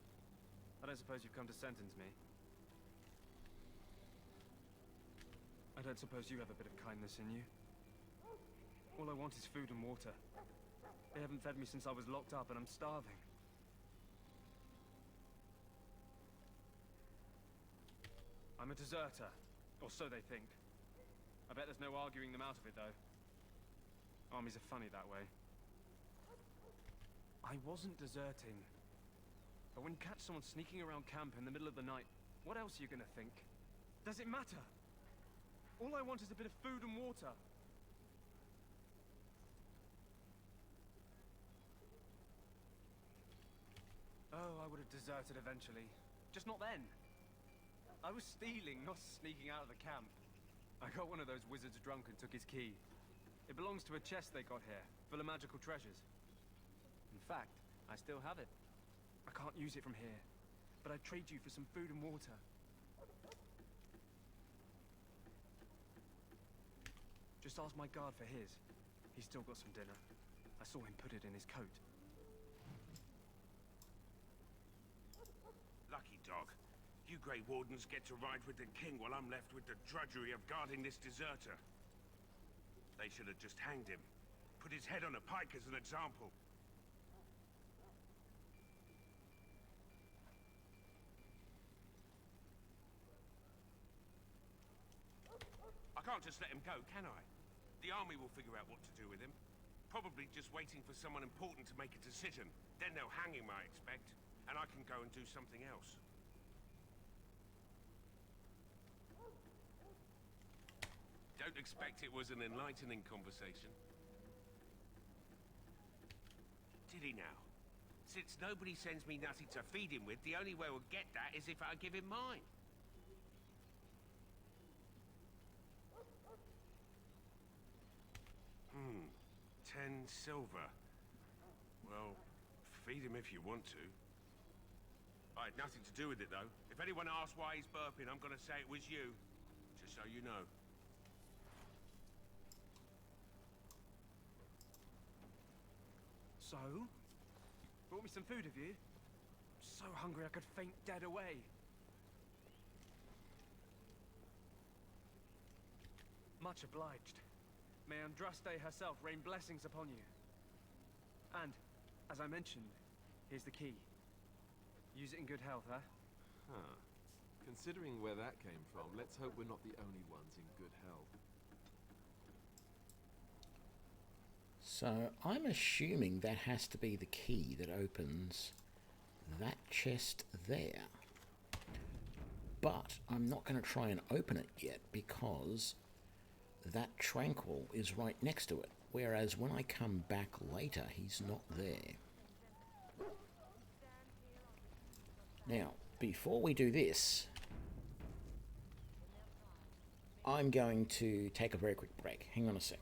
I don't suppose you've come to sentence me. I don't suppose you have a bit of kindness in you. All I want is food and water. They haven't fed me since I was locked up and I'm starving. I'm a deserter, or so they think. I bet there's no arguing them out of it, though. Armies are funny that way. I wasn't deserting. But when you catch someone sneaking around camp in the middle of the night, what else are you gonna think? Does it matter? All I want is a bit of food and water. Oh, I would have deserted eventually. Just not then. I was stealing, not sneaking out of the camp. I got one of those wizards drunk and took his key. It belongs to a chest they got here, full of magical treasures. In fact, I still have it. I can't use it from here, but I'd trade you for some food and water. Just ask my guard for his. He's still got some dinner. I saw him put it in his coat. Lucky dog. You Grey Wardens get to ride with the king while I'm left with the drudgery of guarding this deserter. They should have just hanged him. Put his head on a pike as an example. I can't just let him go, can I? The army will figure out what to do with him. Probably just waiting for someone important to make a decision. Then they'll hang him, I expect. And I can go and do something else. Don't expect it was an enlightening conversation. Did he now? Since nobody sends me nothing to feed him with, the only way we'll get that is if I give him mine. 10 silver. Well, feed him if you want to. I had nothing to do with it, though. If anyone asks why he's burping, I'm gonna say it was you. Just so you know. So? Brought me some food, have you? So hungry I could faint dead away. Much obliged. May Andraste herself rain blessings upon you. And, as I mentioned, here's the key. Use it in good health, huh? Huh. Considering where that came from, let's hope we're not the only ones in good health. So I'm assuming that has to be the key that opens that chest there. But I'm not going to try and open it yet because that Tranquil is right next to it. Whereas when I come back later, he's not there. Now, before we do this, I'm going to take a very quick break. Hang on a sec.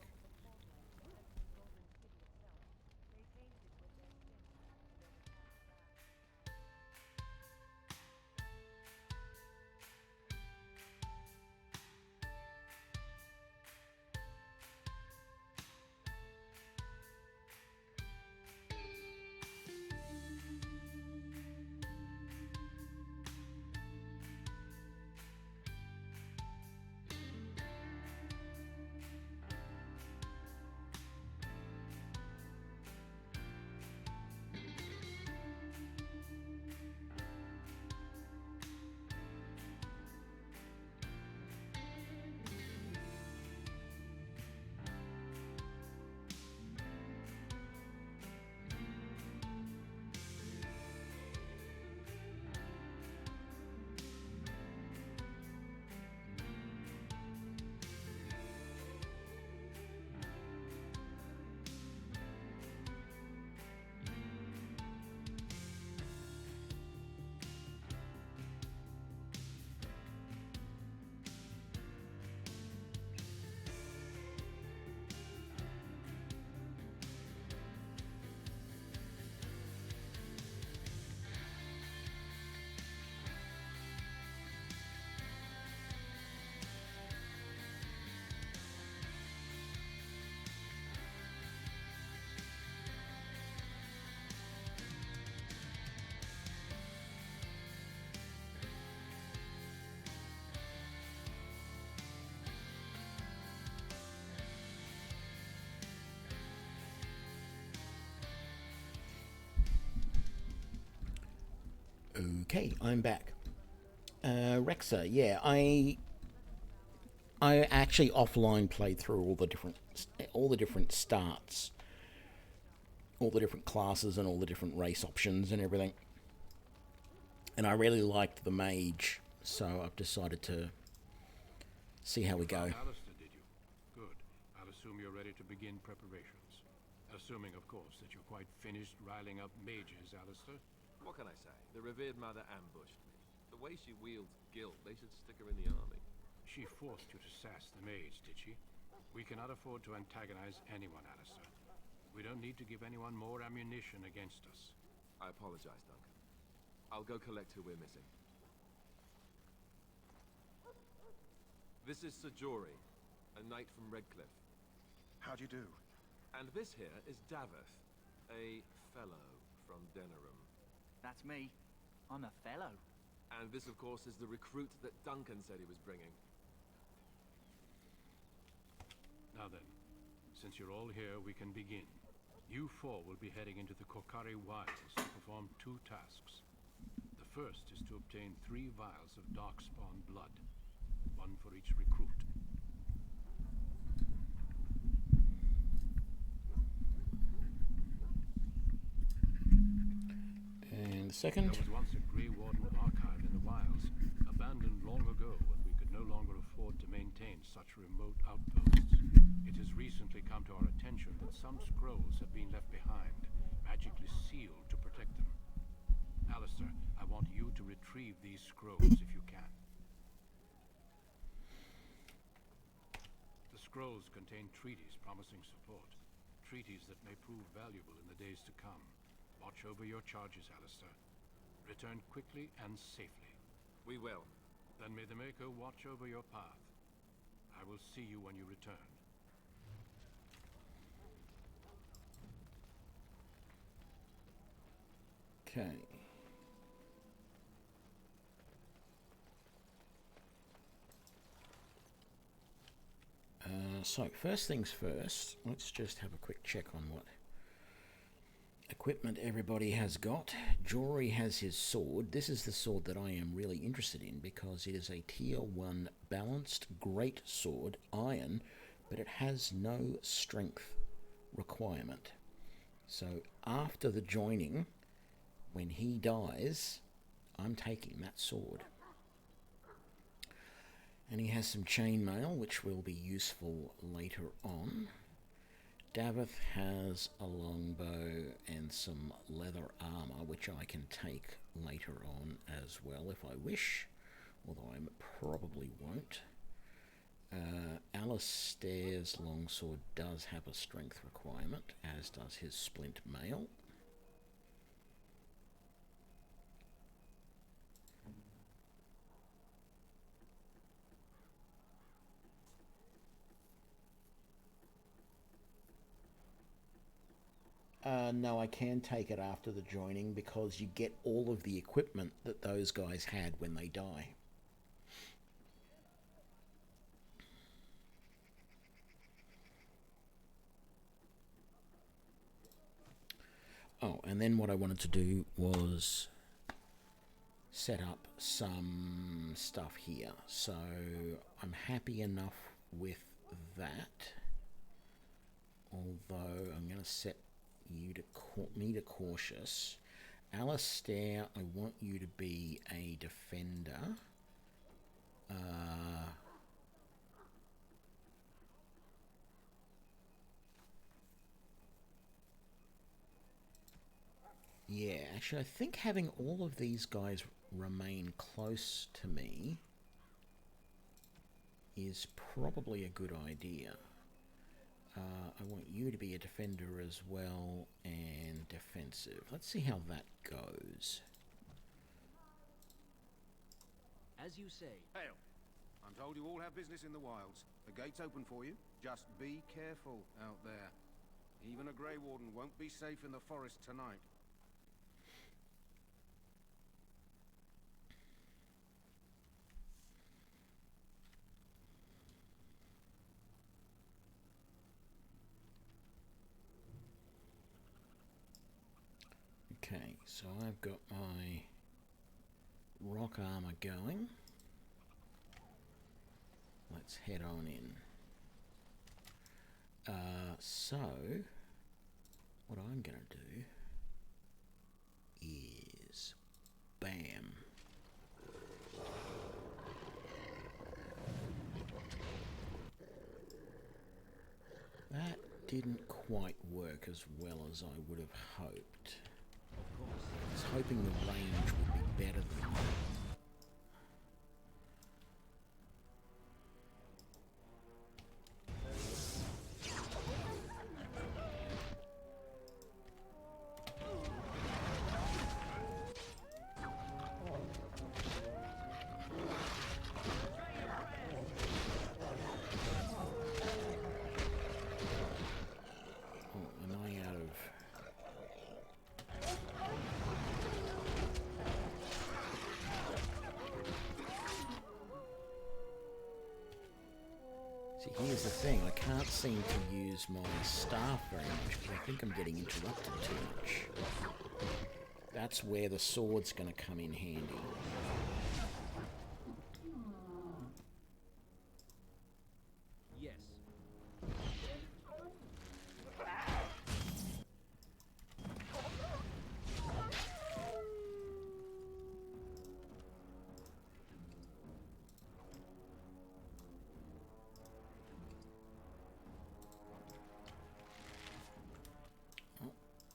Okay, I'm back. Rexa, yeah, I actually offline played through all the different starts, all the different classes and all the different race options and everything. And I really liked the Mage, so I've decided to see how we go. Alistair, did you? Good. I'll assume you're ready to begin preparations. Assuming, of course, that you're quite finished riling up mages, Alistair. What can I say? The revered mother ambushed me. The way she wields guilt, they should stick her in the army. She forced you to sass the mage, did she? We cannot afford to antagonize anyone, Alistair. We don't need to give anyone more ammunition against us. I apologize, Duncan. I'll go collect who we're missing. This is Sir Jory, a knight from Redcliffe. How do you do? And this here is Daveth, a fellow from Denerim. That's me. I'm a fellow. And this, of course, is the recruit that Duncan said he was bringing. Now then, since you're all here, we can begin. You four will be heading into the Korkari Wilds to perform two tasks. The first is to obtain 3 vials of Darkspawn blood, one for each recruit. And the second? There was once a Grey Warden archive in the wilds, abandoned long ago when we could no longer afford to maintain such remote outposts. It has recently come to our attention that some scrolls have been left behind, magically sealed to protect them. Alistair, I want you to retrieve these scrolls if you can. The scrolls contain treaties promising support, treaties that may prove valuable in the days to come. Watch over your charges, Alistair. Return quickly and safely. We will. Then may the Maker watch over your path. I will see you when you return. Okay. So first things first, let's just have a quick check on what equipment everybody has got. Jory has his sword. This is the sword that I am really interested in because it is a tier 1 balanced great sword, iron, but it has no strength requirement. So after the joining, when he dies, I'm taking that sword. And he has some chainmail, which will be useful later on. Davith has a longbow and some leather armour, which I can take later on as well if I wish, although I probably won't. Alistair's longsword does have a strength requirement, as does his splint mail. No, I can take it after the joining because you get all of the equipment that those guys had when they die. Oh, and then what I wanted to do was set up some stuff here. So I'm happy enough with that. Although I'm going to set you to me to cautious. Alistair, I want you to be a defender. Yeah, actually I think having all of these guys remain close to me is probably a good idea. I want you to be a defender as well and defensive. Let's see how that goes. As you say. Hail. I'm told you all have business in the wilds. The gate's open for you. Just be careful out there. Even a Grey Warden won't be safe in the forest tonight. Okay, so I've got my rock armor going. Let's head on in. So, what I'm going to do is bam. That didn't quite work as well as I would have hoped. I was hoping the range would be better than that. Here's the thing, I can't seem to use my staff very much because I think I'm getting interrupted too much. That's where the sword's going to come in handy. Yes.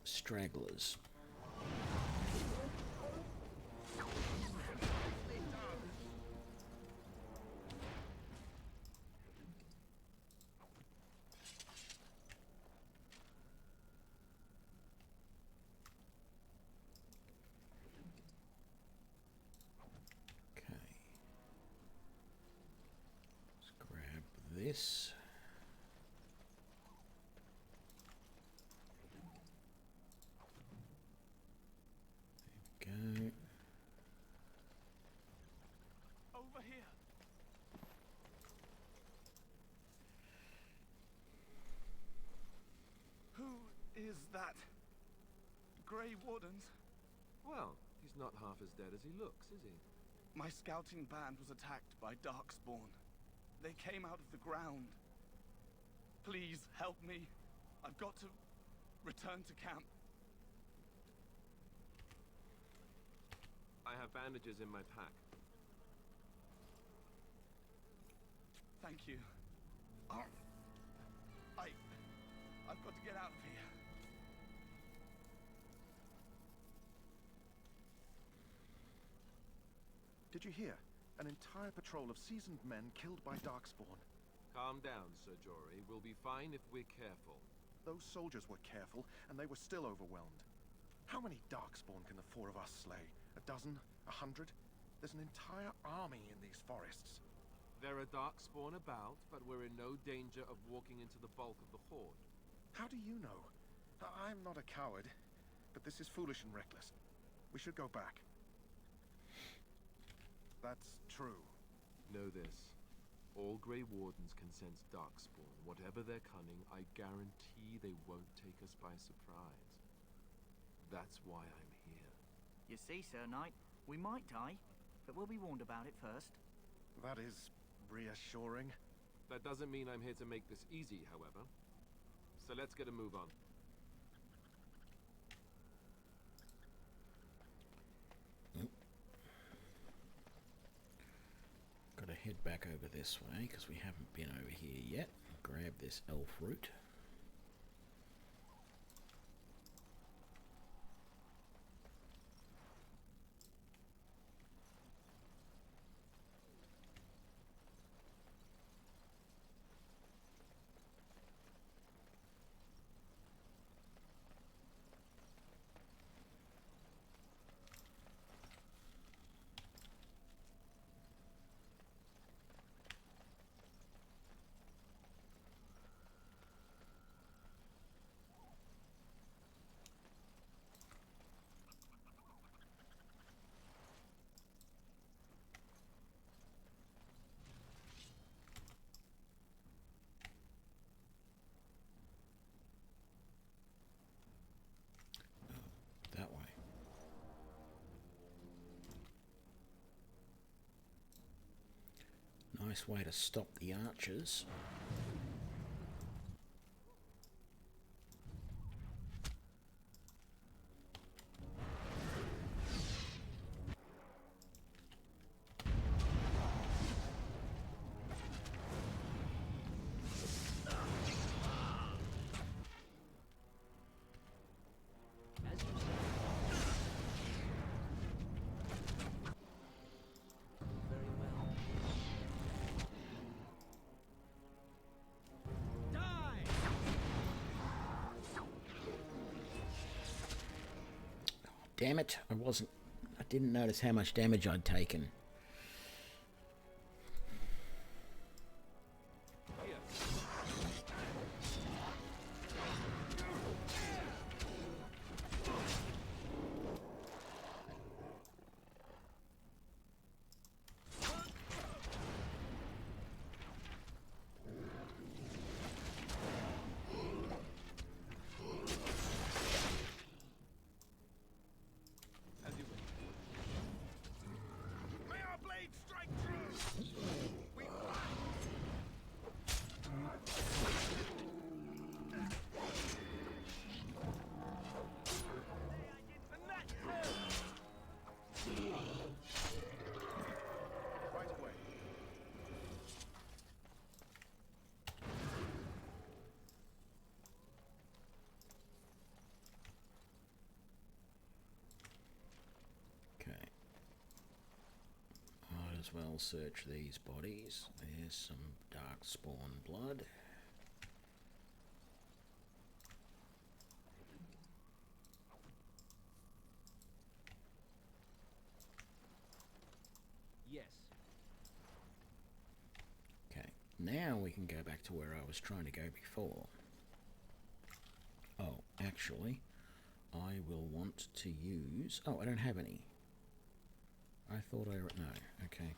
Stragglers. Okay. Let's grab this. Go. Over here. Who is that? Grey Wardens. Well, he's not half as dead as he looks, is he? My scouting band was attacked by Darkspawn. They came out of the ground. Please help me. I've got to return to camp. I have bandages in my pack. Thank you. I've got to get out of here. Did you hear? An entire patrol of seasoned men killed by Darkspawn. Calm down, Sir Jory. We'll be fine if we're careful. Those soldiers were careful, and they were still overwhelmed. How many Darkspawn can the four of us slay? A dozen? 100? There's an entire army in these forests. There are Darkspawn about, but we're in no danger of walking into the bulk of the Horde. How do you know? I'm not a coward, but this is foolish and reckless. We should go back. That's true. Know this. All Grey Wardens can sense Darkspawn. Whatever their cunning, I guarantee they won't take us by surprise. That's why I'm here. You see, Sir Knight, we might die, but we'll be warned about it first. That is reassuring. That doesn't mean I'm here to make this easy, however. So let's get a move on. Gotta head back over this way because we haven't been over here yet. Grab this elf root. That way. Nice way to stop the archers. Damn it, I didn't notice how much damage I'd taken. As well search these bodies. There's some Darkspawn blood. Yes. Okay, now we can go back to where I was trying to go before. Oh, actually, I will want to use... Oh, I don't have any. I thought I... No, okay.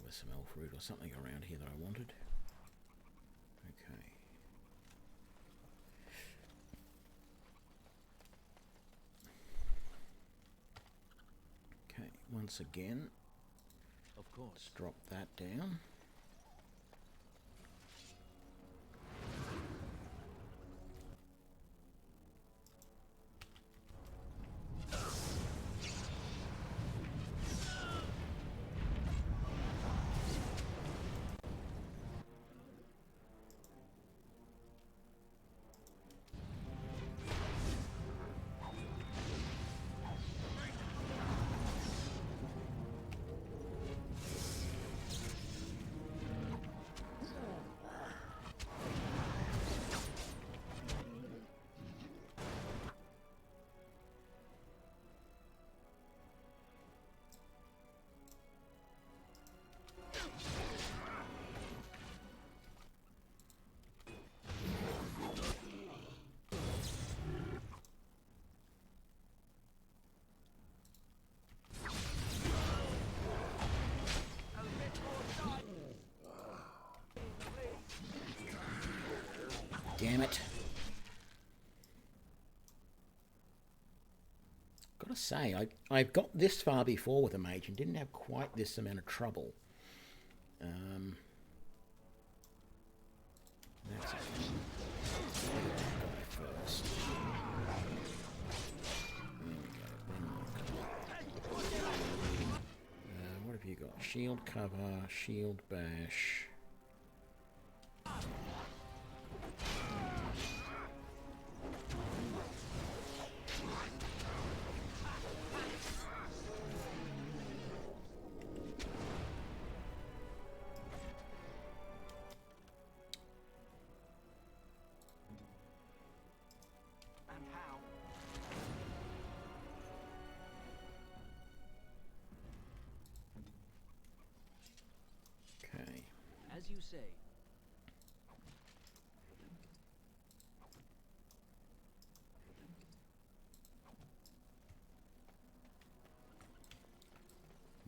was some elf root or something around here that I wanted. Okay. Okay, once again, Of course. let's drop that down. Damn it. Gotta say, I've got this far before with a mage and didn't have quite this amount of trouble. That's it. Guy first. What have you got? Shield cover, shield bash. As you say.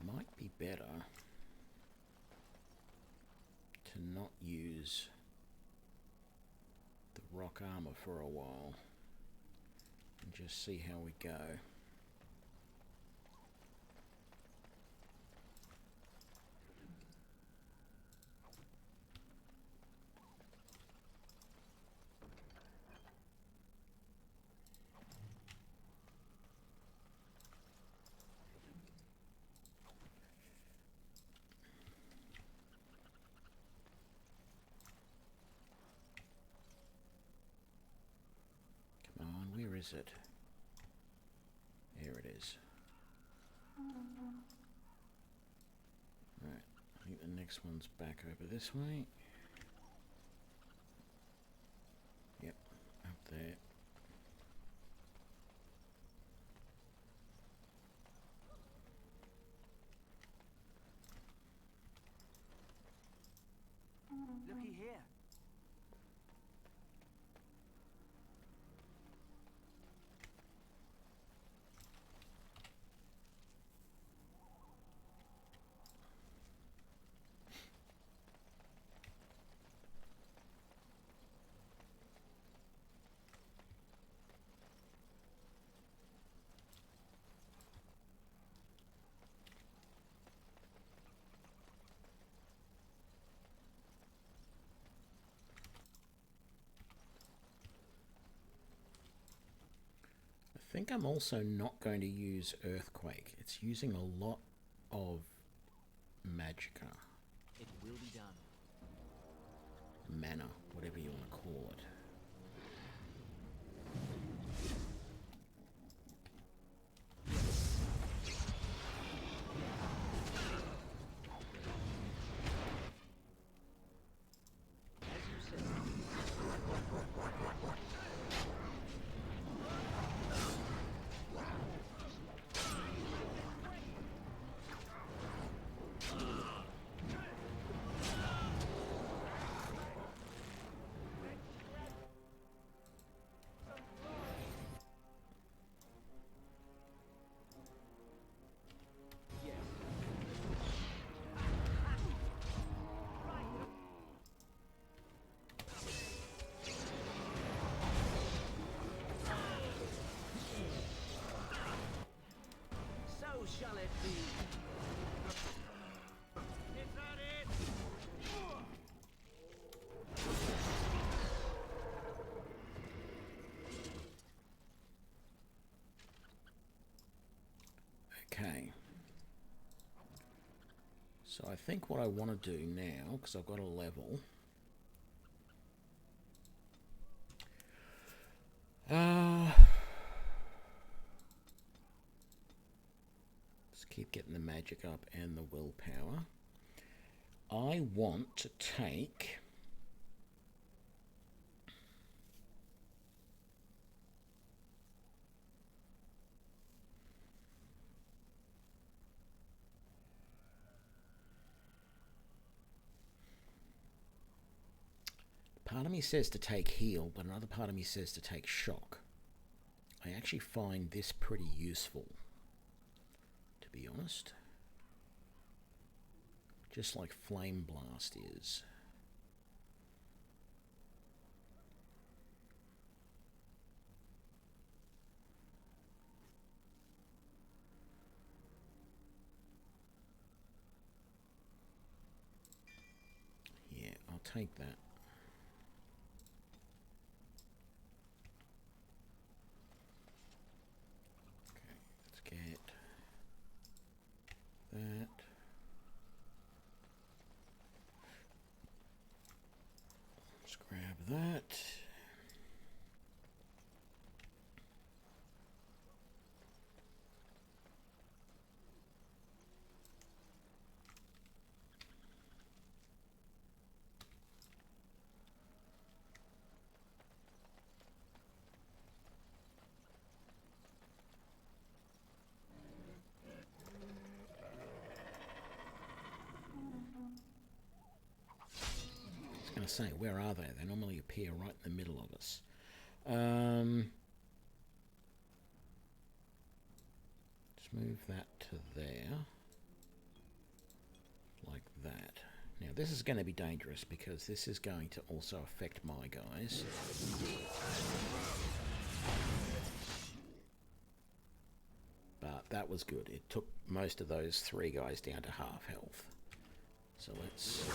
Might be better to not use the rock armor for a while and just see how we go. Where is it? Here it is. Right, I think the next one's back over this way. Yep, up there. Looky here. I think I'm also not going to use Earthquake. It's using a lot of magicka. It will be done. Mana, whatever you want to call it. So I think what I want to do now, because I've got a level, let's keep getting the magic up and the willpower. I want to take part of me says to take heal, but another part of me says to take shock. I actually find this pretty useful, to be honest. Just like Flame Blast is. Yeah, I'll take that. Okay, let's get that. Let's grab that. I was going to say, where are they? They normally appear right in the middle of us. Let's move that to there. Like that. Now this is going to be dangerous because this is going to also affect my guys. But that was good. It took most of those 3 guys down to half health. So let's...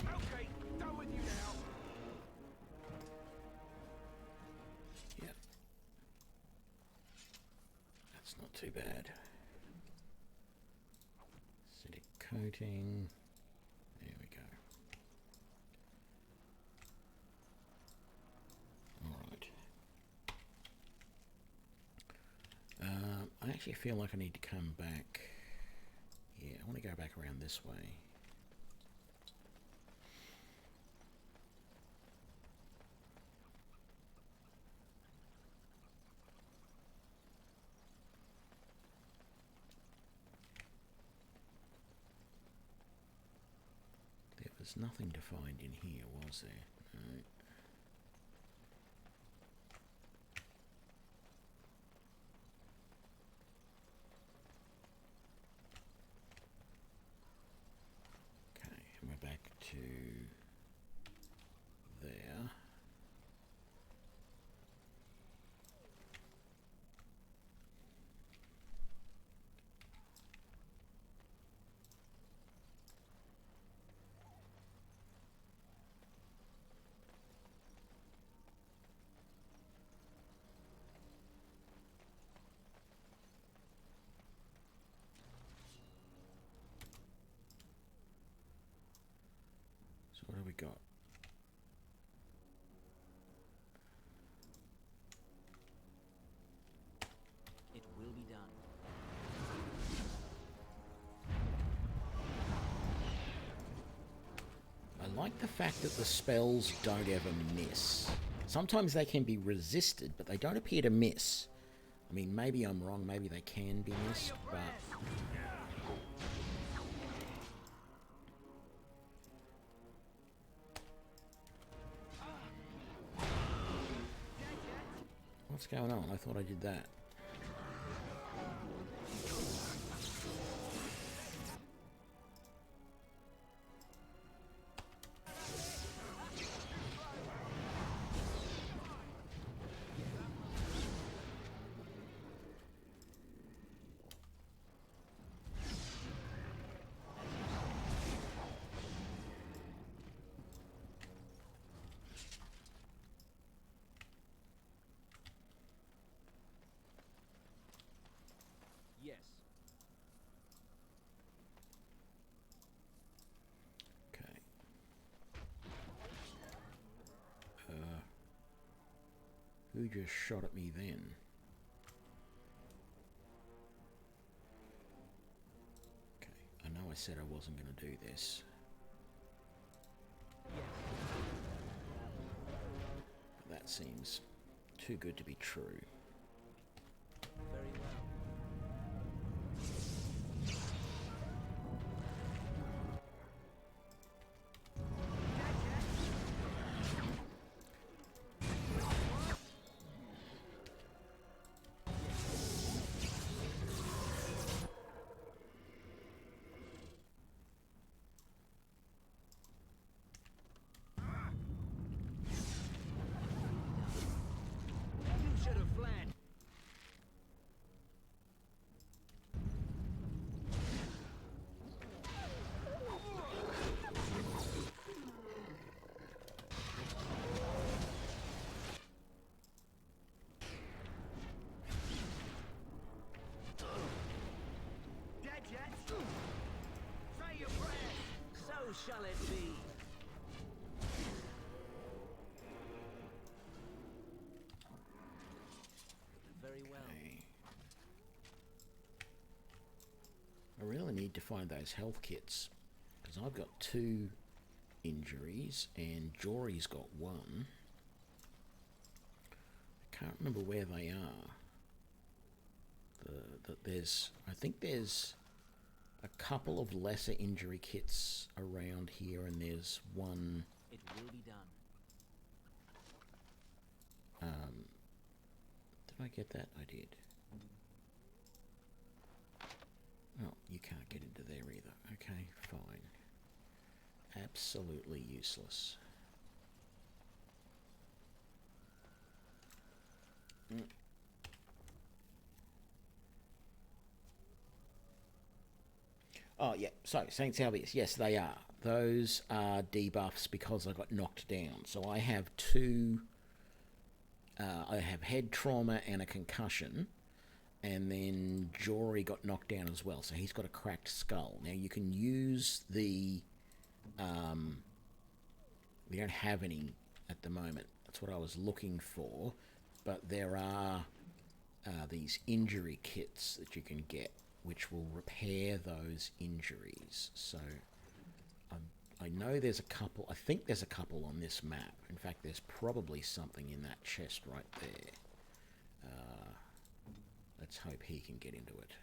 Okay, done with you now. Yeah. That's not too bad. Acidic coating. There we go. Alright. I actually feel like I need to come back. Yeah, I want to go back around this way. There was nothing to find in here, was there? No. Okay, and we're back to there. So what have we got? It will be done. I like the fact that the spells don't ever miss. Sometimes they can be resisted, but they don't appear to miss. I mean, maybe I'm wrong, maybe they can be missed, but... What's going on? I thought I did that. Who just shot at me then? Okay, I know I said I wasn't going to do this. But that seems too good to be true. Very well. You should have fled. Dead yet? Say your prayers. So shall it be. Very well. I really need to find those health kits, because I've got 2 injuries and Jory's got 1. I can't remember where they are. I think there's a couple of lesser injury kits around here, and there's one. It will be done. Did I get that? I did. Oh, you can't get into there either. Okay, fine. Absolutely useless. Oh, yeah. So, Saints Albius, yes, they are. Those are debuffs because I got knocked down. So I have 2... I have head trauma and a concussion. And then Jory got knocked down as well. So he's got a cracked skull. Now, you can use the... we don't have any at the moment. That's what I was looking for. But there are these injury kits that you can get, which will repair those injuries. So I know there's a couple. I think there's a couple on this map. In fact, there's probably something in that chest right there. Let's hope he can get into it.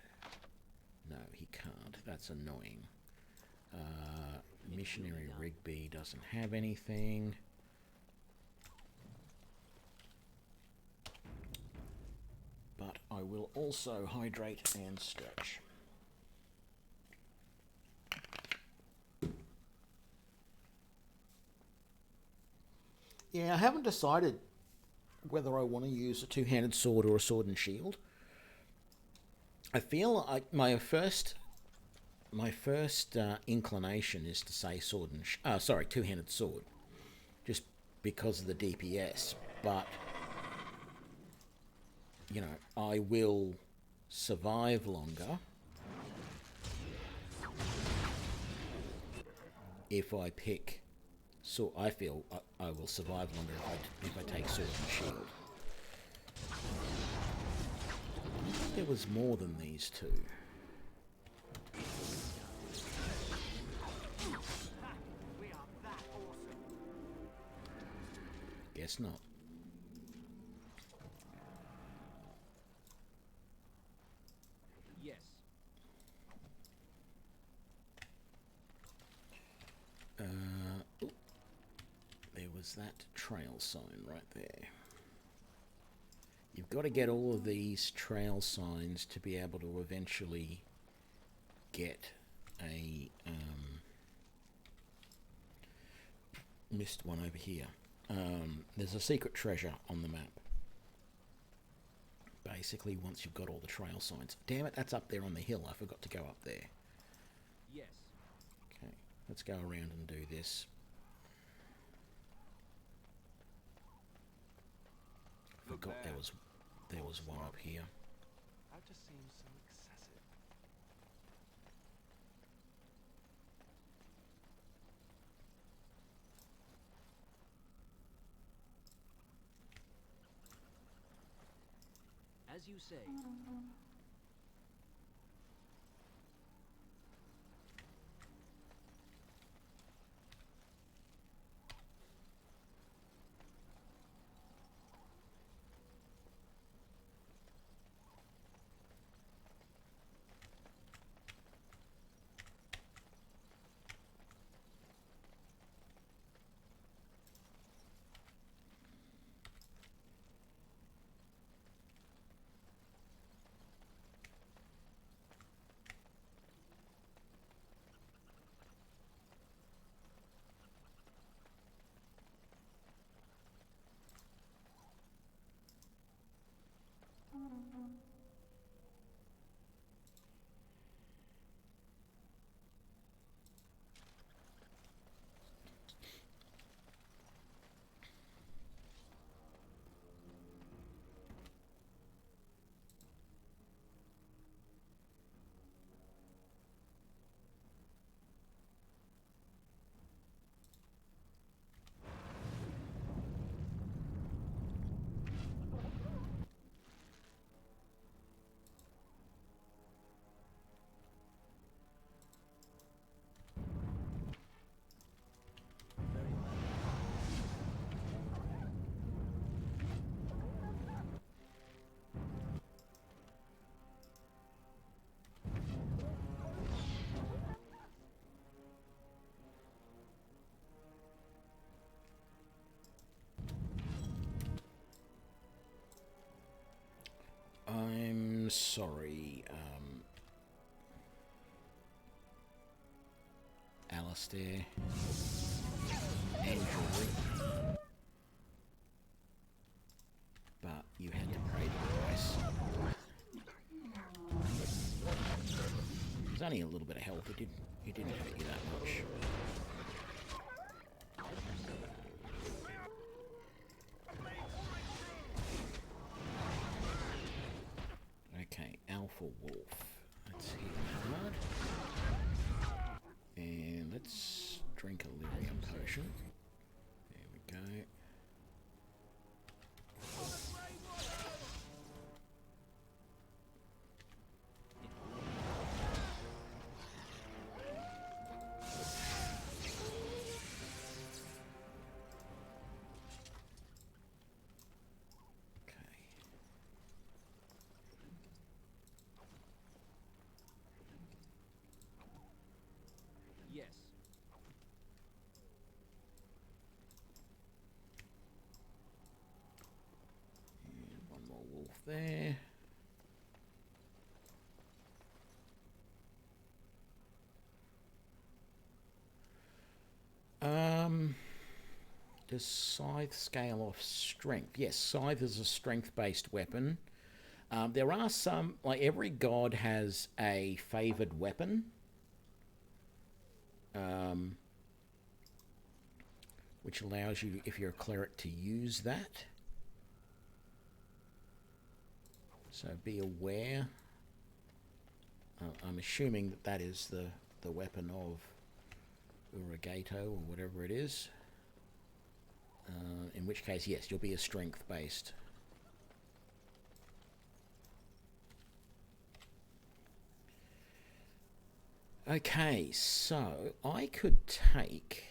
No, he can't. That's annoying. Missionary Rigby doesn't have anything. But I will also hydrate and stretch. Yeah, I haven't decided whether I want to use a two-handed sword or a sword and shield. I feel like my first inclination is to say sword and two-handed sword, just because of the DPS. But you know, I will survive longer if I pick. So I feel I will survive longer if I take sword and shield. There was more than these 2. We are that awesome. Guess not. Yes. Ooh, there was that trail sign right there. You've got to get all of these trail signs to be able to eventually get a missed one over here. There's a secret treasure on the map. Basically, once you've got all the trail signs. Damn it, that's up there on the hill. I forgot to go up there. Yes. Okay, let's go around and do this. I forgot there was one up here. That just seems so excessive. As you say. I'm sorry, Alistair and Jory, but you had to pay the price. There's only a little bit of health. It didn't hurt you that much. Okay, Alpha Wolf. Let's hit hard. And let's drink a lyrium potion. There we go. Yes. And one more wolf there. Does Scythe scale off strength? Yes, Scythe is a strength-based weapon. There are some, like every god has a favoured weapon. Which allows you, if you're a cleric, to use that. So be aware. I'm assuming that that is the weapon of Uragato or whatever it is. In which case, yes, you'll be a strength-based. Okay, so I could take...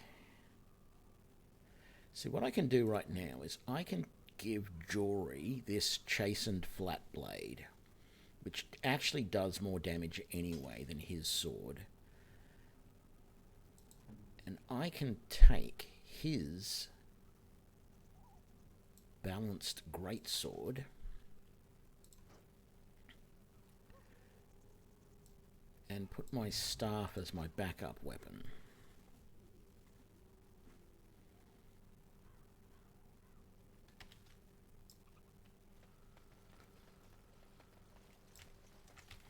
See, what I can do right now is I can give Jory this chastened flat blade, which actually does more damage anyway than his sword. And I can take his balanced greatsword and put my staff as my backup weapon.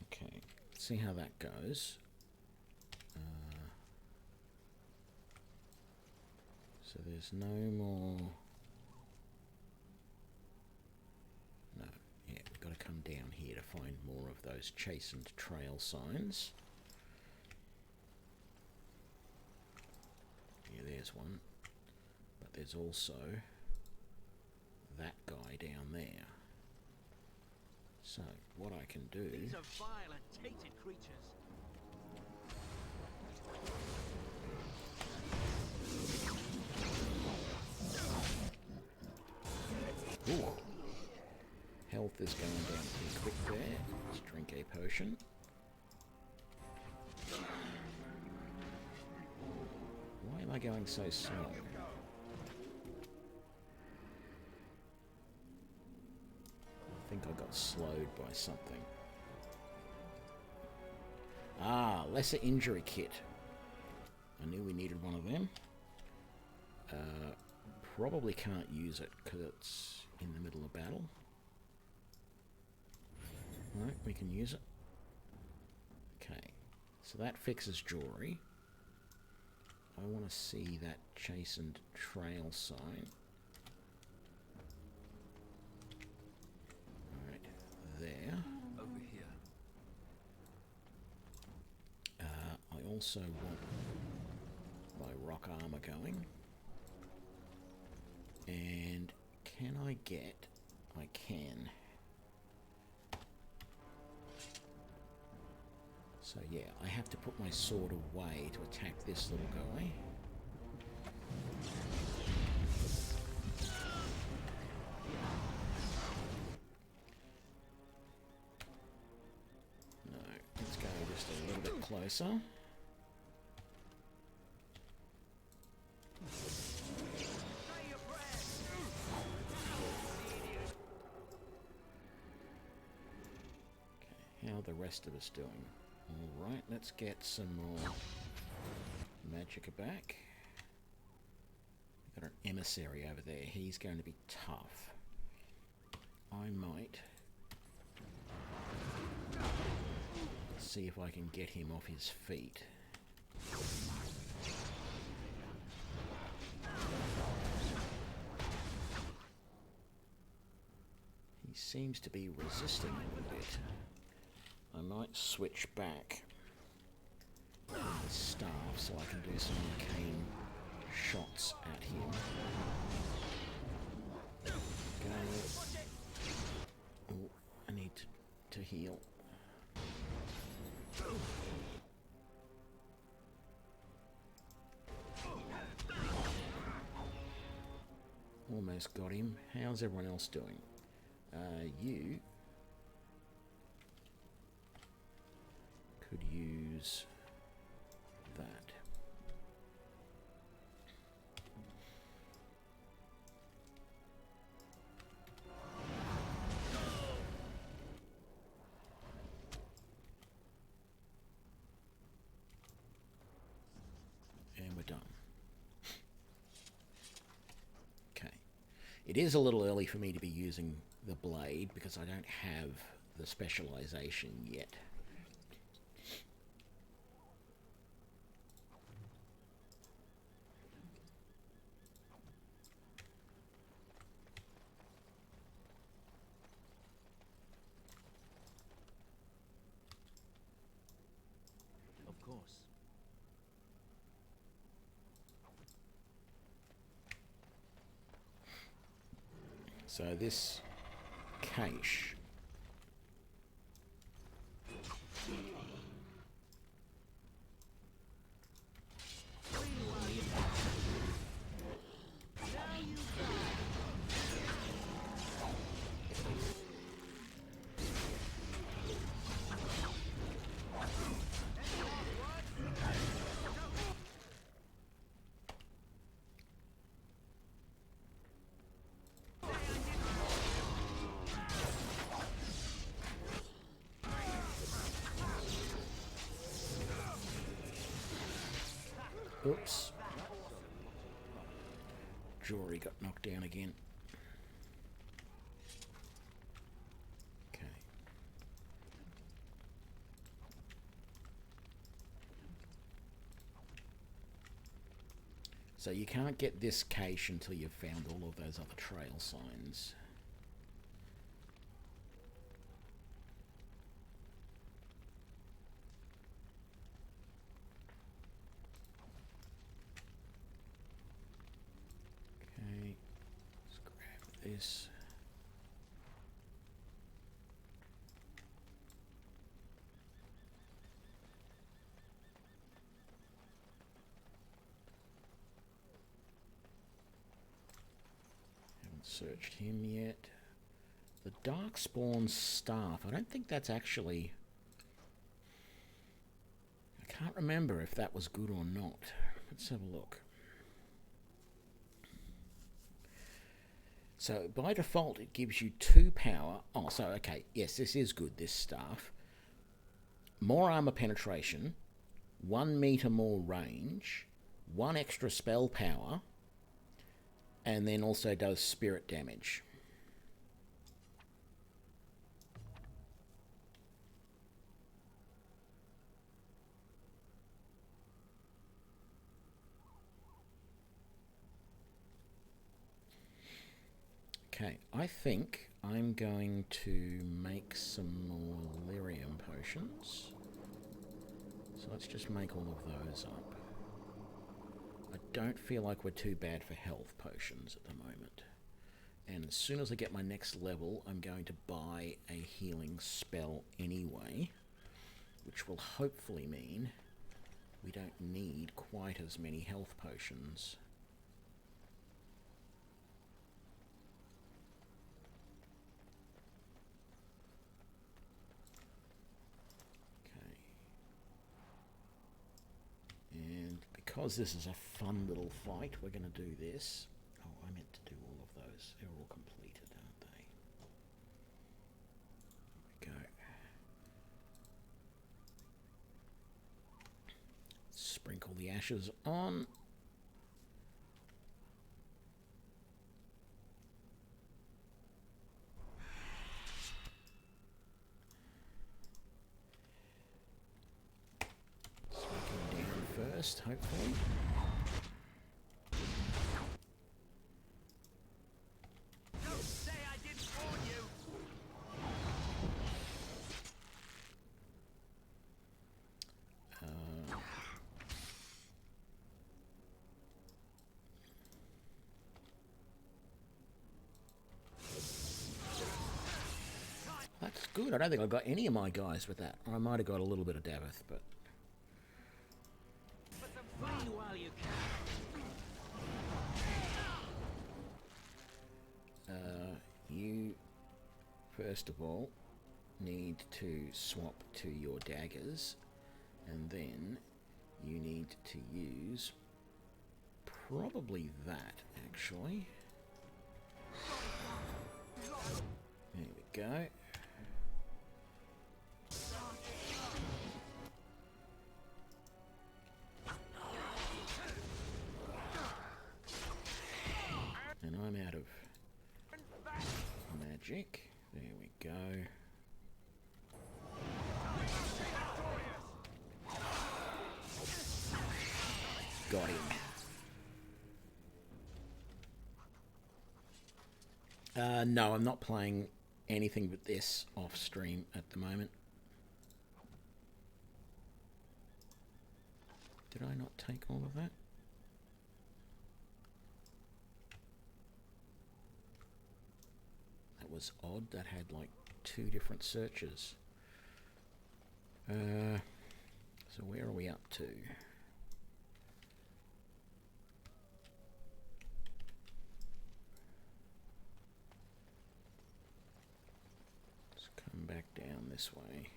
Okay, see how that goes. So there's no more... No, yeah, we've got to come down here to find more of those chastened trail signs. Yeah, there's one. But there's also that guy down there. So, what I can do... These are vile and tainted creatures. Ooh. Health is going down pretty quick there. Let's drink a potion. Why am I going so slow? I think I got slowed by something. Ah, lesser injury kit. I knew we needed one of them. Probably can't use it because it's in the middle of battle. Right, we can use it. Okay, so that fixes jewelry. I want to see that chastened trail sign. Right, there. Over here. I also want my rock armor going. And can I get... I can. So yeah, I have to put my sword away to attack this little guy. No, let's go just a little bit closer. Okay, how are the rest of us doing? Alright, let's get some more magicka back. We've got an emissary over there. He's going to be tough. I might see if I can get him off his feet. He seems to be resisting a little bit. I might switch back to the staff so I can do some arcane shots at him. Go. Oh, I need to heal. Almost got him. How's everyone else doing? You could use that. And we're done. Okay. It is a little early for me to be using the blade because I don't have the specialization yet. Of course. So this cache oops. Jory got knocked down again. Okay. So you can't get this cache until you've found all of those other trail signs. Okay, let's grab this. searched him yet. The Darkspawn staff. I don't think that's actually... I can't remember if that was good or not. Let's have a look. So by default it gives you 2 power. Oh, so okay, yes, this is good, this staff. More armor penetration, 1 meter more range, 1 extra spell power, and then also does spirit damage. Okay, I think I'm going to make some more lyrium potions. So let's just make all of those up. I don't feel like we're too bad for health potions at the moment. And as soon as I get my next level, I'm going to buy a healing spell anyway, which will hopefully mean we don't need quite as many health potions. And because this is a fun little fight, we're going to do this. Oh, I meant to do all of those. They're all completed, aren't they? There we go. Sprinkle the ashes on. First, hopefully. Don't say I didn't warn you. That's good. I don't think I got any of my guys with that. Or I might have got a little bit of Davith, but... While you you, first of all, need to swap to your daggers, and then you need to use probably that, actually. There we go. And I'm out of magic. There we go. Got him. No, I'm not playing anything but this off stream at the moment. Did I not take all of that? That was odd. That had like 2 different searches. So where are we up to? Let's come back down this way.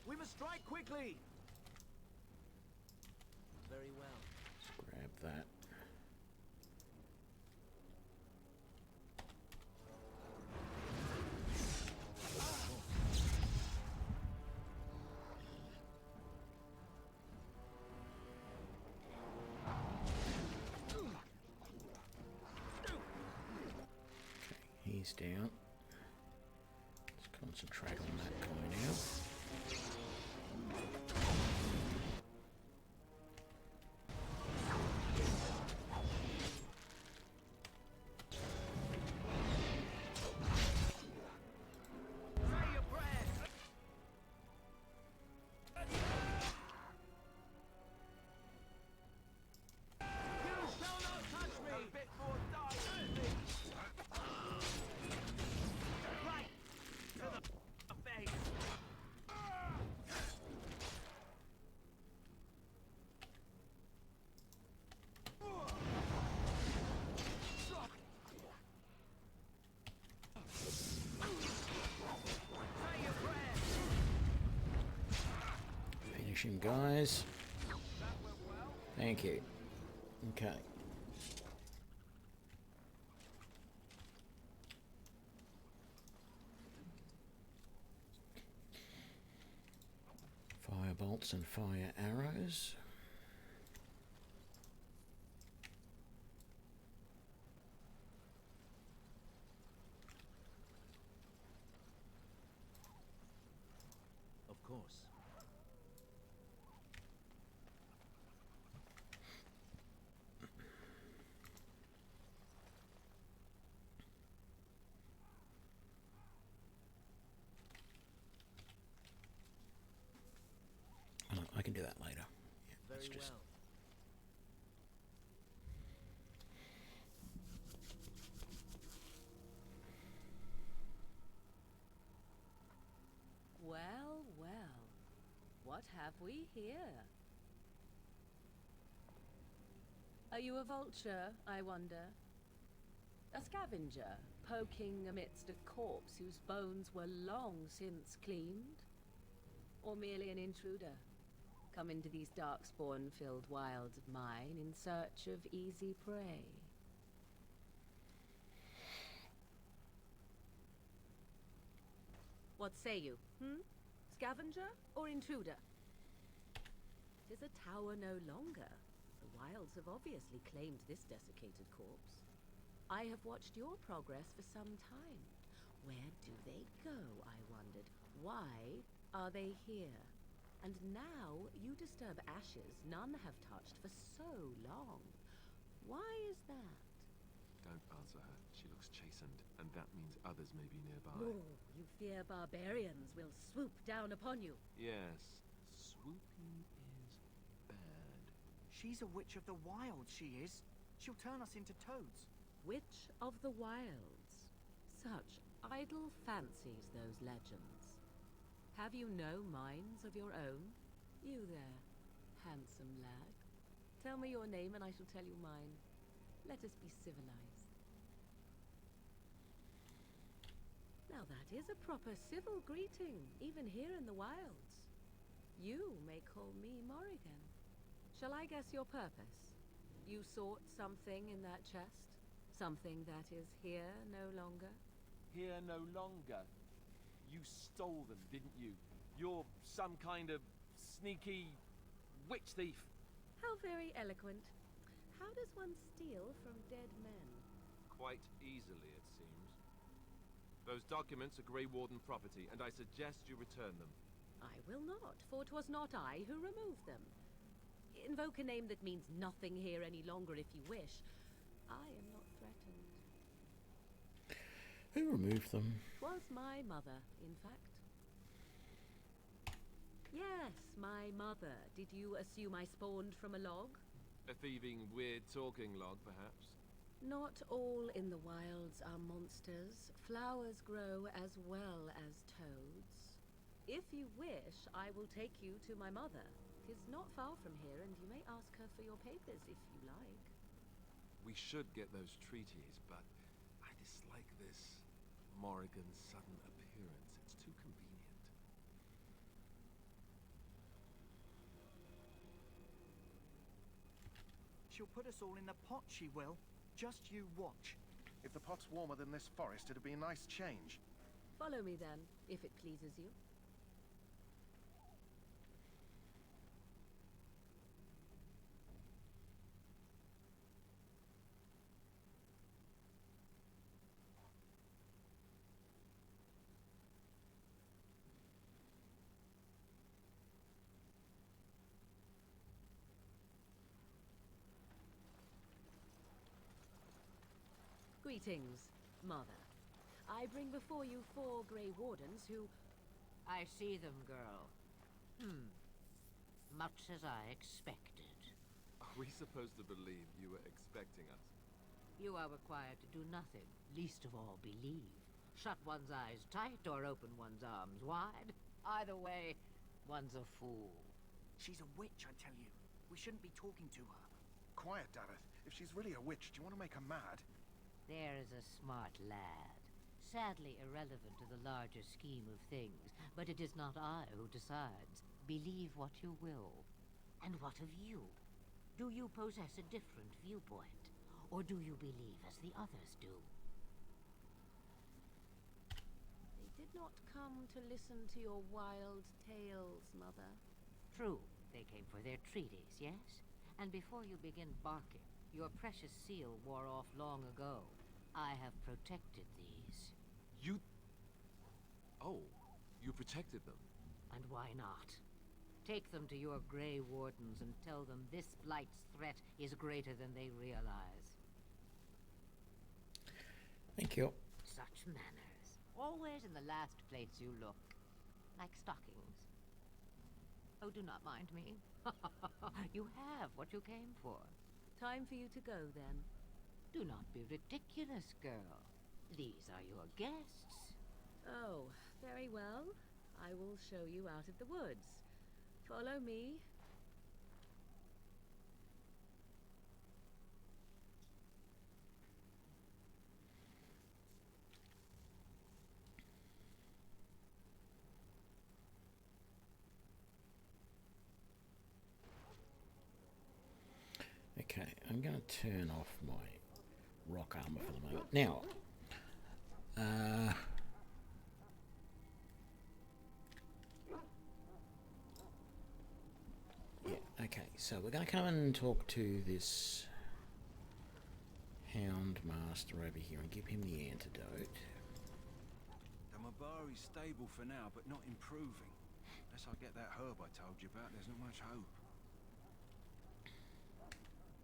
We must strike quickly. Very well. Let's grab that. Okay, he's down. Let's concentrate on that guy now. Finish him, guys. Thank you. Okay. Fire bolts and fire arrows. Of course. I can do that later. Yeah, Very just... well. Well, well. What have we here? Are you a vulture, I wonder? A scavenger, poking amidst a corpse whose bones were long since cleaned? Or merely an intruder, come into these darkspawn-filled wilds of mine in search of easy prey? What say you, Scavenger or intruder? 'Tis a tower no longer. The wilds have obviously claimed this desiccated corpse. I have watched your progress for some time. Where do they go, I wondered? Why are they here? And now you disturb ashes none have touched for so long. Why is that? Don't answer her. She looks chastened, and that means others may be nearby. Oh, you fear barbarians will swoop down upon you. Yes, swooping is bad. She's a witch of the wilds, she is. She'll turn us into toads. Witch of the wilds. Such idle fancies, those legends. Have you no minds of your own? You there, handsome lad. Tell me your name and I shall tell you mine. Let us be civilized. Now that is a proper civil greeting, even here in the wilds. You may call me Morrigan. Shall I guess your purpose? You sought something in that chest? Something that is here no longer? Here no longer? You stole them, didn't you? You're some kind of sneaky witch thief. How very eloquent. How does one steal from dead men? Quite easily, it seems. Those documents are Grey Warden property, and I suggest you return them. I will not, for 'twas not I who removed them. Invoke a name that means nothing here any longer if you wish. I am not threatened. Who removed them? 'Twas my mother, in fact. Yes, my mother. Did you assume I spawned from a log? A thieving, weird-talking log, perhaps? Not all in the wilds are monsters. Flowers grow as well as toads. If you wish, I will take you to my mother. 'Tis not far from here, and you may ask her for your papers if you like. We should get those treaties, but I dislike this Morrigan's sudden appearance. It's too convenient. She'll put us all in the pot, she will. Just you watch. If the pot's warmer than this forest, it'd be a nice change. Follow me then, if it pleases you. Greetings, Mother. I bring before you 4 Grey Wardens who... I see them, girl. Much as I expected. Are we supposed to believe you were expecting us? You are required to do nothing, least of all believe. Shut one's eyes tight or open one's arms wide. Either way, one's a fool. She's a witch, I tell you. We shouldn't be talking to her. Quiet, Dareth. If she's really a witch, do you want to make her mad? There is a smart lad. Sadly irrelevant to the larger scheme of things, but it is not I who decides. Believe what you will. And what of you? Do you possess a different viewpoint? Or do you believe as the others do? They did not come to listen to your wild tales, Mother. True, they came for their treaties, yes? And before you begin barking, your precious seal wore off long ago. I have protected these. You... Oh, you protected them? And why not? Take them to your Grey Wardens and tell them this Blight's threat is greater than they realize. Thank you. Such manners. Always in the last place you look. Like stockings. Oh, do not mind me. You have what you came for. Time for you to go, then. Do not be ridiculous, girl. These are your guests. Oh, very well. I will show you out of the woods. Follow me. Okay, I'm going to turn off my rock armor for the moment. Now, yeah, okay, so we're going to come and talk to this Hound Master over here and give him the antidote. The Mabari's stable for now, but not improving. Unless I get that herb I told you about, there's not much hope.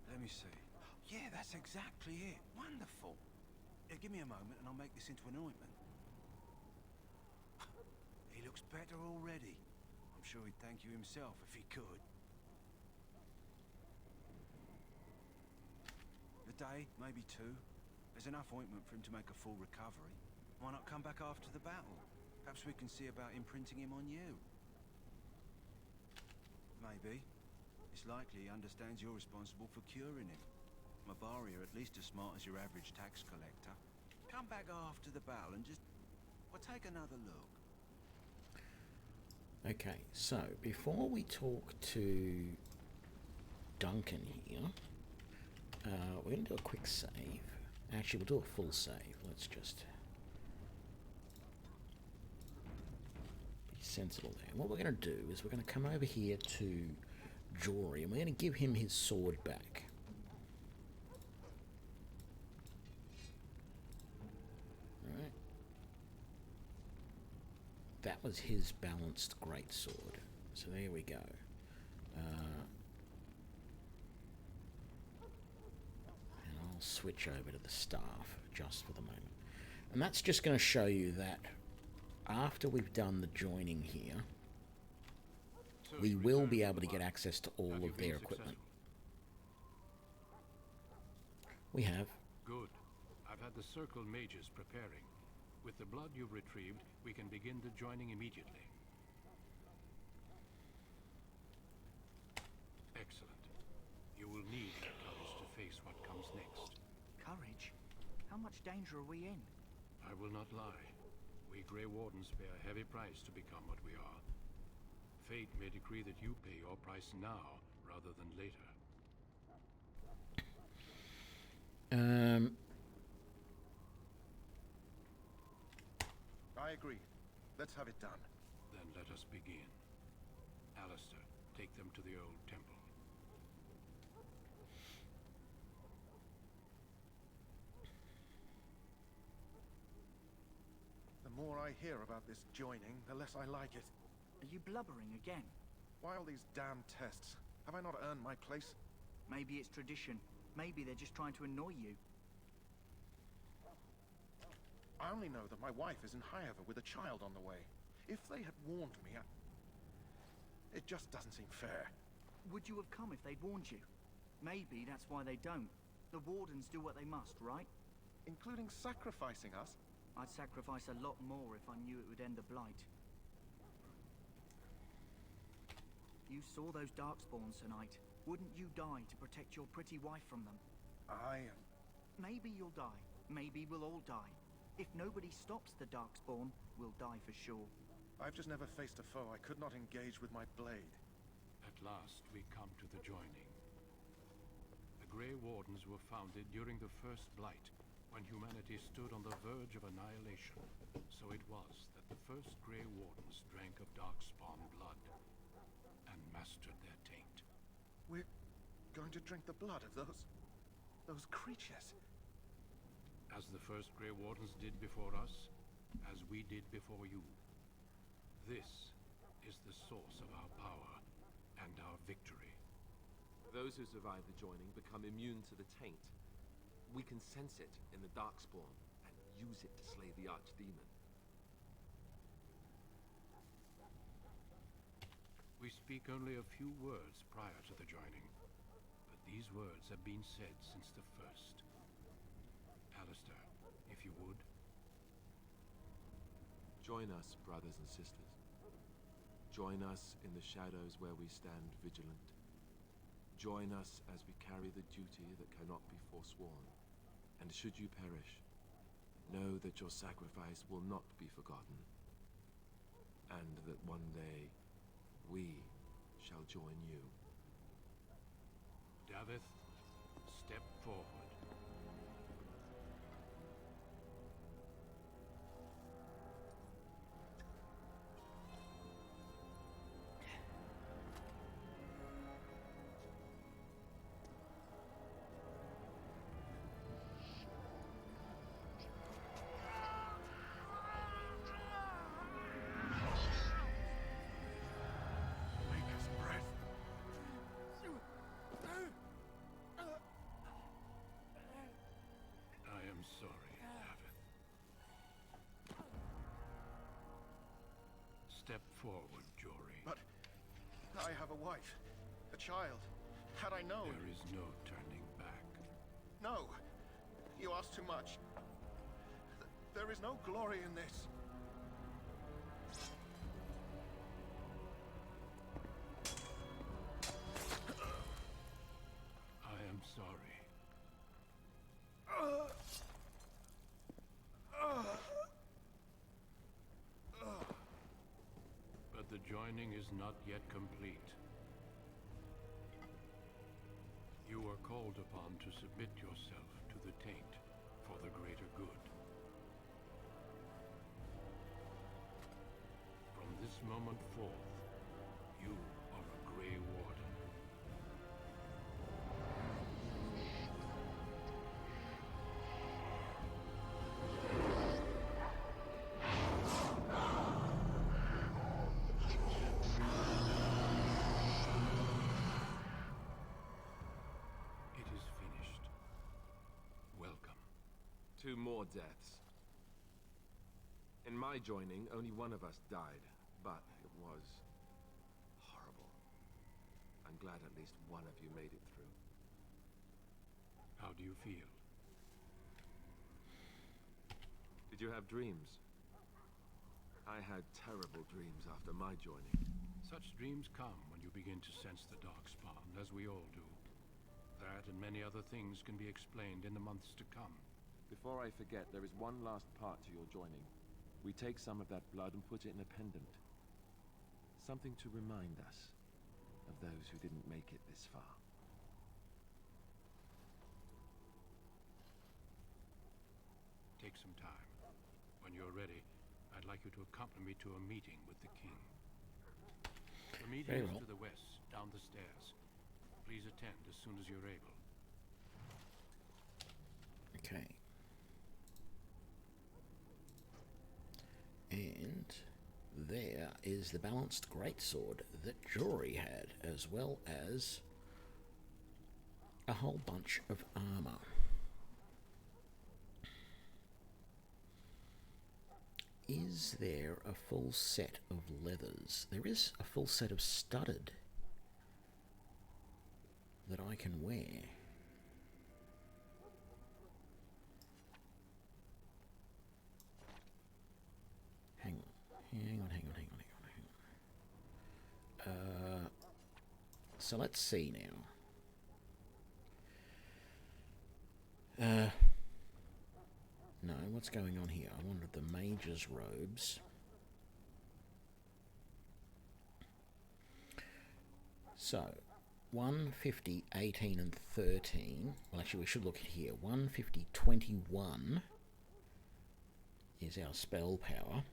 Let me see. Yeah, that's exactly it. Wonderful. Yeah, give me a moment and I'll make this into an ointment. He looks better already. I'm sure he'd thank you himself if he could. A day, maybe two. There's enough ointment for him to make a full recovery. Why not come back after the battle? Perhaps we can see about imprinting him on you. Maybe. It's likely he understands you're responsible for curing him. Mabari are at least as smart as your average tax collector. Come back after the battle and just... well, take another look. Okay, so before we talk to Duncan here, we're going to do a quick save. Actually, we'll do a full save. Let's just be sensible there. What we're going to do is we're going to come over here to Jory and we're going to give him his sword back. Alright. That was his balanced greatsword. So there we go. And I'll switch over to the staff just for the moment. And that's just going to show you that after we've done the joining here, we will be able to get access to all of their equipment. We have. Good. I've had the Circle Mages preparing. With the blood you've retrieved, we can begin the joining immediately. Excellent. You will need the courage to face what comes next. Courage? How much danger are we in? I will not lie. We Grey Wardens pay a heavy price to become what we are. Fate may decree that you pay your price now, rather than later. I agree. Let's have it done. Then let us begin. Alistair, take them to the old temple. The more I hear about this joining, the less I like it. Are you blubbering again? Why all these damn tests? Have I not earned my place? Maybe it's tradition. Maybe they're just trying to annoy you. I only know that my wife is in Highover with a child on the way. If they had warned me, it just doesn't seem fair. Would you have come if they'd warned you? Maybe that's why they don't. The Wardens do what they must, right? Including sacrificing us? I'd sacrifice a lot more if I knew it would end the Blight. You saw those Darkspawns tonight. Wouldn't you die to protect your pretty wife from them? Maybe you'll die. Maybe we'll all die. If nobody stops the Darkspawn, we'll die for sure. I've just never faced a foe I could not engage with my blade. At last, we come to the joining. The Grey Wardens were founded during the First Blight, when humanity stood on the verge of annihilation. So it was that the first Grey Wardens drank of Darkspawn blood and mastered their taint. We're going to drink the blood of those creatures. As the first Grey Wardens did before us, as we did before you. This is the source of our power and our victory. Those who survive the joining become immune to the taint. We can sense it in the Darkspawn and use it to slay the Archdemon. We speak only a few words prior to the joining, but these words have been said since the first. Alistair, if you would. Join us, brothers and sisters. Join us in the shadows where we stand vigilant. Join us as we carry the duty that cannot be forsworn. And should you perish, know that your sacrifice will not be forgotten. And that one day, we shall join you. Davith, step forward. Step forward, Jory. But I have a wife, a child. Had I known... There is no turning back. No! You ask too much. There is no glory in this. I am sorry. But the joining is not yet complete. You are called upon to submit yourself to the taint for the greater good. From this moment forth, you are a Grey Warden. It is finished. Welcome. 2 more deaths. In my joining, only one of us died, but it was horrible. I'm glad at least one of you made it through. How do you feel? Did you have dreams? I had terrible dreams after my joining. Such dreams come when you begin to sense the Darkspawn, as we all do. That and many other things can be explained in the months to come. Before I forget, there is one last part to your joining. We take some of that blood and put it in a pendant. Something to remind us of those who didn't make it this far. Take some time. When you're ready, I'd like you to accompany me to a meeting with the king. The meeting Very is well. to the west, down the stairs. Please attend as soon as you're able. Okay. And there is the balanced greatsword that Jory had, as well as a whole bunch of armor. Is there a full set of leathers? There is a full set of studded that I can wear. Hang on. So let's see now. No, what's going on here? I wanted the mage's robes. So, 150, 18 and 13. Well, actually, we should look at here. 150, 21 is our spell power.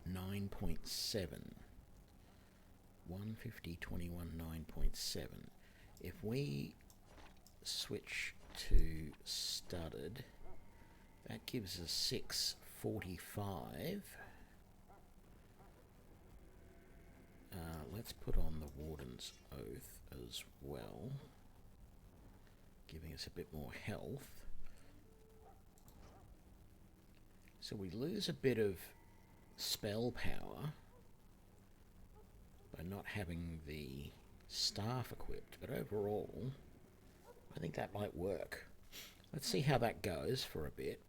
9.7. 150, 21, 9.7. If we switch to studded, that gives us 645. Let's put on the Warden's Oath as well, giving us a bit more health. So we lose a bit of spell power by not having the staff equipped, but overall I think that might work. Let's see how that goes for a bit.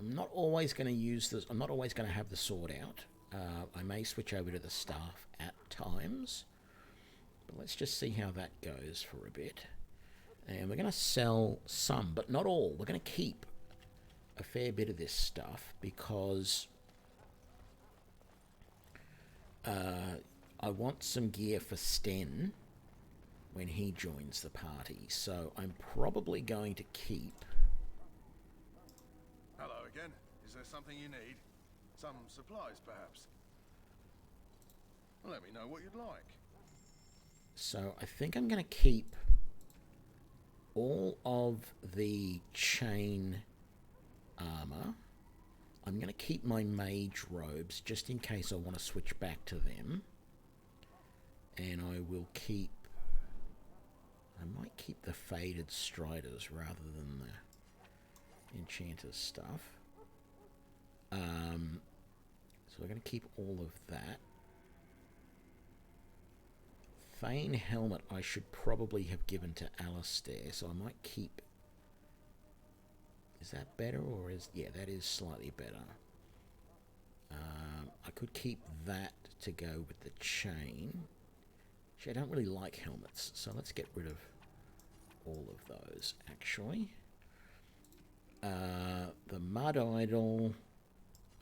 I'm not always going to use this. I'm not always going to have the sword out. I may switch over to the staff at times, but let's just see how that goes for a bit. And we're going to sell some, but not all. We're going to keep a fair bit of this stuff because I want some gear for Sten when he joins the party. So I'm probably going to keep... Hello again. Is there something you need? Some supplies, perhaps? Let me know what you'd like. So I think I'm going to keep all of the chain armor. I'm going to keep my mage robes just in case I want to switch back to them. And I will keep... I might keep the faded striders rather than the enchanter's stuff. So we're going to keep all of that. Thane helmet I should probably have given to Alistair, so I might keep... Is that better, or is... Yeah, that is slightly better. I could keep that to go with the chain. Actually, I don't really like helmets, so let's get rid of all of those, actually. The Mud Idol,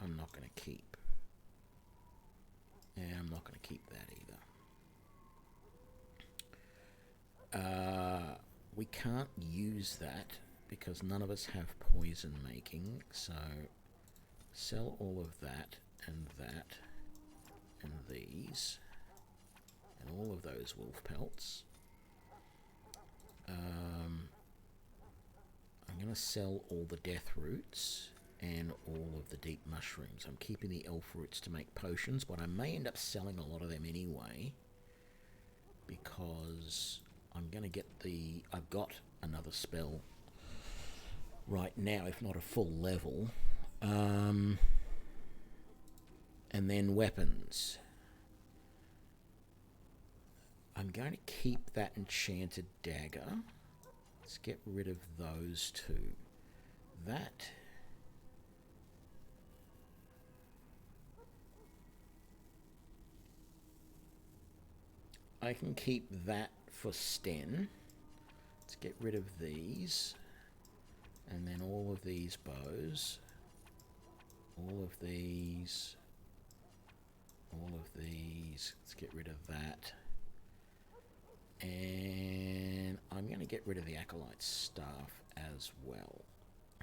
I'm not going to keep. And I'm not going to keep that either. We can't use that because none of us have poison making, so sell all of that and these and all of those wolf pelts. I'm going to sell all the death roots and all of the deep mushrooms. I'm keeping the elf roots to make potions, but I may end up selling a lot of them anyway because I'm going to get the... I've got another spell right now, if not a full level. And then weapons. I'm going to keep that enchanted dagger. Let's get rid of those two. That... I can keep that for Sten. Let's get rid of these. And then all of these bows. All of these. All of these. Let's get rid of that. And I'm going to get rid of the Acolyte staff as well.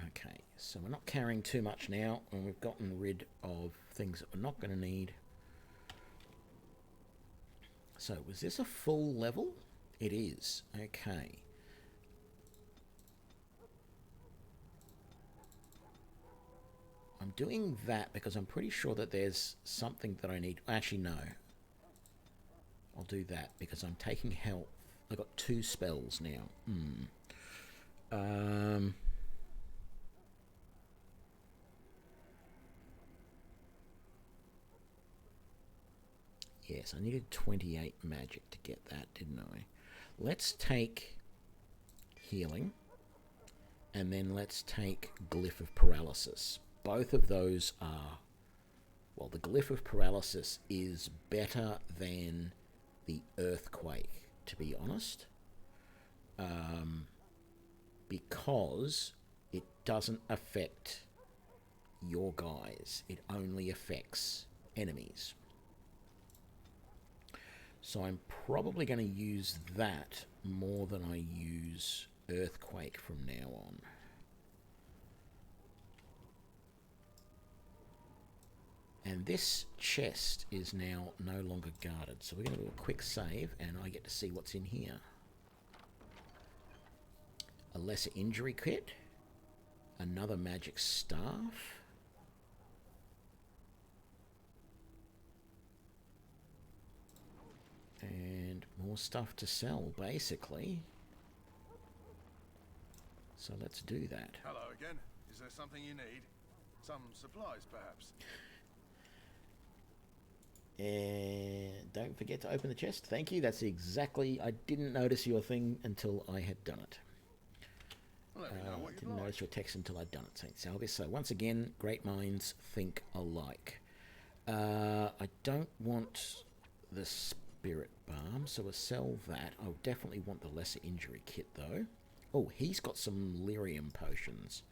Okay, so we're not carrying too much now, and we've gotten rid of things that we're not going to need. So, was this a full level? It is. Okay. I'm doing that because I'm pretty sure that there's something that I need. Actually, no. I'll do that because I'm taking health. I've got 2 spells now. Yes, I needed 28 magic to get that, didn't I? Let's take healing. And then let's take Glyph of Paralysis. Both of those are... Well, the Glyph of Paralysis is better than the Earthquake, to be honest. Because it doesn't affect your guys. It only affects enemies. So I'm probably going to use that more than I use Earthquake from now on. And this chest is now no longer guarded. So we're going to do a quick save and I get to see what's in here. A lesser injury kit. Another magic staff. And more stuff to sell, basically. So let's do that. Hello again. Is there something you need? Some supplies, perhaps? And don't forget to open the chest. Thank you. That's exactly... I didn't notice your thing until I had done it. I didn't notice your text until I'd done it, St. Salvius. So once again, great minds think alike. I don't want the Spirit Balm, so we'll sell that. I definitely want the lesser injury kit, though. Oh, he's got some lyrium potions.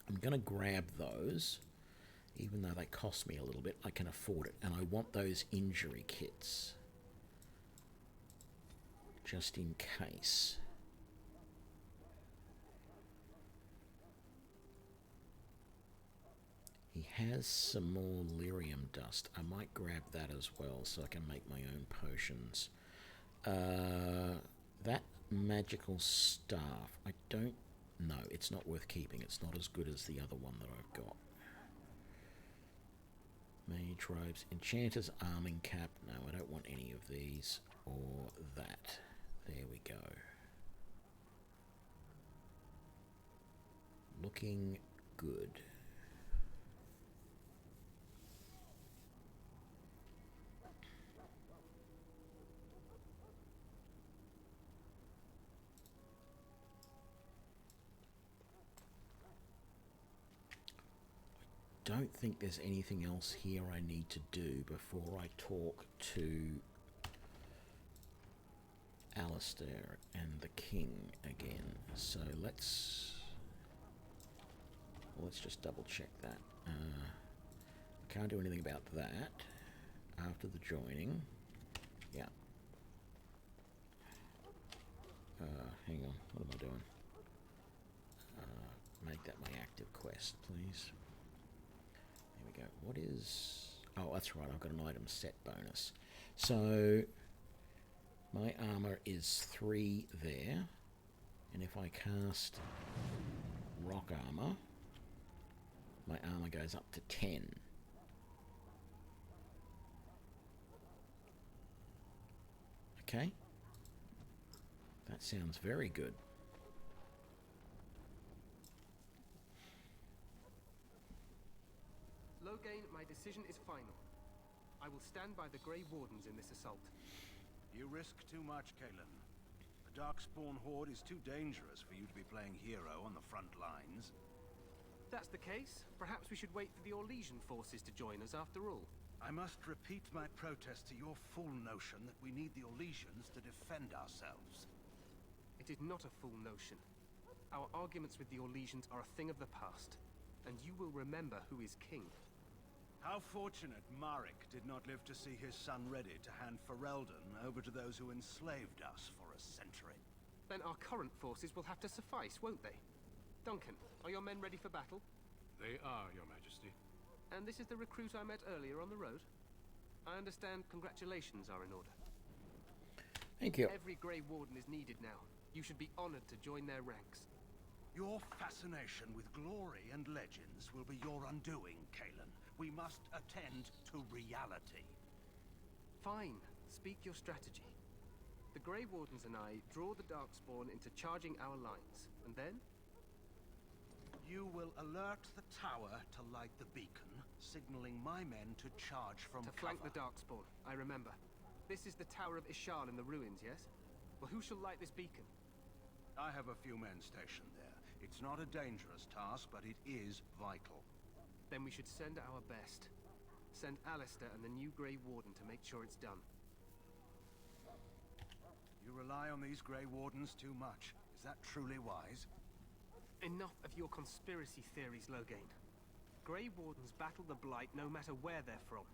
I'm going to grab those. Even though they cost me a little bit, I can afford it. And I want those injury kits. Just in case. He has some more lyrium dust. I might grab that as well so I can make my own potions. That magical staff, I don't know. It's not worth keeping. It's not as good as the other one that I've got. Mage robes. Enchanter's arming cap. No, I don't want any of these or that. There we go. Looking good. Don't think there's anything else here I need to do before I talk to Alistair and the King again. So let's just double check that. Can't do anything about that after the joining. Yeah. Hang on, what am I doing? Make that my active quest, please. There we go. What is... Oh, that's right, I've got an item set bonus. So, my armor is 3 there. And if I cast rock armor, my armor goes up to 10. Okay. That sounds very good. Loghain, my decision is final. I will stand by the Grey Wardens in this assault. You risk too much, Kalen. The Darkspawn Horde is too dangerous for you to be playing hero on the front lines. If that's the case, perhaps we should wait for the Orlesian forces to join us after all. I must repeat my protest to your fool notion that we need the Orlesians to defend ourselves. It is not a fool notion. Our arguments with the Orlesians are a thing of the past, and you will remember who is king. How fortunate Marek did not live to see his son ready to hand Ferelden over to those who enslaved us for a century. Then our current forces will have to suffice, won't they? Duncan, are your men ready for battle? They are, Your Majesty. And this is the recruit I met earlier on the road? I understand congratulations are in order. Thank you. Every Grey Warden is needed now. You should be honored to join their ranks. Your fascination with glory and legends will be your undoing, Kalen. We must attend to reality. Fine. Speak your strategy. The Grey Wardens and I draw the Darkspawn into charging our lines, and then? You will alert the tower to light the beacon, signaling my men to charge from cover. To flank the Darkspawn, I remember. This is the Tower of Ishal in the ruins, yes? Well, who shall light this beacon? I have a few men stationed there. It's not a dangerous task, but it is vital. Then we should send our best. Send Alistair and the new Grey Warden to make sure it's done. You rely on these Grey Wardens too much. Is that truly wise? Enough of your conspiracy theories, Loghain. Grey Wardens battle the Blight no matter where they're from.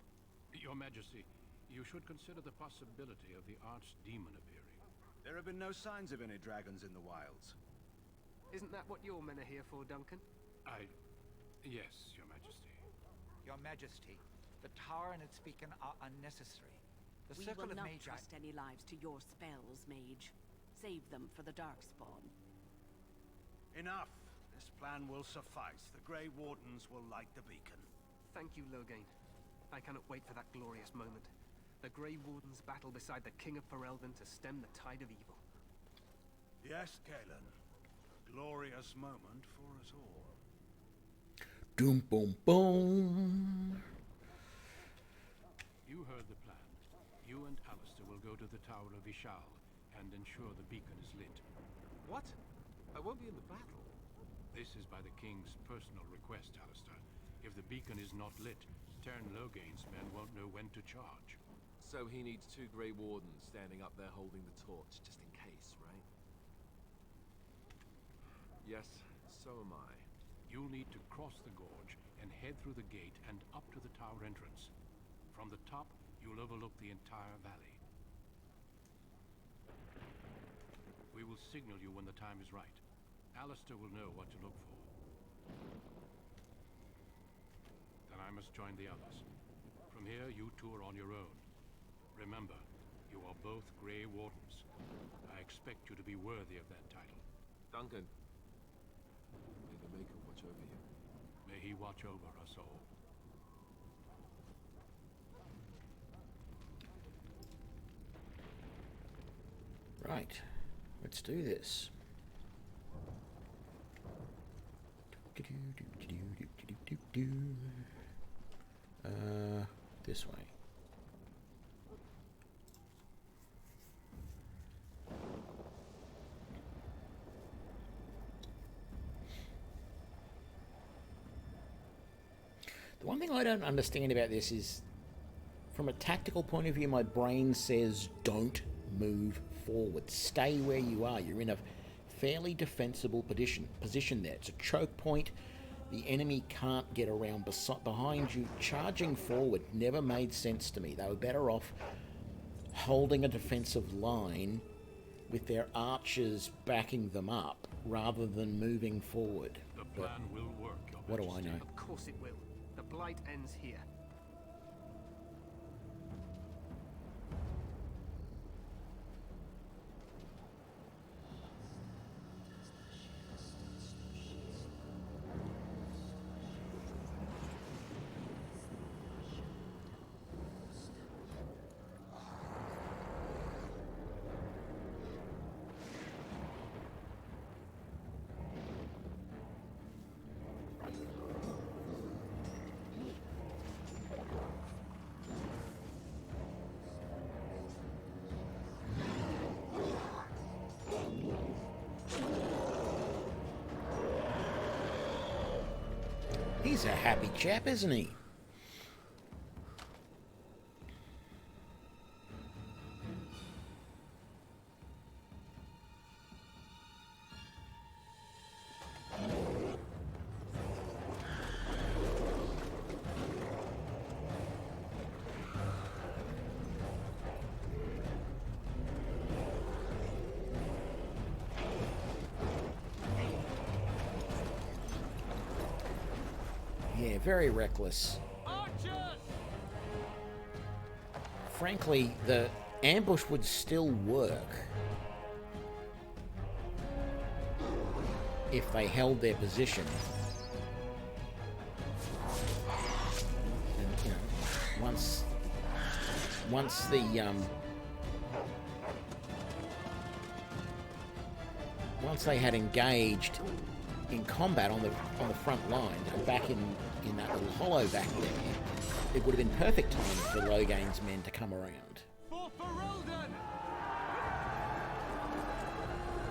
Your Majesty, You should consider the possibility of the archdemon appearing. There have been no signs of any dragons in the wilds. Isn't that what your men are here for, Duncan? Yes, Your Majesty. Your Majesty, the tower and its beacon are unnecessary. The We circle will of not Mage... trust any lives to your spells, Mage. Save them for the Darkspawn. Enough. This plan will suffice. The Grey Wardens will light the beacon. Thank you, Loghain. I cannot wait for that glorious moment. The Grey Wardens battle beside the King of Ferelden to stem the tide of evil. Yes, Galen. A glorious moment for us all. Doom boom boom. You heard the plan. You and Alistair will go to the Tower of Ishal and ensure the beacon is lit. What? I won't be in the battle. This is by the King's personal request, Alistair. If the beacon is not lit, Tern Loghain's men won't know when to charge. So he needs 2 Grey Wardens standing up there holding the torch, just in case, right? Yes, so am I. You'll need to cross the gorge and head through the gate and up to the tower entrance. From the top, you'll overlook the entire valley. We will signal you when the time is right. Alistair will know what to look for. Then I must join the others. From here, you two are on your own. Remember, you are both Grey Wardens. I expect you to be worthy of that title. Duncan, may the Maker watch over you. May he watch over us all. Right, let's do this. This way. The one thing I don't understand about this is, from a tactical point of view, my brain says don't move forward. Stay where you are. You're in a fairly defensible position there. It's a choke point. The enemy can't get around behind you. Charging forward never made sense to me. They were better off holding a defensive line with their archers backing them up rather than moving forward. The plan will work, Your What do I Majesty. know? Of course it will. The Blight ends here. He's a happy chap, isn't he? Yeah, very reckless. Frankly, the ambush would still work if they held their position. And, you know, once they had engaged in combat on the front line and back in that little hollow back there, it would have been perfect time for Loghain's men to come around. For Ferelden!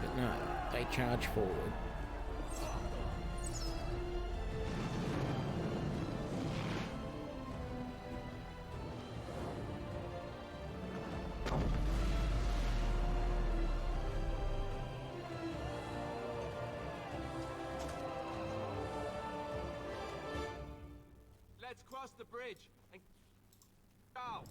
But no, they charge forward. Let's cross the bridge and go.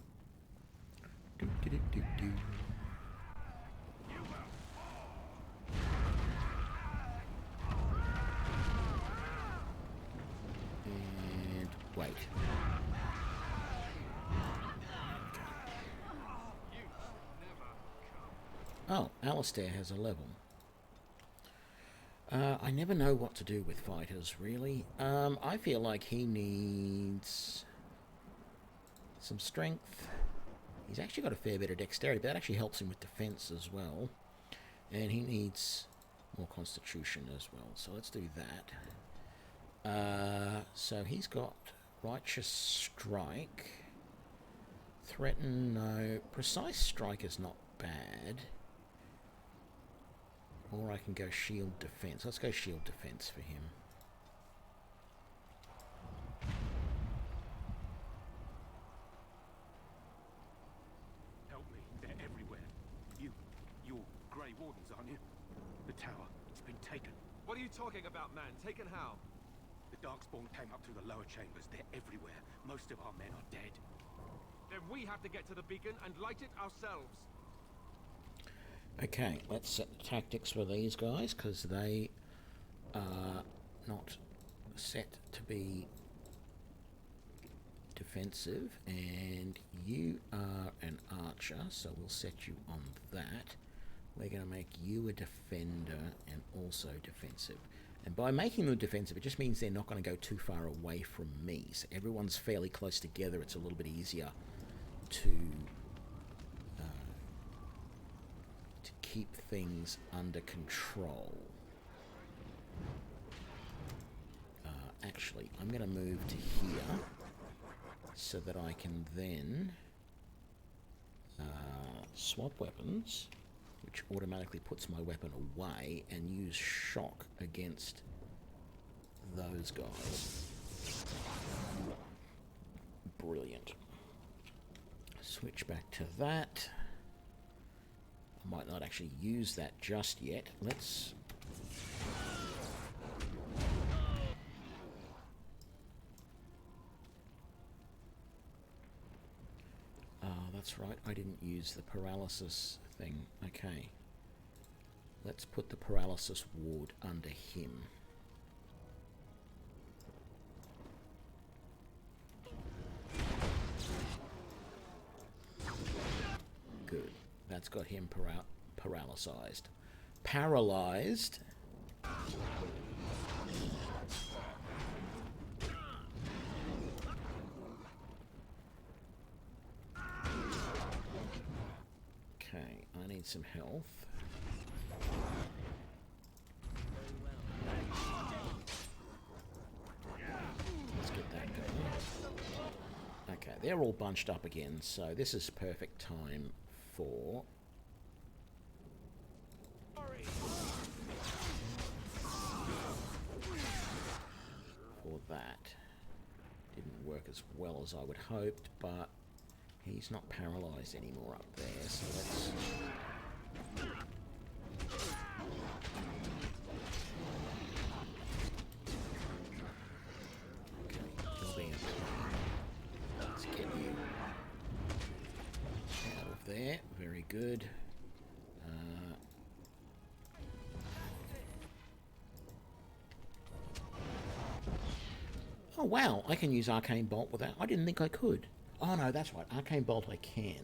And wait. Oh, Alistair has a level. I never know what to do with fighters, really. I feel like he needs some strength. He's actually got a fair bit of dexterity, but that actually helps him with defense as well. And he needs more constitution as well. So let's do that. So he's got righteous strike. Threaten, no. Precise strike is not bad. Or I can go shield defense. Let's go shield defense for him. Help me. They're everywhere. You're Grey Wardens, aren't you? The tower. It's been taken. What are you talking about, man? Taken how? The Darkspawn came up through the lower chambers. They're everywhere. Most of our men are dead. Then we have to get to the beacon and light it ourselves. Okay, let's set the tactics for these guys, because they are not set to be defensive, and you are an archer, so we'll set you on that. We're going to make you a defender and also defensive. And by making them defensive, it just means they're not going to go too far away from me. So everyone's fairly close together. It's a little bit easier to keep things under control. Actually, I'm going to move to here so that I can then swap weapons, which automatically puts my weapon away, and use shock against those guys. Brilliant. Switch back to that. I might not actually use that just yet. Let's... that's right, I didn't use the paralysis thing. Okay. Let's put the paralysis ward under him. Good. That's got him paralyzed. Paralyzed. Okay, I need some health. Let's get that going. Okay, they're all bunched up again, so this is perfect time for that. Didn't work as well as I would hoped, but he's not paralyzed anymore up there, so let's... Okay, you're being a... Let's get you out of there. Very good. Oh wow, I can use Arcane Bolt with that. I didn't think I could. Oh no, that's right. Arcane Bolt I can.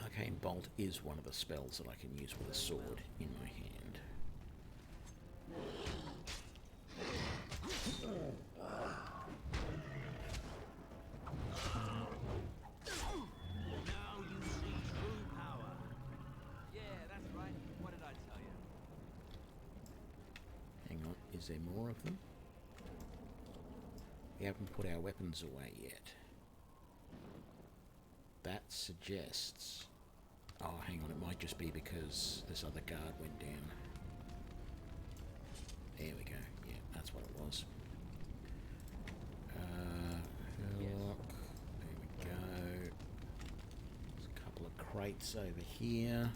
Arcane Bolt is one of the spells that I can use with a sword in my hand. Is there more of them? We haven't put our weapons away yet. That suggests... Oh, hang on, it might just be because this other guard went down. There we go. Yeah, that's what it was. Look. There we go. There's a couple of crates over here.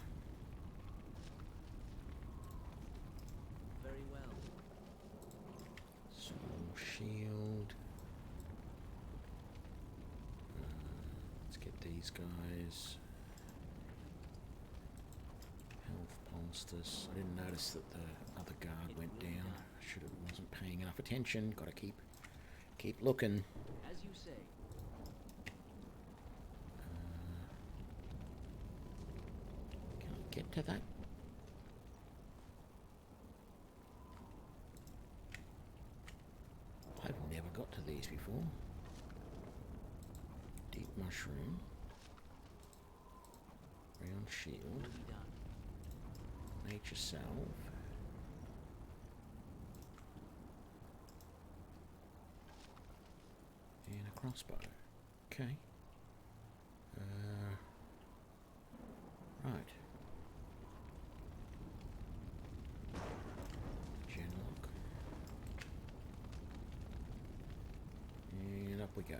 guys. Health poultice. I didn't notice that the other guard went down. Wasn't paying enough attention. Got to keep looking. As you say. Can I get to that? I've never got to these before. Deep mushroom. Round shield. Nature salve. And a crossbow. Okay. Right. Genlock. And up we go.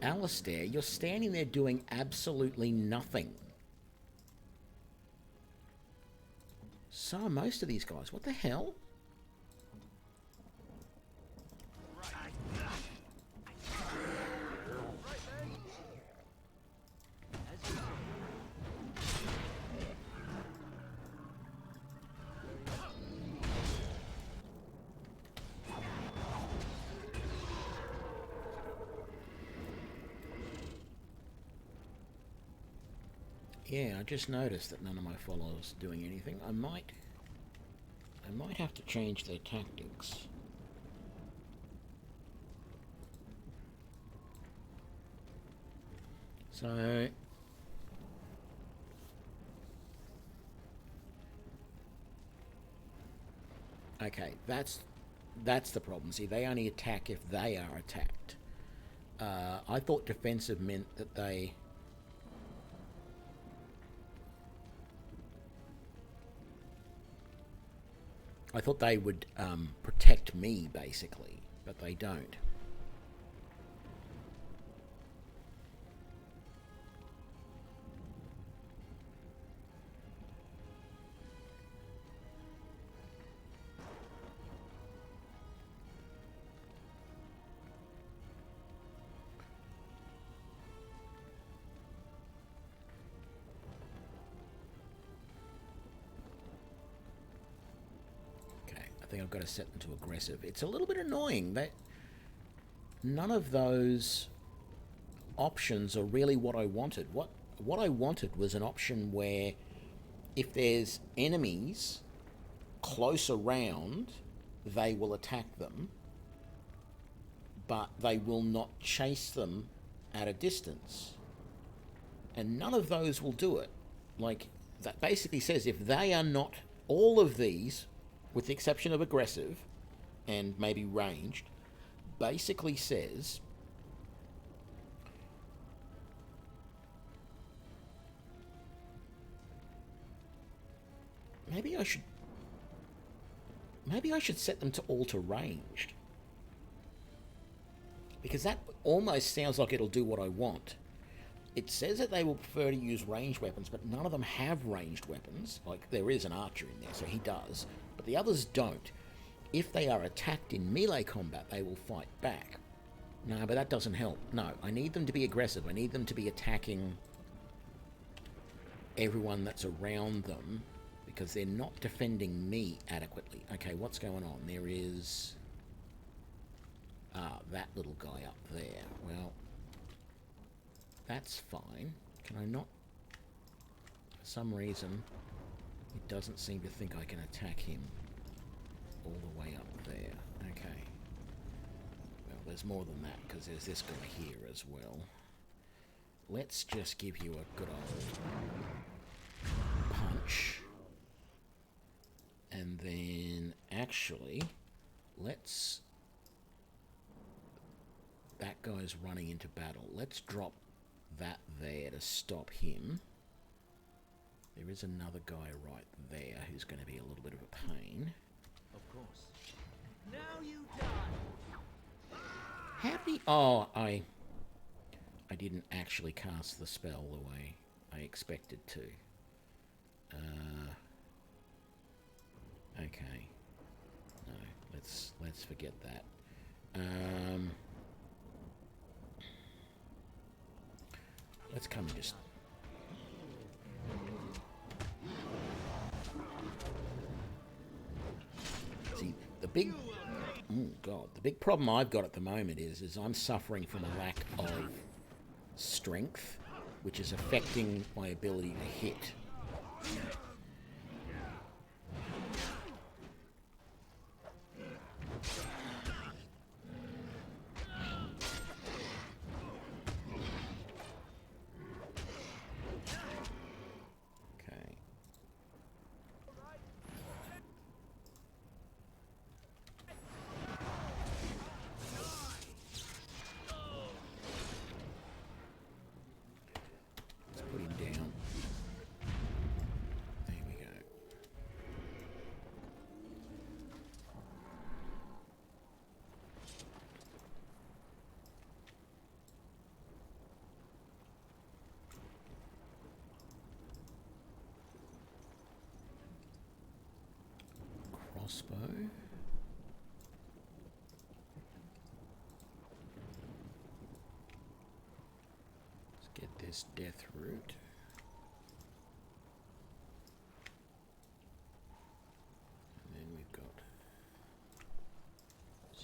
Alistair, you're standing there doing absolutely nothing. So are most of these guys. What the hell? Yeah, I just noticed that none of my followers are doing anything. I might have to change their tactics. So okay, that's the problem. See, they only attack if they are attacked. I thought defensive meant that they... I thought they would protect me, basically, but they don't. I think I've got to set them to aggressive. It's a little bit annoying that none of those options are really what I wanted. What I wanted was an option where if there's enemies close around, they will attack them, but they will not chase them at a distance. And none of those will do it. Like, that basically says if they are not, all of these, with the exception of aggressive and maybe ranged, basically says maybe I should set them to all to ranged, because that almost sounds like it'll do what I want. It says that they will prefer to use ranged weapons, but none of them have ranged weapons. Like, there is an archer in there, so he does, but the others don't. If they are attacked in melee combat, they will fight back. No, but that doesn't help. No, I need them to be aggressive. I need them to be attacking everyone that's around them, because they're not defending me adequately. Okay, what's going on? There is... that little guy up there. Well, that's fine. Can I not... For some reason, it doesn't seem to think I can attack him all the way up there. Okay. Well, there's more than that, because there's this guy here as well. Let's just give you a good old punch. And then, actually, let's... That guy's running into battle. Let's drop that there to stop him. There is another guy right there who's going to be a little bit of a pain. Of course. Now you die! How did he... Oh, I didn't actually cast the spell the way I expected to. Okay. No, let's forget that. Let's come and just... See, the big... Oh, God. The big problem I've got at the moment is I'm suffering from a lack of strength, which is affecting my ability to hit. Crossbow. Let's get this death root. And then we've got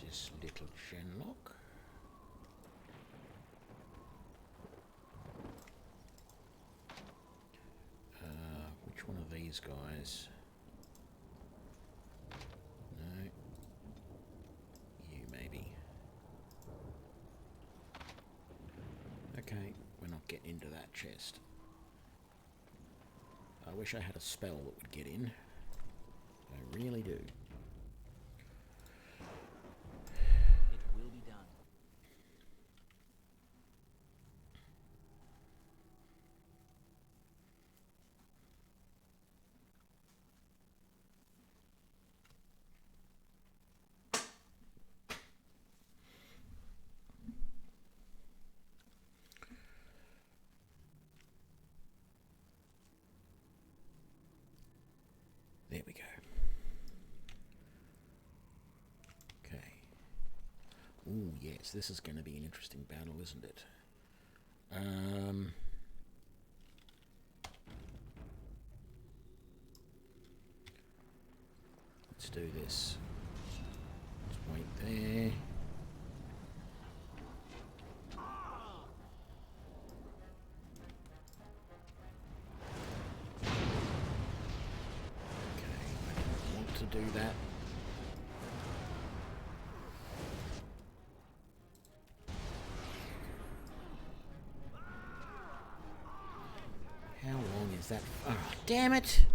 this little Shenlock. Which one of these guys? Okay, we're not getting into that chest. I wish I had a spell that would get in. I really do. It will be done. There we go. Okay. Ooh, yes, this is going to be an interesting battle, isn't it? Let's do this. Just wait there. Do that. How long is that? Oh, damn it!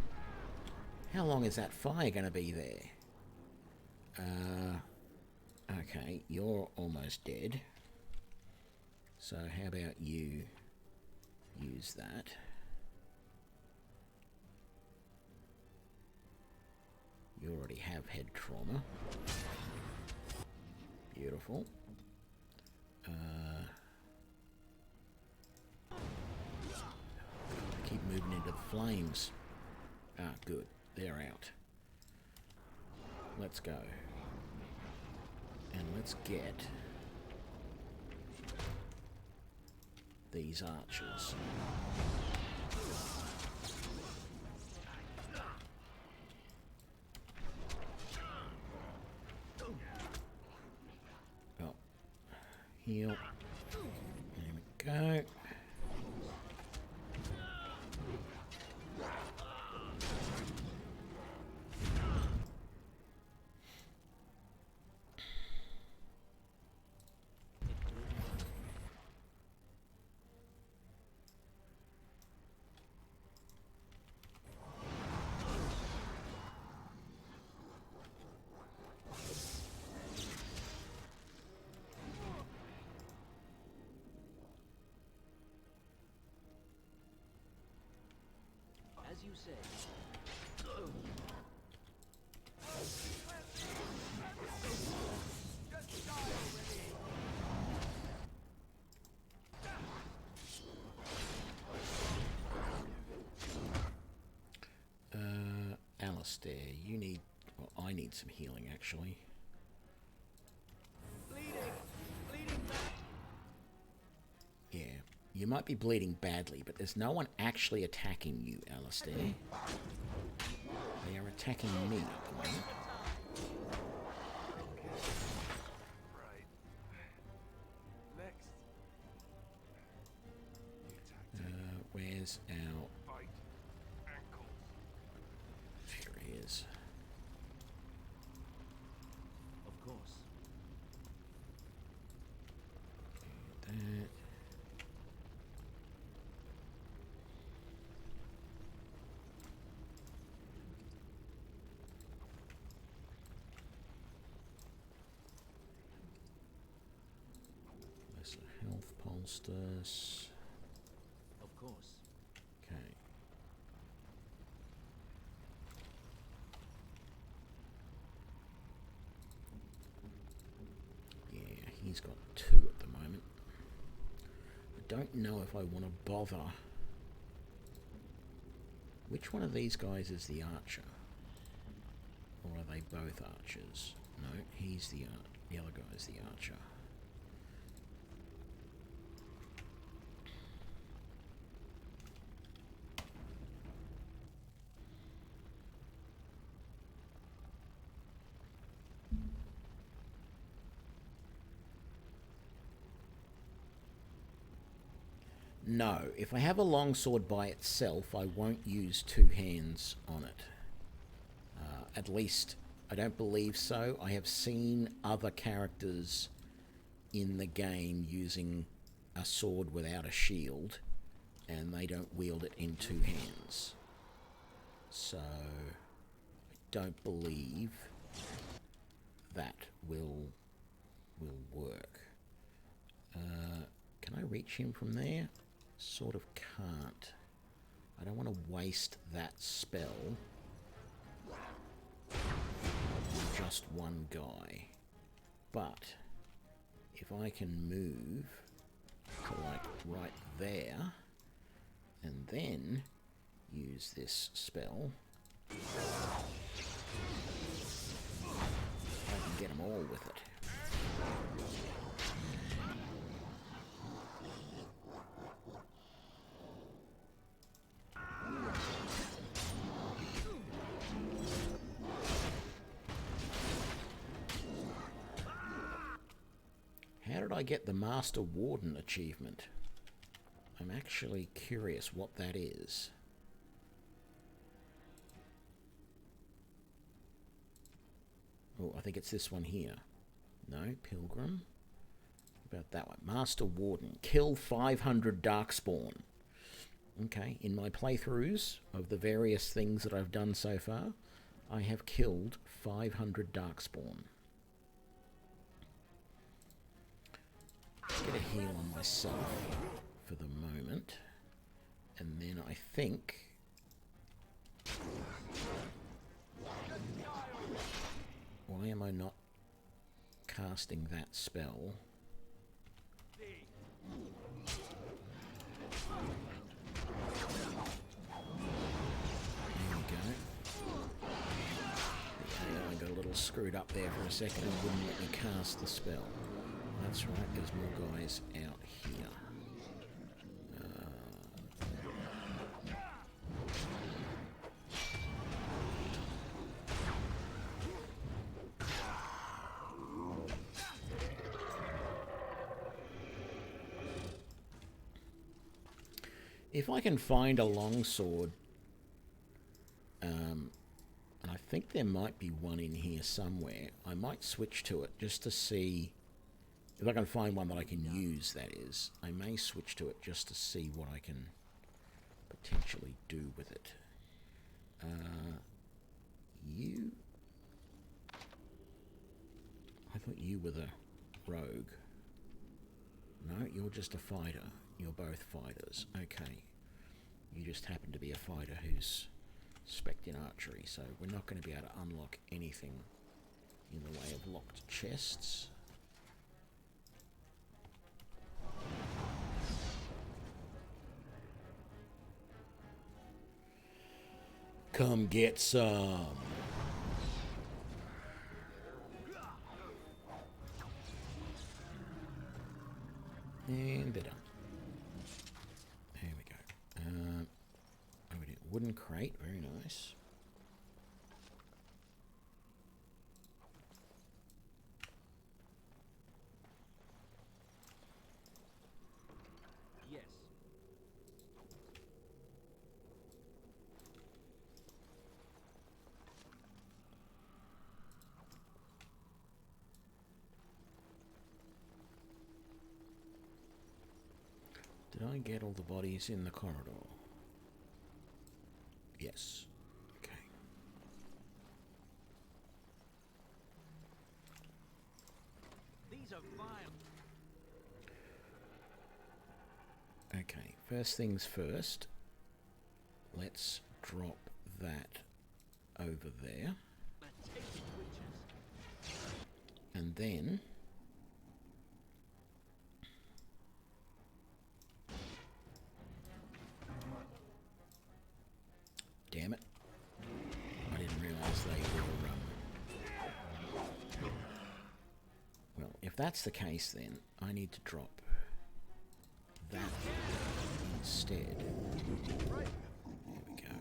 How long is that fire going to be there? Okay, you're almost dead. So how about you use that? You already have head trauma. Beautiful. Keep moving into the flames. Ah, good. They're out. Let's go. And let's get these archers. Heal. There we go. As you say. Alistair, you need... Well, I need some healing, actually. Yeah, you might be bleeding badly, but there's no one actually attacking you, Alistair. They are attacking me at the moment. Where's our... Here he is. Of course. That. Lesser health poultice. Of course. Okay. Yeah, he's got 2 at the moment. I don't know if I want to bother. Which one of these guys is the archer? Or are they both archers? No, he's the other guy's the archer. No, if I have a longsword by itself, I won't use 2 hands on it. At least, I don't believe so. I have seen other characters in the game using a sword without a shield, and they don't wield it in 2 hands. So, I don't believe that will work. Can I reach him from there? Sort of can't. I don't want to waste that spell on just one guy. But if I can move to like right there and then use this spell, I can get them all with it. How did I get the Master Warden achievement? I'm actually curious what that is. Oh, I think it's this one here. No, Pilgrim. What about that one? Master Warden. Kill 500 Darkspawn. Okay, in my playthroughs of the various things that I've done so far, I have killed 500 Darkspawn. Get a heal on myself for the moment, and then I think why am I not casting that spell? There we go. The AI got a little screwed up there for a second and wouldn't let me cast the spell. That's right, there's more guys out here. If I can find a longsword, and I think there might be one in here somewhere, I might switch to it just to see. If I can find one that I can use, that is, I may switch to it just to see what I can potentially do with it. You... I thought you were the rogue. No, you're just a fighter. You're both fighters. Okay. You just happen to be a fighter who's spec in archery, so we're not going to be able to unlock anything in the way of locked chests. Come get some. And they're done. There we go. Oh, we did wooden crate. Very nice. Yes. Did I get all the bodies in the corridor? Yes. Okay. These are vile. Okay, first things first. Let's drop that over there. And then damn it. I didn't realize they were well, if that's the case, then I need to drop that instead. There we go.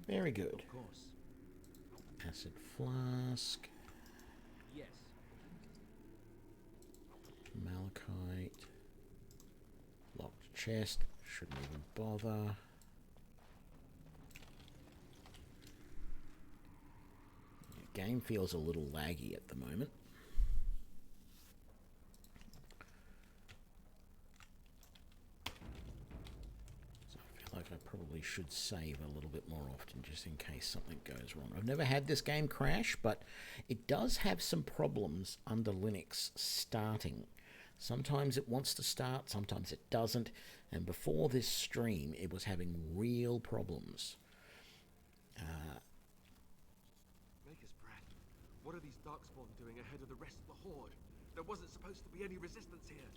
Very good. Of course. Acid flask. Yes. Malachite. Locked chest. Shouldn't even bother. Yeah, game feels a little laggy at the moment. Like I probably should save a little bit more often just in case something goes wrong. I've never had this game crash, but it does have some problems under Linux starting. Sometimes it wants to start, sometimes it doesn't, and before this stream it was having real problems. Maker's breath. What are these Darkspawn doing ahead of the rest of the Horde? There wasn't supposed to be any resistance here.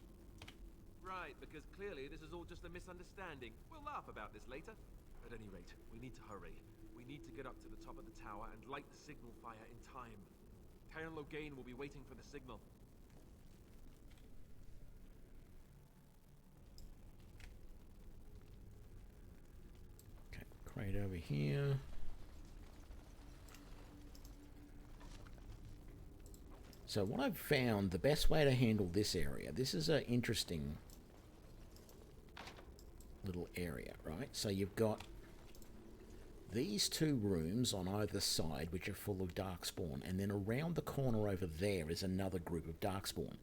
Right, because clearly this is all just a misunderstanding. We'll laugh about this later. At any rate, we need to hurry. We need to get up to the top of the tower and light the signal fire in time. Tyron Loghain will be waiting for the signal. Okay, crate over here. So what I've found, the best way to handle this area, this is an interesting little area, right? So you've got these two rooms on either side which are full of Darkspawn, and then around the corner over there is another group of Darkspawn.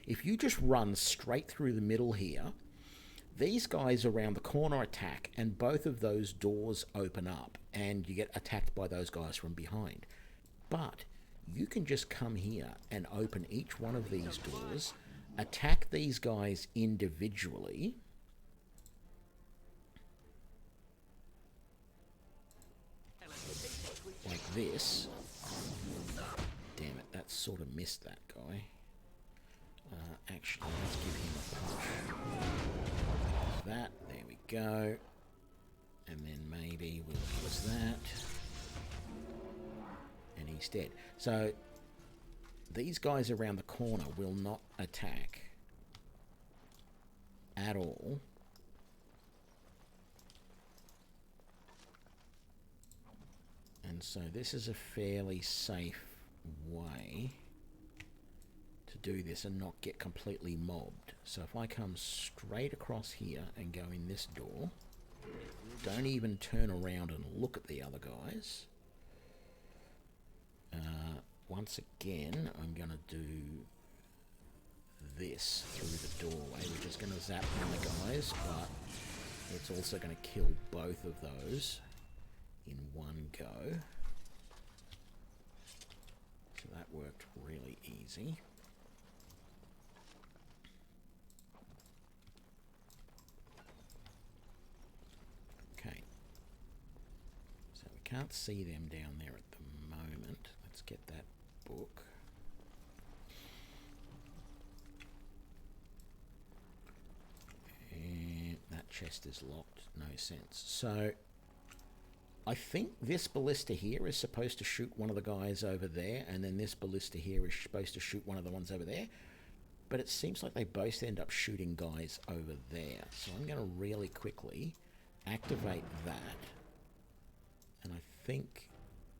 If you just run straight through the middle here, these guys around the corner attack, and both of those doors open up, and you get attacked by those guys from behind. But you can just come here and open each one of these doors, attack these guys individually, like this. Damn it, that sort of missed that guy. Actually, let's give him a push. That, there we go. And then maybe we'll use that. And he's dead. So, these guys around the corner will not attack at all And so this is a fairly safe way to do this and not get completely mobbed. So if I come straight across here and go in this door, don't even turn around and look at the other guys. Once again, I'm going to do this through the doorway, which is going to zap one of the guys, but it's also going to kill both of those in one go. So that worked really easy. Okay. So we can't see them down there at the moment. Let's get that book. And that chest is locked. No sense. So I think this ballista here is supposed to shoot one of the guys over there, and then this ballista here is supposed to shoot one of the ones over there. But it seems like they both end up shooting guys over there. So I'm going to really quickly activate that. And I think,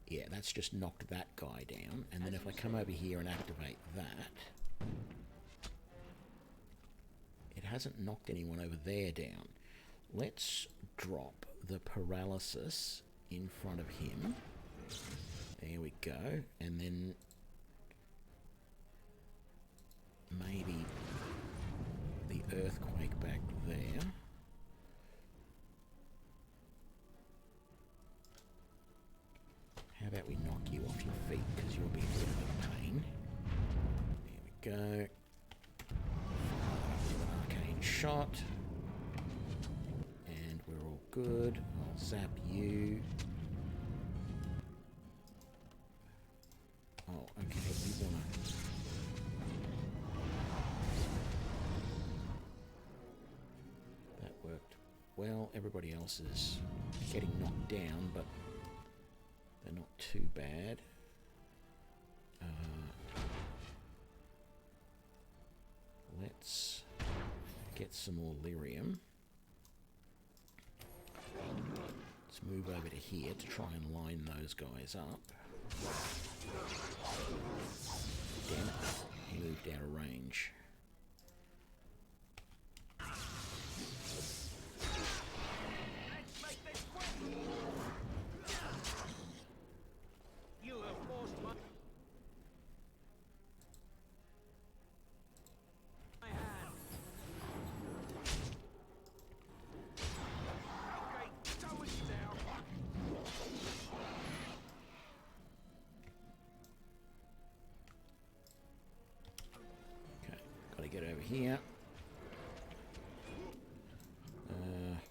yeah, that's just knocked that guy down. And then if I come over here and activate that, it hasn't knocked anyone over there down. Let's drop the paralysis in front of him. There we go. And then maybe the earthquake back there. How about we knock you off your feet, because you'll be in a bit of pain. There we go. Arcane shot. And we're all good. I'll zap you. Oh, okay, you wanna... That worked well. Everybody else is getting knocked down, but they're not too bad. Let's get some more lyrium. Let's move over to here to try and line those guys up. Damn it, he moved out of range. Get over here.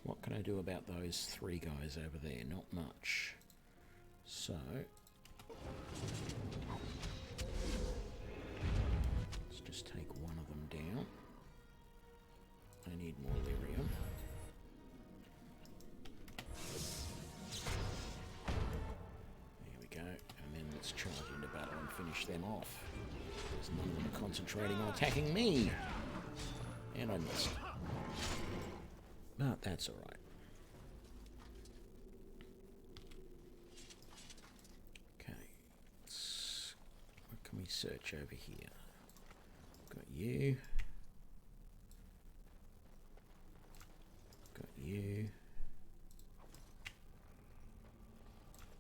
What can I do about those three guys over there? Not much. So let's just take one of them down. I need more lyrium. There we go. And then let's charge into battle and finish them off. There's none of them concentrating on attacking me. And I missed. But that's alright. Okay. What can we search over here? Got you. Got you.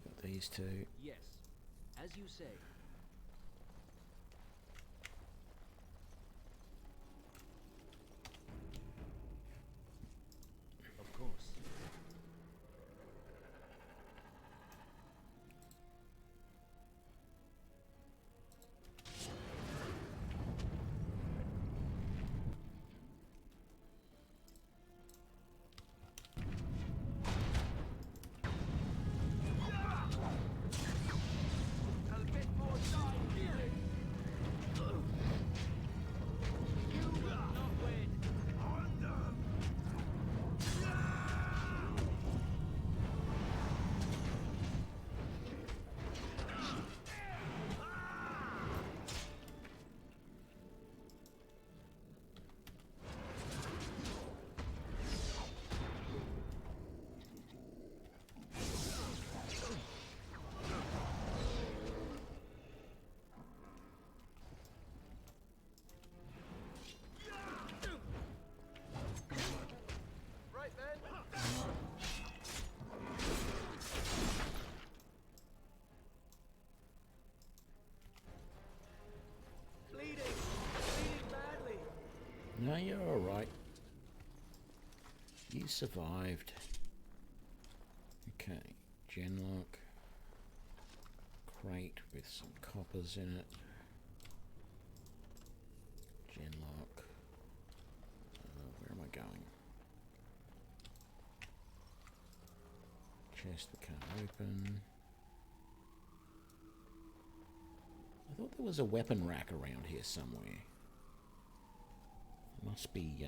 Got these two. Yes, as you say. Of course. A bit more you're alright. You survived. Okay, genlock. Crate with some coppers in it. Genlock. Where am I going? Chest that can't open. I thought there was a weapon rack around here somewhere. Must be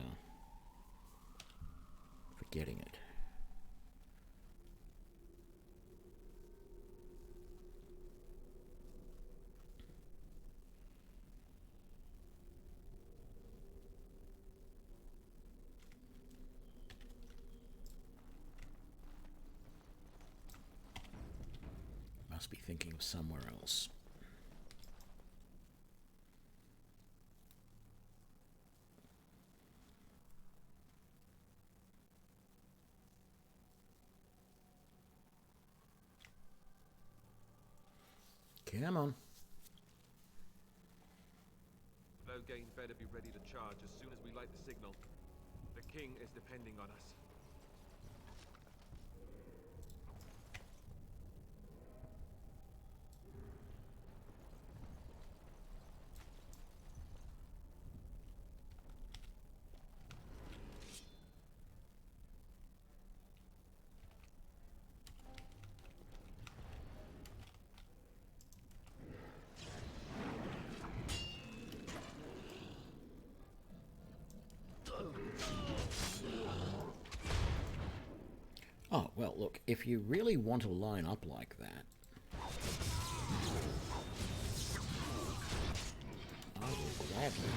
forgetting it. Must be thinking of somewhere else. Come on. Logain better be ready to charge as soon as we light the signal. The king is depending on us. Oh, well, look, if you really want to line up like that, I will gladly.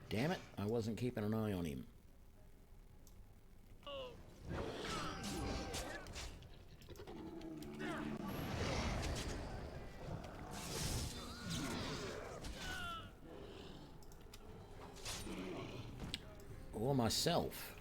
Damn it, I wasn't keeping an eye on him. Or myself.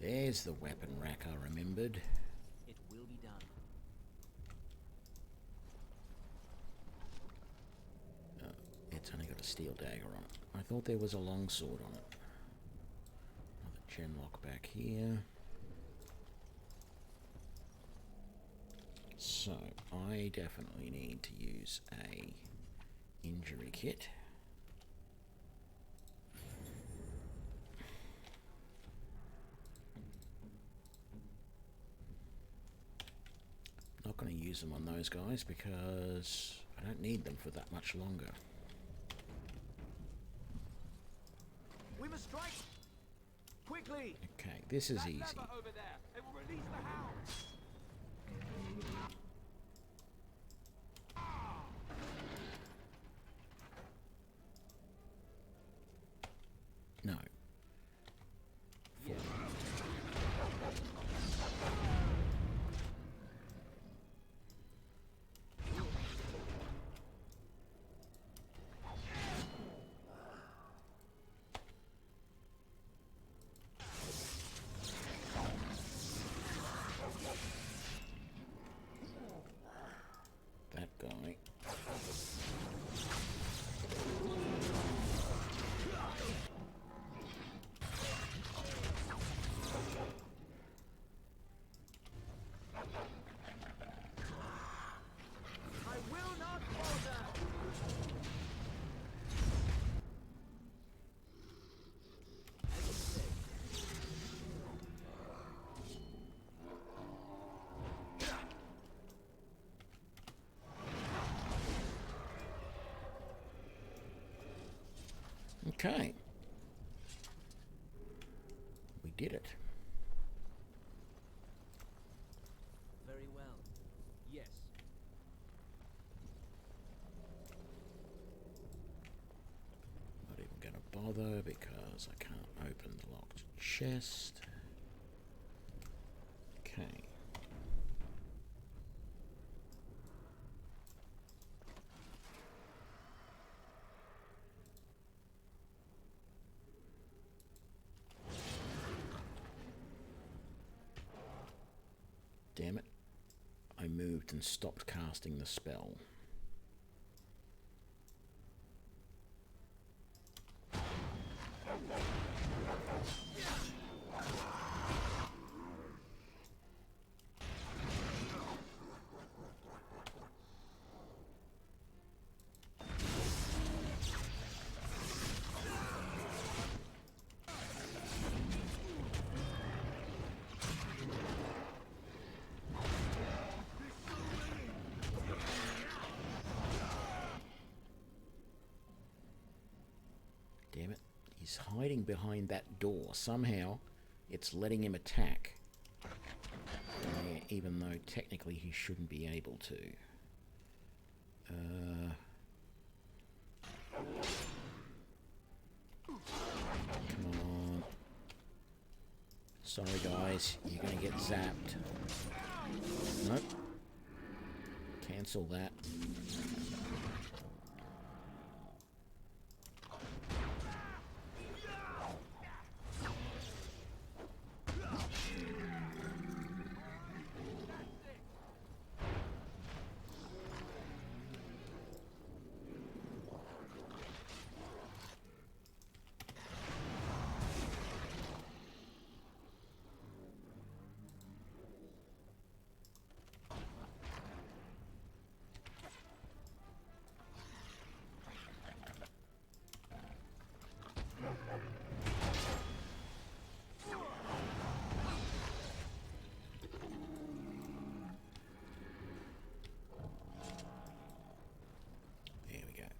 There's the weapon rack I remembered. It will be done. Oh, it's only got a steel dagger on it. I thought there was a longsword on it. Another genlock back here. So, I definitely need to use a injury kit. Not going to use them on those guys because I don't need them for that much longer. We must strike quickly. Okay, this is easy. Over there. It will release the hounds. No. Okay. We did it. Very well. Yes. Not even going to bother because I can't open the locked chest. Okay. Damn it. I moved and stopped casting the spell. Damn it. He's hiding behind that door. Somehow, it's letting him attack. Yeah, even though technically he shouldn't be able to. Come on. Sorry guys, you're gonna get zapped. Nope. Cancel that.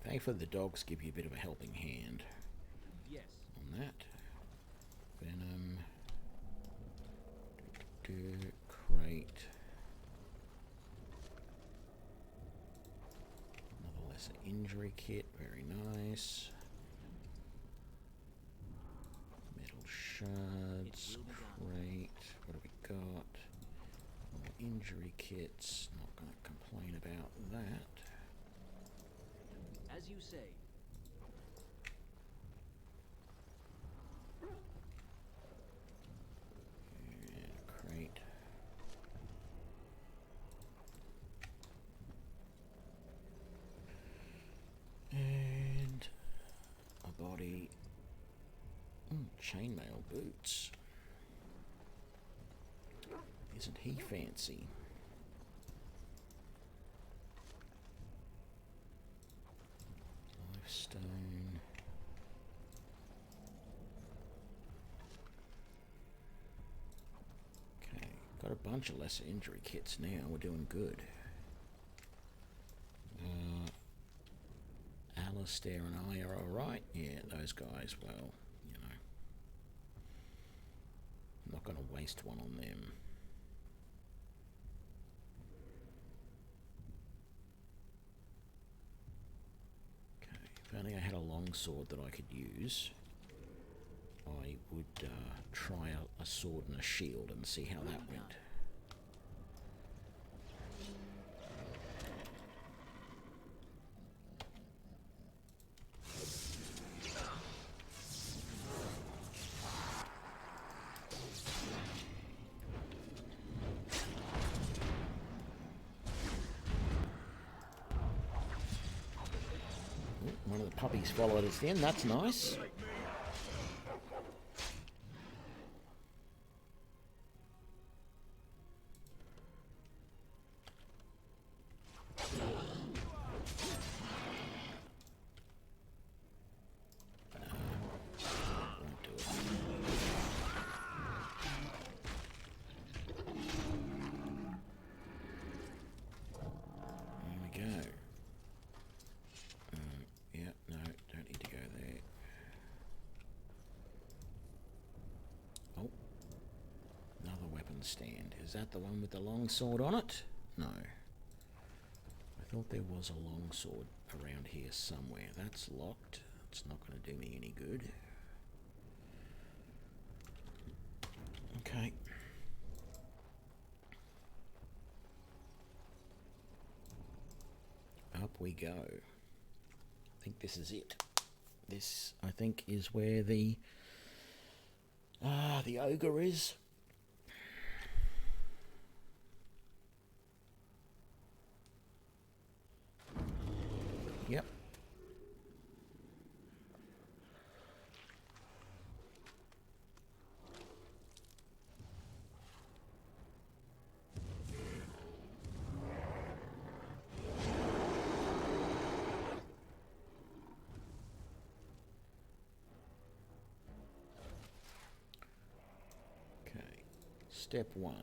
Thankfully the dogs give you a bit of a helping hand. Yes. On that. Venom. Crate. Another lesser injury kit, very nice. Metal shards, crate. What have we got? More injury kits. Not going to complain about that. As you say. Yeah, crate. And a body. Chainmail boots. Isn't he fancy? Stone. Okay, got a bunch of lesser injury kits now. We're doing good. Alistair and I are alright. Yeah, those guys, well, you know. I'm not going to waste one on them. If only I had a longsword that I could use, I would try a sword and a shield and see how that went. One of the puppies followed us in, that's nice. stand. Is that the one with the long sword on it? No. I thought there was a long sword around here somewhere. That's locked. It's not going to do me any good. Okay. Up we go. I think this is it. This, I think, is where the ogre is. Yep. Step 1.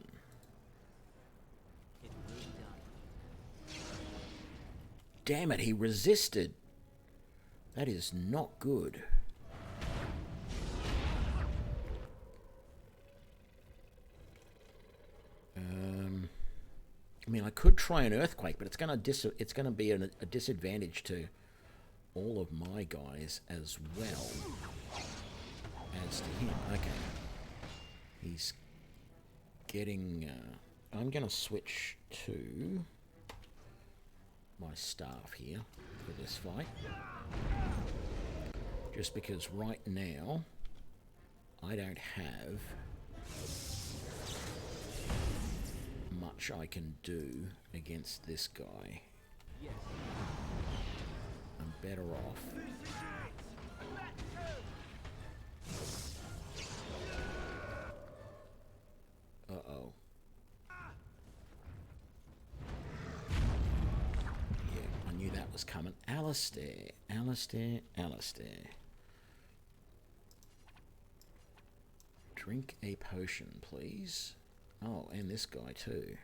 Damn it, he resisted. That is not good. I mean, I could try an earthquake, but it's going to be a disadvantage to all of my guys as well as to him. Okay. He's getting... I'm going to switch to my staff here for this fight. Just because right now I don't have much I can do against this guy. I'm better off. Uh-oh. Yeah, I knew that was coming. Alistair, Alistair, Alistair. Drink a potion, please. Oh, and this guy too.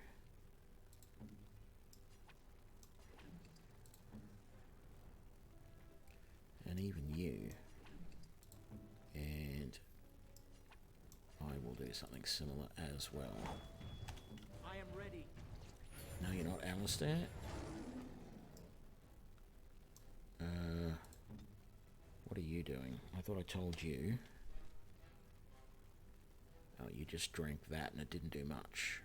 And even you. And I will do something similar as well. I am ready. No, you're not, Alistair. What are you doing? I thought I told you. Oh, you just drank that and it didn't do much.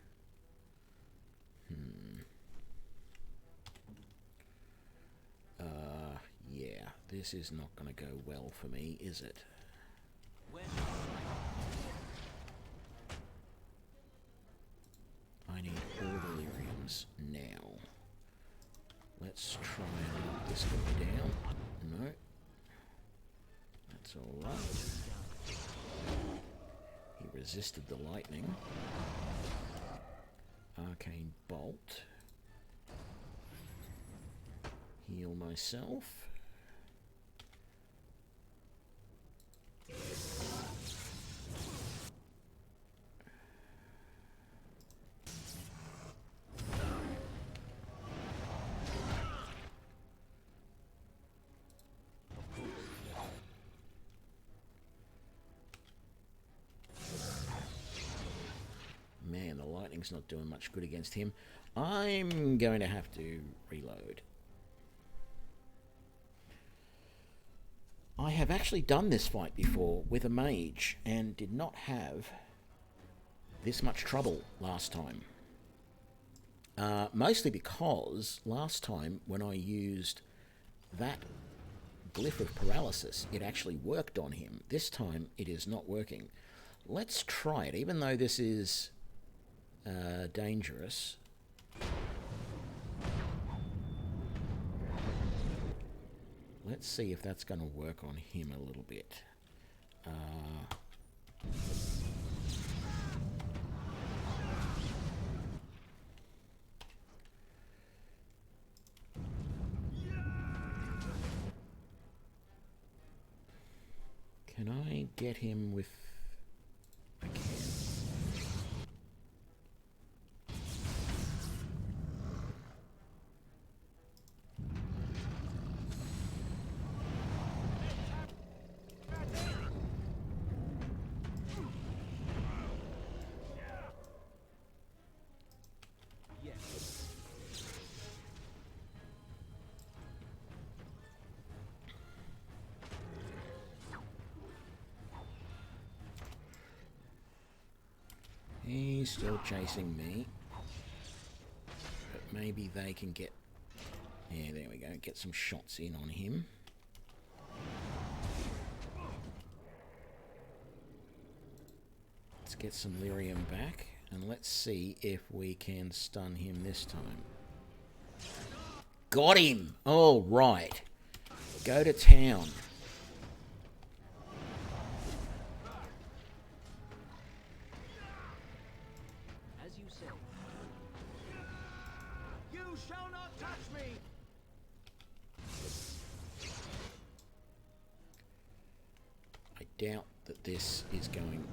Yeah, this is not going to go well for me, is it? I need all the lyriums now. Let's try and knock this guy down. No. That's alright. He resisted the lightning. Arcane bolt. Heal myself. Man, the lightning's not doing much good against him. I'm going to have to reload. I have actually done this fight before with a mage and did not have this much trouble last time. Mostly because last time when I used that glyph of paralysis, it actually worked on him. This time it is not working. Let's try it, even though this is dangerous. Let's see if that's going to work on him a little bit. Can I get him with... I can. He's still chasing me. But maybe they can get... Yeah, there we go. Get some shots in on him. Let's get some lyrium back. And let's see if we can stun him this time. Got him! All right. Go to town. As you say. You shall not touch me! I doubt that this is going...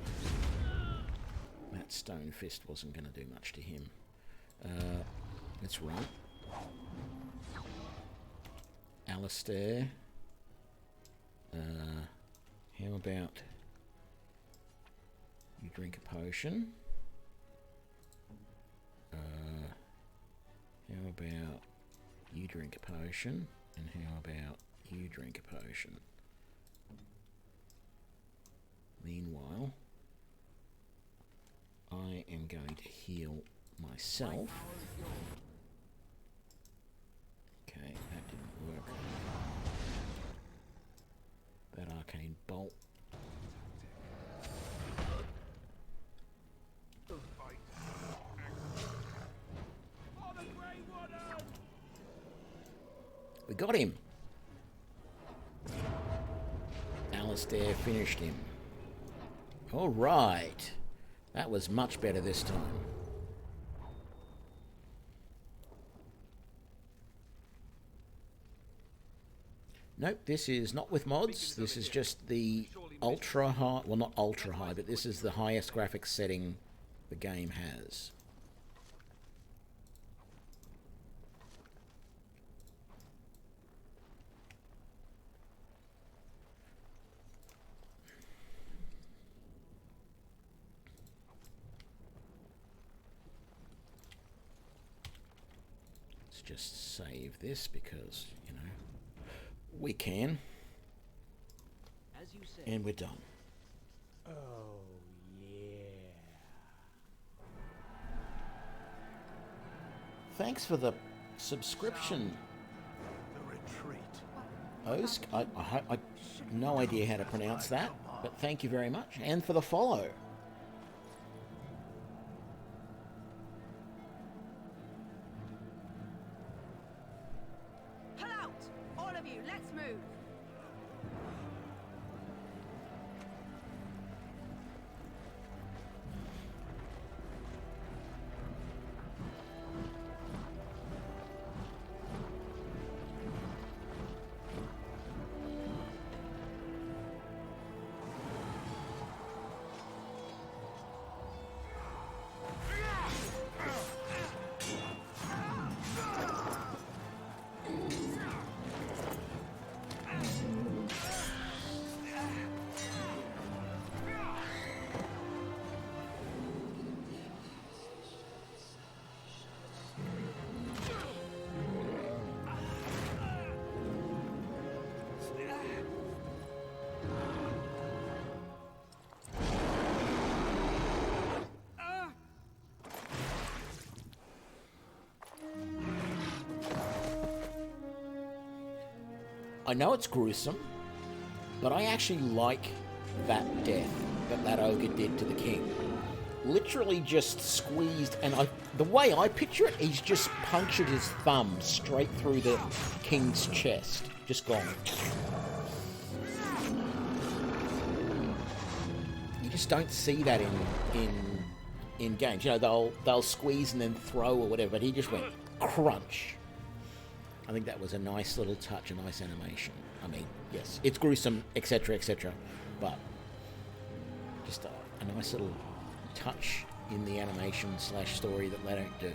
That stone fist wasn't going to do much to him. Let's run. Alistair. How about you drink a potion? How about you drink a potion? And how about you drink a potion? Meanwhile, I am going to heal myself. Okay, that didn't work. That arcane bolt. We got him. Alistair finished him. All right. That was much better this time. Nope, this is not with mods. This is just the ultra high, well not ultra high, but this is the highest graphics setting the game has. Let's just save this because, you know, we can. As you say. And we're done. Oh, yeah. Thanks for the subscription. The retreat. Osk, I no idea how to pronounce that, but thank you very much. And for the follow. Pull out! All of you, let's move! I know it's gruesome, but I actually like that death that that ogre did to the king. Literally just squeezed, and the way I picture it, he's just punctured his thumb straight through the king's chest. Just gone. You just don't see that in games. You know, they'll squeeze and then throw or whatever, but he just went crunch. I think that was a nice little touch, a nice animation. I mean, yes, it's gruesome, etc., etc., but just a nice little touch in the animation / story that they don't do.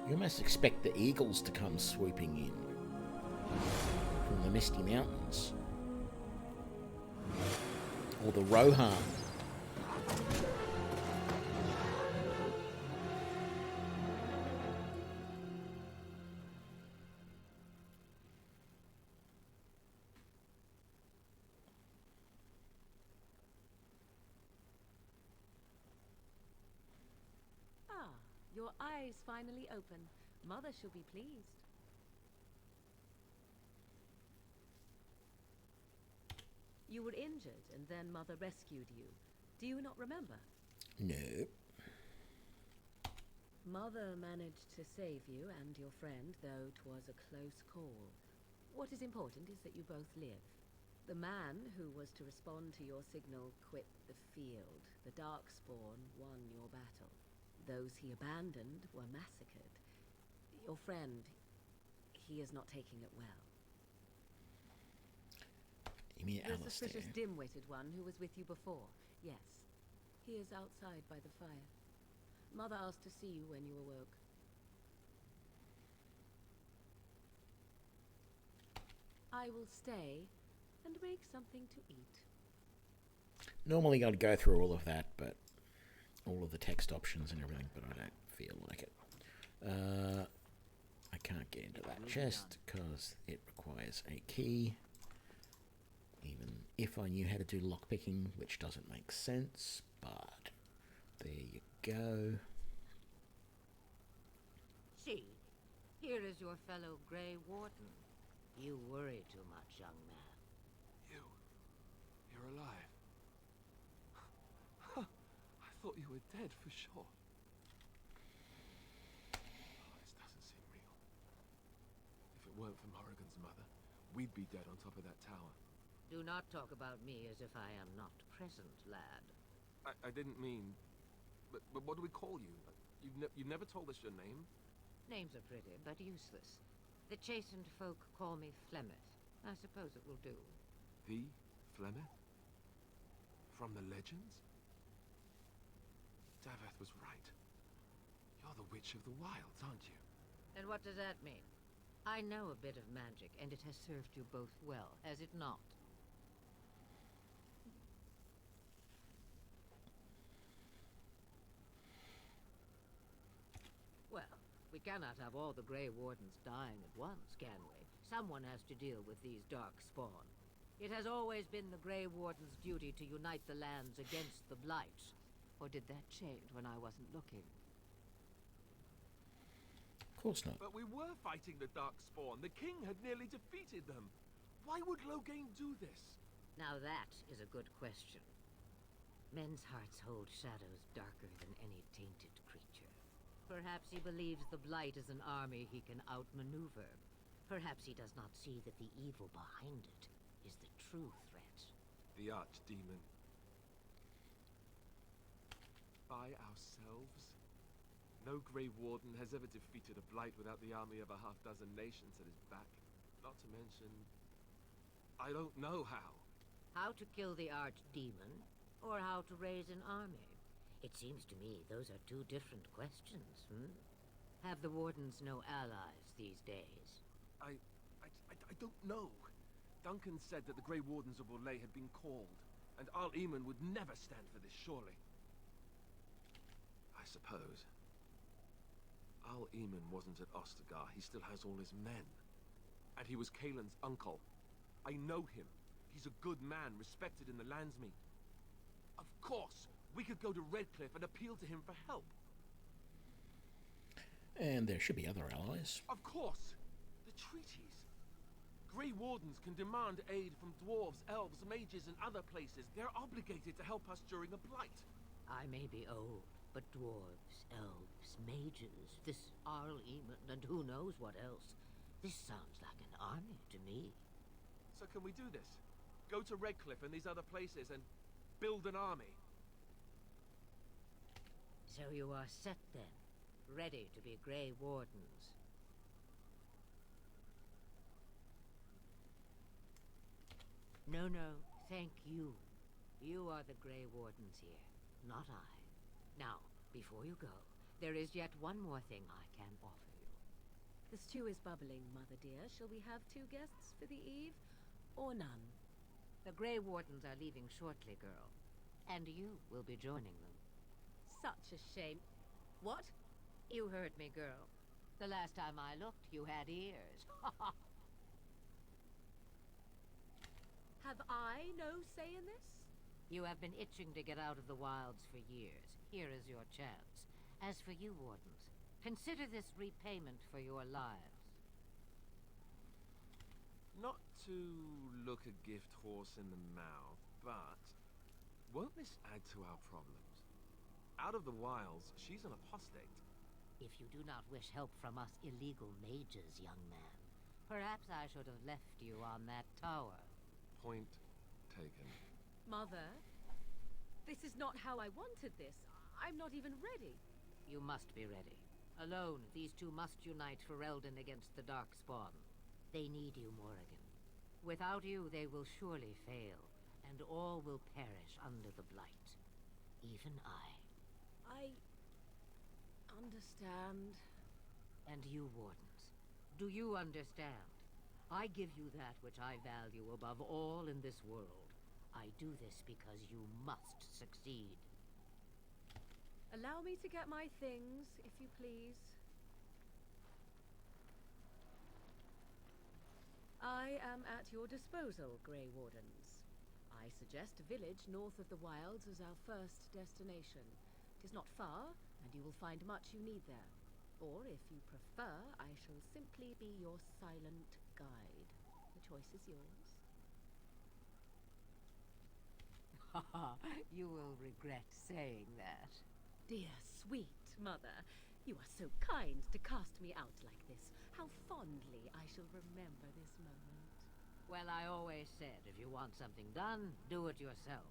You almost expect the eagles to come swooping in from the Misty Mountains. Or the Rohan. Ah, your eyes finally open. Mother shall be pleased. You were injured, and then Mother rescued you. Do you not remember? No. Mother managed to save you and your friend, though 'twas a close call. What is important is that you both live. The man who was to respond to your signal quit the field. The Darkspawn won your battle. Those he abandoned were massacred. Your friend, he is not taking it well. You mean The Alistair? suspicious dim-witted one who was with you before. Yes. He is outside by the fire. Mother asked to see you when you awoke. I will stay and make something to eat. Normally I'd go through all of that, but all of the text options and everything, but I don't feel like it. I can't get into that chest because it requires a key. Even if I knew how to do lockpicking, which doesn't make sense, but there you go. See, here is your fellow Grey Warden. You worry too much, young man. You're alive. I thought you were dead for sure. This doesn't seem real. If it weren't for Morrigan's mother, we'd be dead on top of that tower. Do not talk about me as if I am not present, lad. I didn't mean... But what do we call you? You've never told us your name? Names are pretty, but useless. The chastened folk call me Flemeth. I suppose it will do. The Flemeth? From the legends? Daveth was right. You're the Witch of the Wilds, aren't you? And what does that mean? I know a bit of magic, and it has served you both well, has it not? Well, we cannot have all the Grey Wardens dying at once, can we? Someone has to deal with these Darkspawn. It has always been the Grey Warden's duty to unite the lands against the Blight. Or did that change when I wasn't looking? Of course not. But we were fighting the Darkspawn. The king had nearly defeated them. Why would Loghain do this? Now that is a good question. Men's hearts hold shadows darker than any tainted creature. Perhaps he believes the Blight is an army he can outmaneuver. Perhaps he does not see that the evil behind it is the true threat. The Archdemon. By ourselves? No Grey Warden has ever defeated a Blight without the army of a half-dozen nations at his back. Not to mention... I don't know how. How to kill the Archdemon, or how to raise an army? It seems to me those are two different questions, Have the Wardens no allies these days? I don't know. Duncan said that the Grey Wardens of Orlais had been called, and Al-Eamon would never stand for this, surely. I suppose. Al-Eamon wasn't at Ostagar. He still has all his men. And he was Kaelin's uncle. I know him. He's a good man, respected in the Landsmeet. Of course, we could go to Redcliffe and appeal to him for help. And there should be other allies. Of course! The treaties. Grey Wardens can demand aid from dwarves, elves, mages, and other places. They're obligated to help us during a blight. I may be old, but dwarves, elves, mages, this Al-Eamon, and who knows what else. This sounds like an army to me. So can we do this? Go to Redcliffe and these other places and build an army? So you are set then, ready to be Grey Wardens. No, thank you. You are the Grey Wardens here, not I. Now, before you go, there is yet one more thing I can offer you. The stew is bubbling, Mother dear. Shall we have 2 guests for the eve, or none? The Grey Wardens are leaving shortly, girl. and you will be joining them. Such a shame. What? You heard me, girl. The last time I looked, you had ears. Have I no say in this? You have been itching to get out of the wilds for years. Here is your chance. As for you, Wardens, consider this repayment for your lives. Not to look a gift horse in the mouth, but won't this add to our problems? Out of the wilds, she's an apostate. If you do not wish help from us illegal mages, young man, perhaps I should have left you on that tower. Point taken. Mother, this is not how I wanted this. I'm not even ready. You must be ready. Alone, these two must unite Ferelden against the Darkspawn. They need you, Morrigan. Without you, they will surely fail, and all will perish under the Blight. Even I. I understand. And you, Wardens, do you understand? I give you that which I value above all in this world. I do this because you must succeed. Allow me to get my things, if you please. I am at your disposal, Grey Wardens. I suggest a village north of the wilds as our first destination. It is not far, and you will find much you need there. Or, if you prefer, I shall simply be your silent guide. The choice is yours. You will regret saying that. Dear, sweet mother, you are so kind to cast me out like this. How fondly I shall remember this moment. Well, I always said, if you want something done, do it yourself.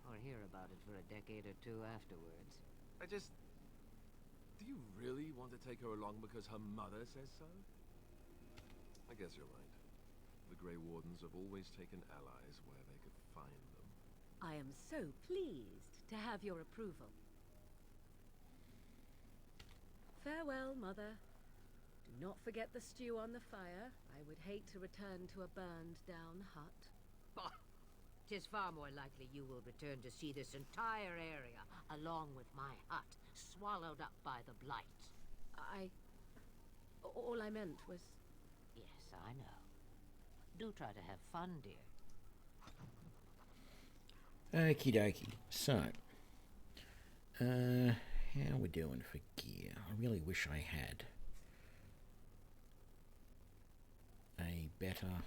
Or hear about it for a decade or two afterwards. Do you really want to take her along because her mother says so? I guess you're right. The Grey Wardens have always taken allies where they could find them. I am so pleased to have your approval. Farewell, Mother. Do not forget the stew on the fire. I would hate to return to a burned-down hut. Bah! 'Tis far more likely you will return to see this entire area, along with my hut, swallowed up by the Blight. All I meant was... Yes, I know. Do try to have fun, dear. Okie dokie. So, how we doing for gear? I really wish I had a better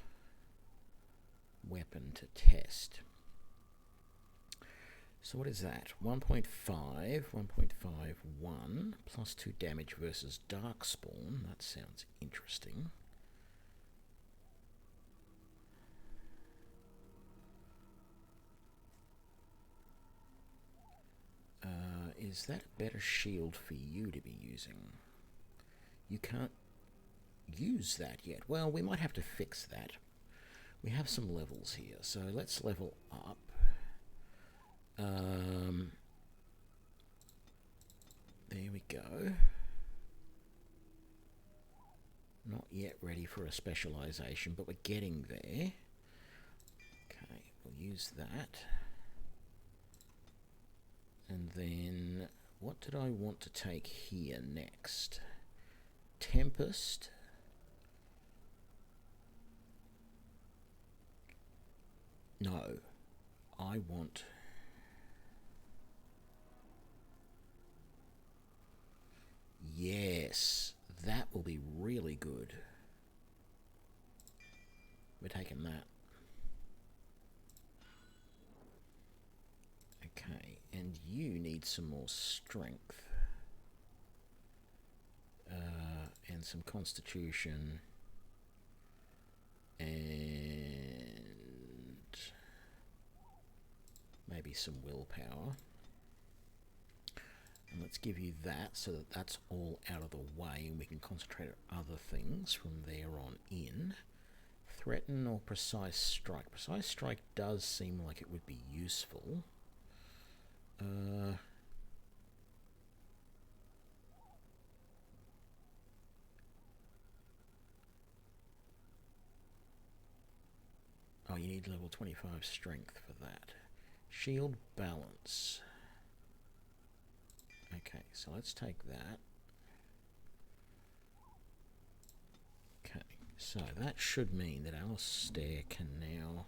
weapon to test. So what is that? 1.5, 1.51, plus 2 damage versus Darkspawn. That sounds interesting. Is that a better shield for you to be using? You can't use that yet. Well, we might have to fix that. We have some levels here, so let's level up. There we go. Not yet ready for a specialization, but we're getting there. Okay, we'll use that. And then, what did I want to take here next? Tempest. No, I want... Yes, that will be really good. We're taking that. Okay, and you need some more strength. And some constitution. And maybe some willpower. And let's give you that so that that's all out of the way and we can concentrate on other things from there on in. Threaten or precise strike. Precise strike does seem like it would be useful. Oh, you need level 25 strength for that. Shield balance. Okay, so let's take that. Okay, so that should mean that Alistair can now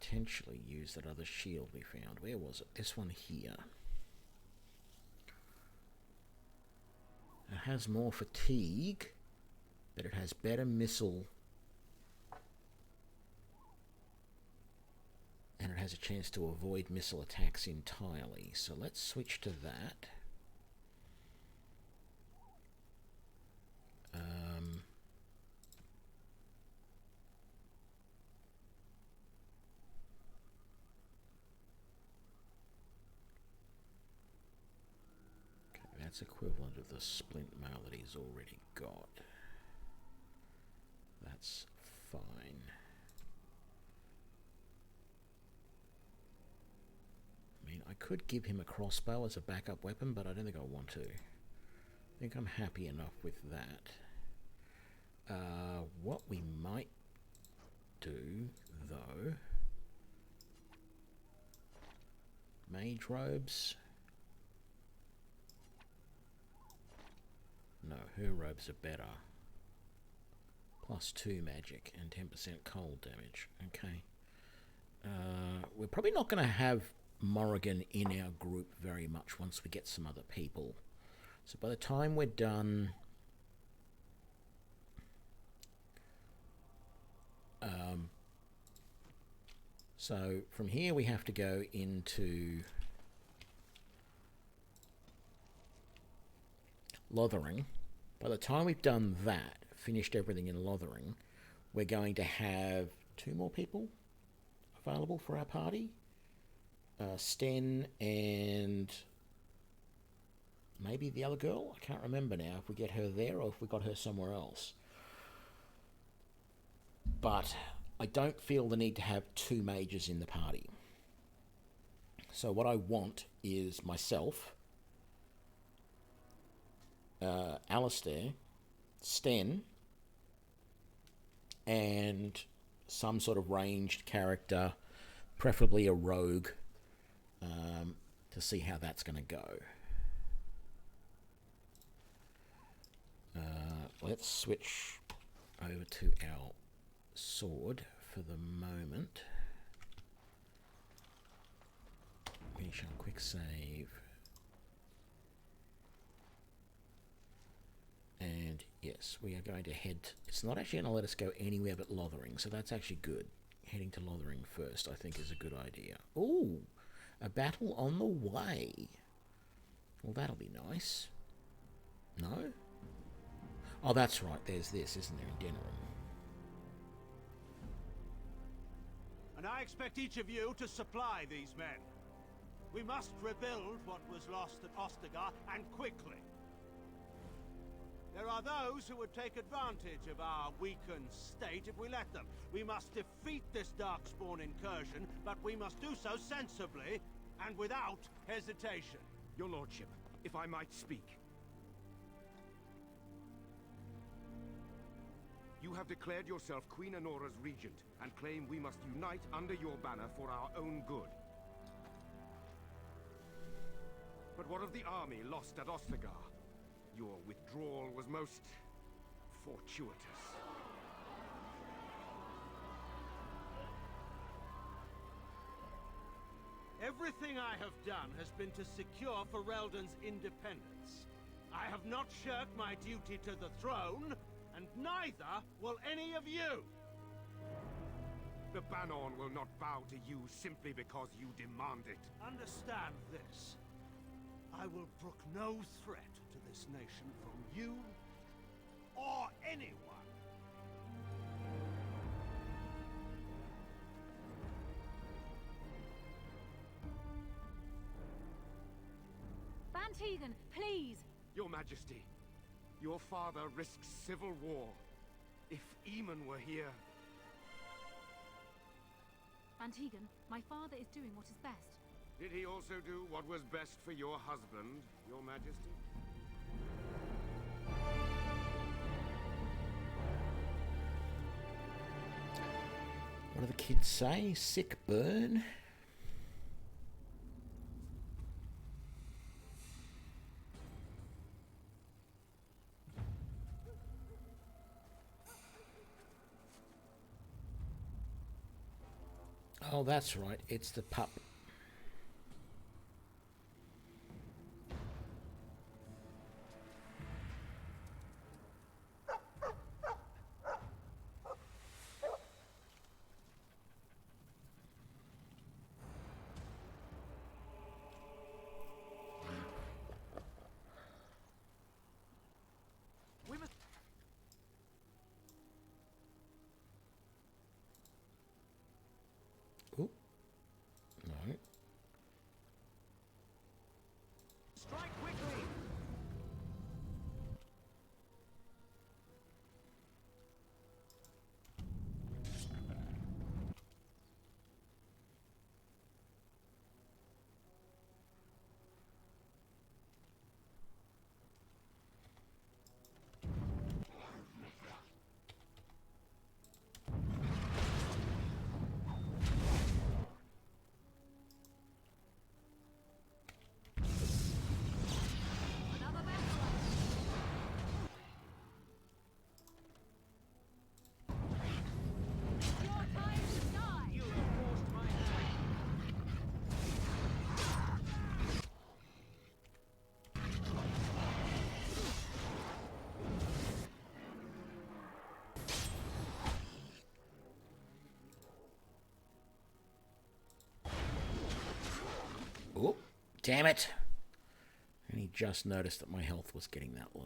potentially use that other shield we found. Where was it? This one here. It has more fatigue, but it has better missile, and it has a chance to avoid missile attacks entirely. So let's switch to that. That's equivalent of the splint mail that he's already got. That's fine. I mean, I could give him a crossbow as a backup weapon, but I don't think I want to. I think I'm happy enough with that. What we might do, though... Mage robes... No, her robes are better. +2 magic and 10% cold damage. Okay. We're probably not going to have Morrigan in our group very much once we get some other people. So by the time we're done... so from here we have to go into Lothering. By the time we've done that, finished everything in Lothering, we're going to have 2 more people available for our party. Sten and maybe the other girl. I can't remember now if we get her there or if we got her somewhere else. But I don't feel the need to have 2 mages in the party. So what I want is myself, Alistair, Sten, and some sort of ranged character, preferably a rogue, to see how that's going to go. Let's switch over to our sword for the moment. We shall quick save. And yes, we are going to head... It's not actually going to let us go anywhere but Lothering, so that's actually good. Heading to Lothering first, I think, is a good idea. Ooh, a battle on the way. Well, that'll be nice. No? Oh, that's right, there's this, isn't there, in Denerim? And I expect each of you to supply these men. We must rebuild what was lost at Ostagar, and quickly. There are those who would take advantage of our weakened state if we let them. We must defeat this Darkspawn incursion, but we must do so sensibly and without hesitation. Your lordship, if I might speak. You have declared yourself Queen Honora's regent, and claim we must unite under your banner for our own good. But what of the army lost at Ostagar? Your withdrawal was most fortuitous. Everything I have done has been to secure Ferelden's independence. I have not shirked my duty to the throne, and neither will any of you! The Banon will not bow to you simply because you demand it. Understand this. I will brook no threat to this nation from you or anyone. Tegan, please! Your Majesty, your father risks civil war. If Eamon were here... Tegan, my father is doing what is best. Did he also do what was best for your husband, your Majesty? What do the kids say? Sick burn? Oh, that's right. It's the pup. We must. Ooh. No. Strike quickly! Oh, damn it. And he just noticed that my health was getting that low.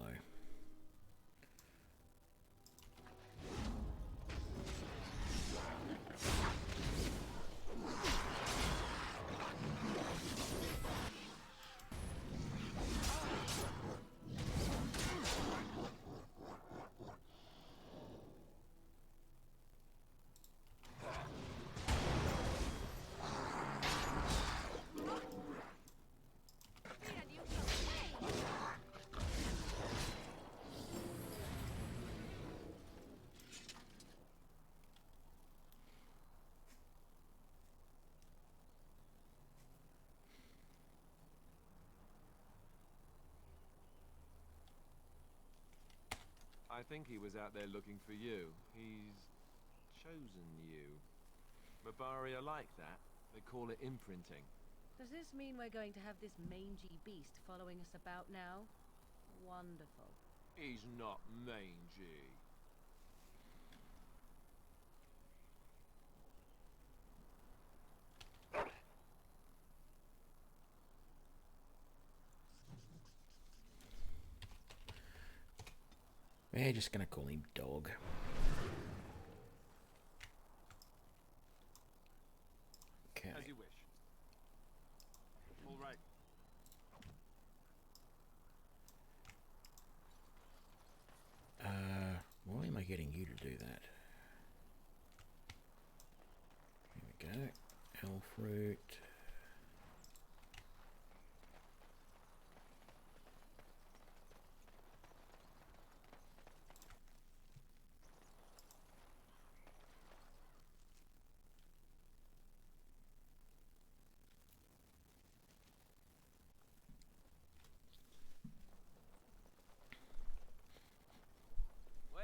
I think he was out there looking for you. He's chosen you. Barbaria like that. They call it imprinting. Does this mean we're going to have this mangy beast following us about now? Wonderful. He's not mangy. We're just gonna call him Dog. Okay. As you wish. All right. Why am I getting you to do that? Here we go. Elfroot.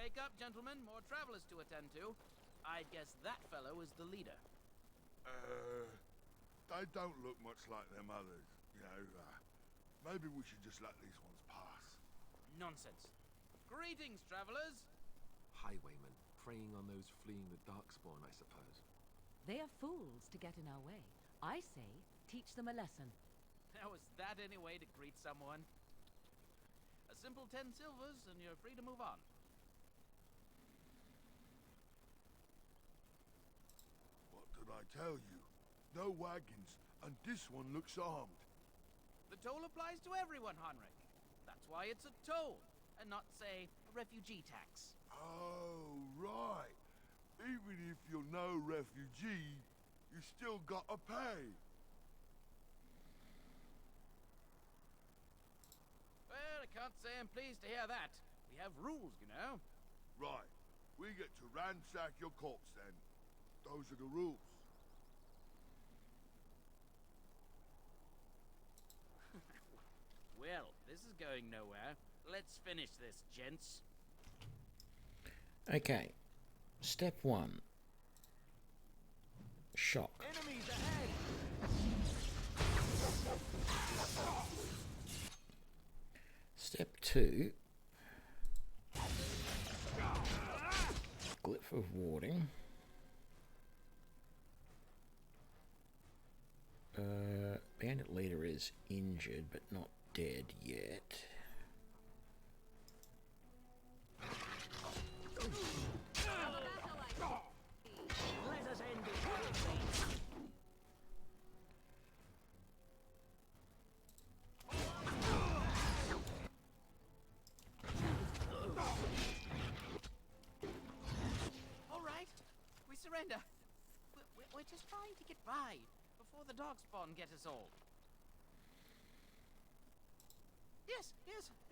Wake up, gentlemen. More travelers to attend to. I guess that fellow is the leader. They don't look much like them others, you know. Maybe we should just let these ones pass. Nonsense. Greetings, travelers. Highwaymen, preying on those fleeing the Darkspawn, I suppose. They are fools to get in our way. I say, teach them a lesson. How is that any way to greet someone? A simple 10 silvers and you're free to move on. What did I tell you? No wagons, and this one looks armed. The toll applies to everyone, Heinrich. That's why it's a toll, and not, say, a refugee tax. Oh, right. Even if you're no refugee, you still gotta pay. Well, I can't say I'm pleased to hear that. We have rules, you know. Right. We get to ransack your corpse, then. Those are the rules. Well, this is going nowhere. Let's finish this, gents. Okay. Step 1. Shock. Enemies ahead. Step 2. Glyph of warding. Bandit leader is injured but not dead yet. Let us end it quickly. All right, we surrender. We're just trying to get by before the darkspawn get us all. Yes,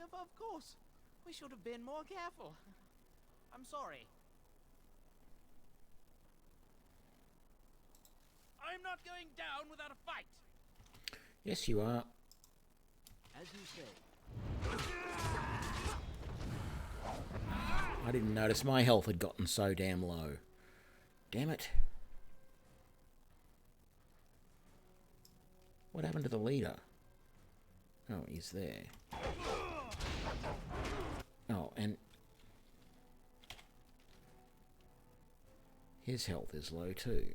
of course. We should have been more careful. I'm sorry. I'm not going down without a fight. Yes, you are. As you say. I didn't notice my health had gotten so damn low. Damn it. What happened to the leader? Oh, he's there. Oh, and his health is low too.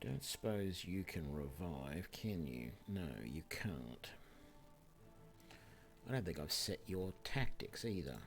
Don't suppose you can revive, can you? No, you can't. I don't think I've set your tactics either.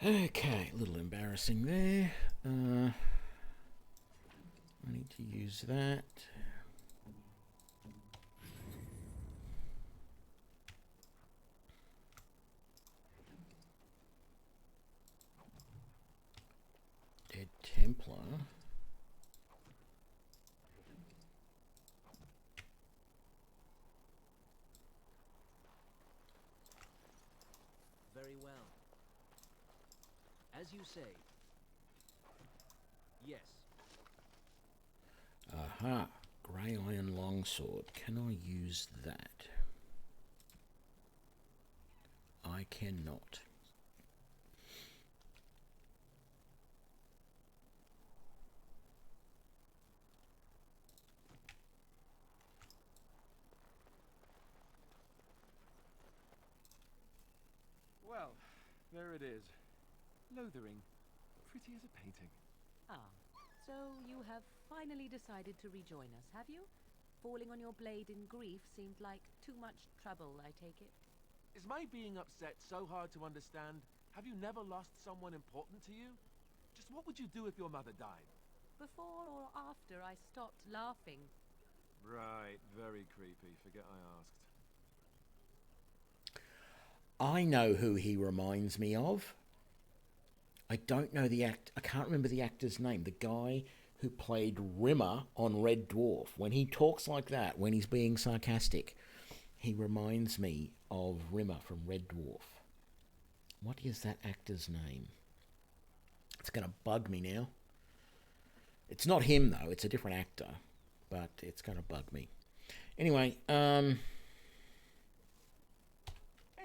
Okay, a little embarrassing there. I need to use that. Dead Templar. Very well. As you say. Yes. Aha, grey iron longsword. Can I use that? I cannot. Well, there it is. Lothering. Pretty as a painting. Ah, so you have finally decided to rejoin us, have you? Falling on your blade in grief seemed like too much trouble, I take it. Is my being upset so hard to understand? Have you never lost someone important to you? Just what would you do if your mother died? Before or after I stopped laughing. Right, very creepy. Forget I asked. I know who he reminds me of. I don't know the I can't remember the actor's name. The guy who played Rimmer on Red Dwarf. When he talks like that, when he's being sarcastic, he reminds me of Rimmer from Red Dwarf. What is that actor's name? It's going to bug me now. It's not him, though. It's a different actor. But it's going to bug me. Anyway,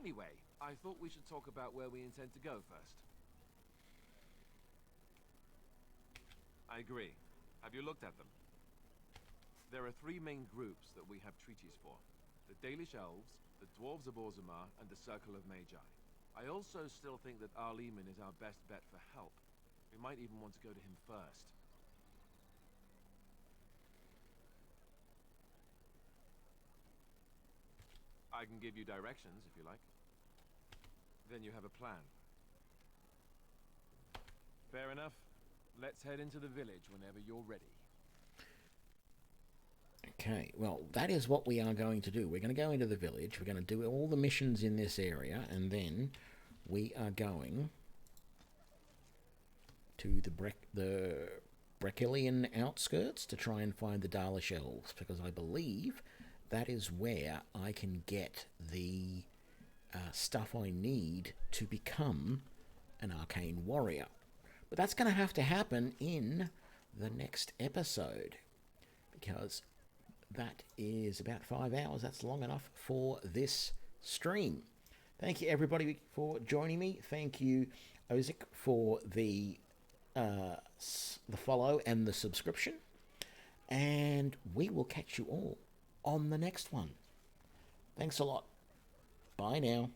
Anyway, I thought we should talk about where we intend to go first. I agree. Have you looked at them? There are three main groups that we have treaties for. The Dalish Elves, the Dwarves of Orzammar, and the Circle of Magi. I also still think that Arleman is our best bet for help. We might even want to go to him first. I can give you directions if you like. Then you have a plan. Fair enough. Let's head into the village whenever you're ready. okay, well, that is what we are going to do. We're going to go into the village. We're going to do all the missions in this area, and then we are going to the Brecilian outskirts to try and find the Dalish Elves, because I believe that is where I can get the stuff I need to become an Arcane Warrior. But that's going to have to happen in the next episode, because that is about 5 hours. That's long enough for this stream. Thank you, everybody, for joining me. Thank you, Ozik, for the follow and the subscription. And we will catch you all on the next one. Thanks a lot. Bye now.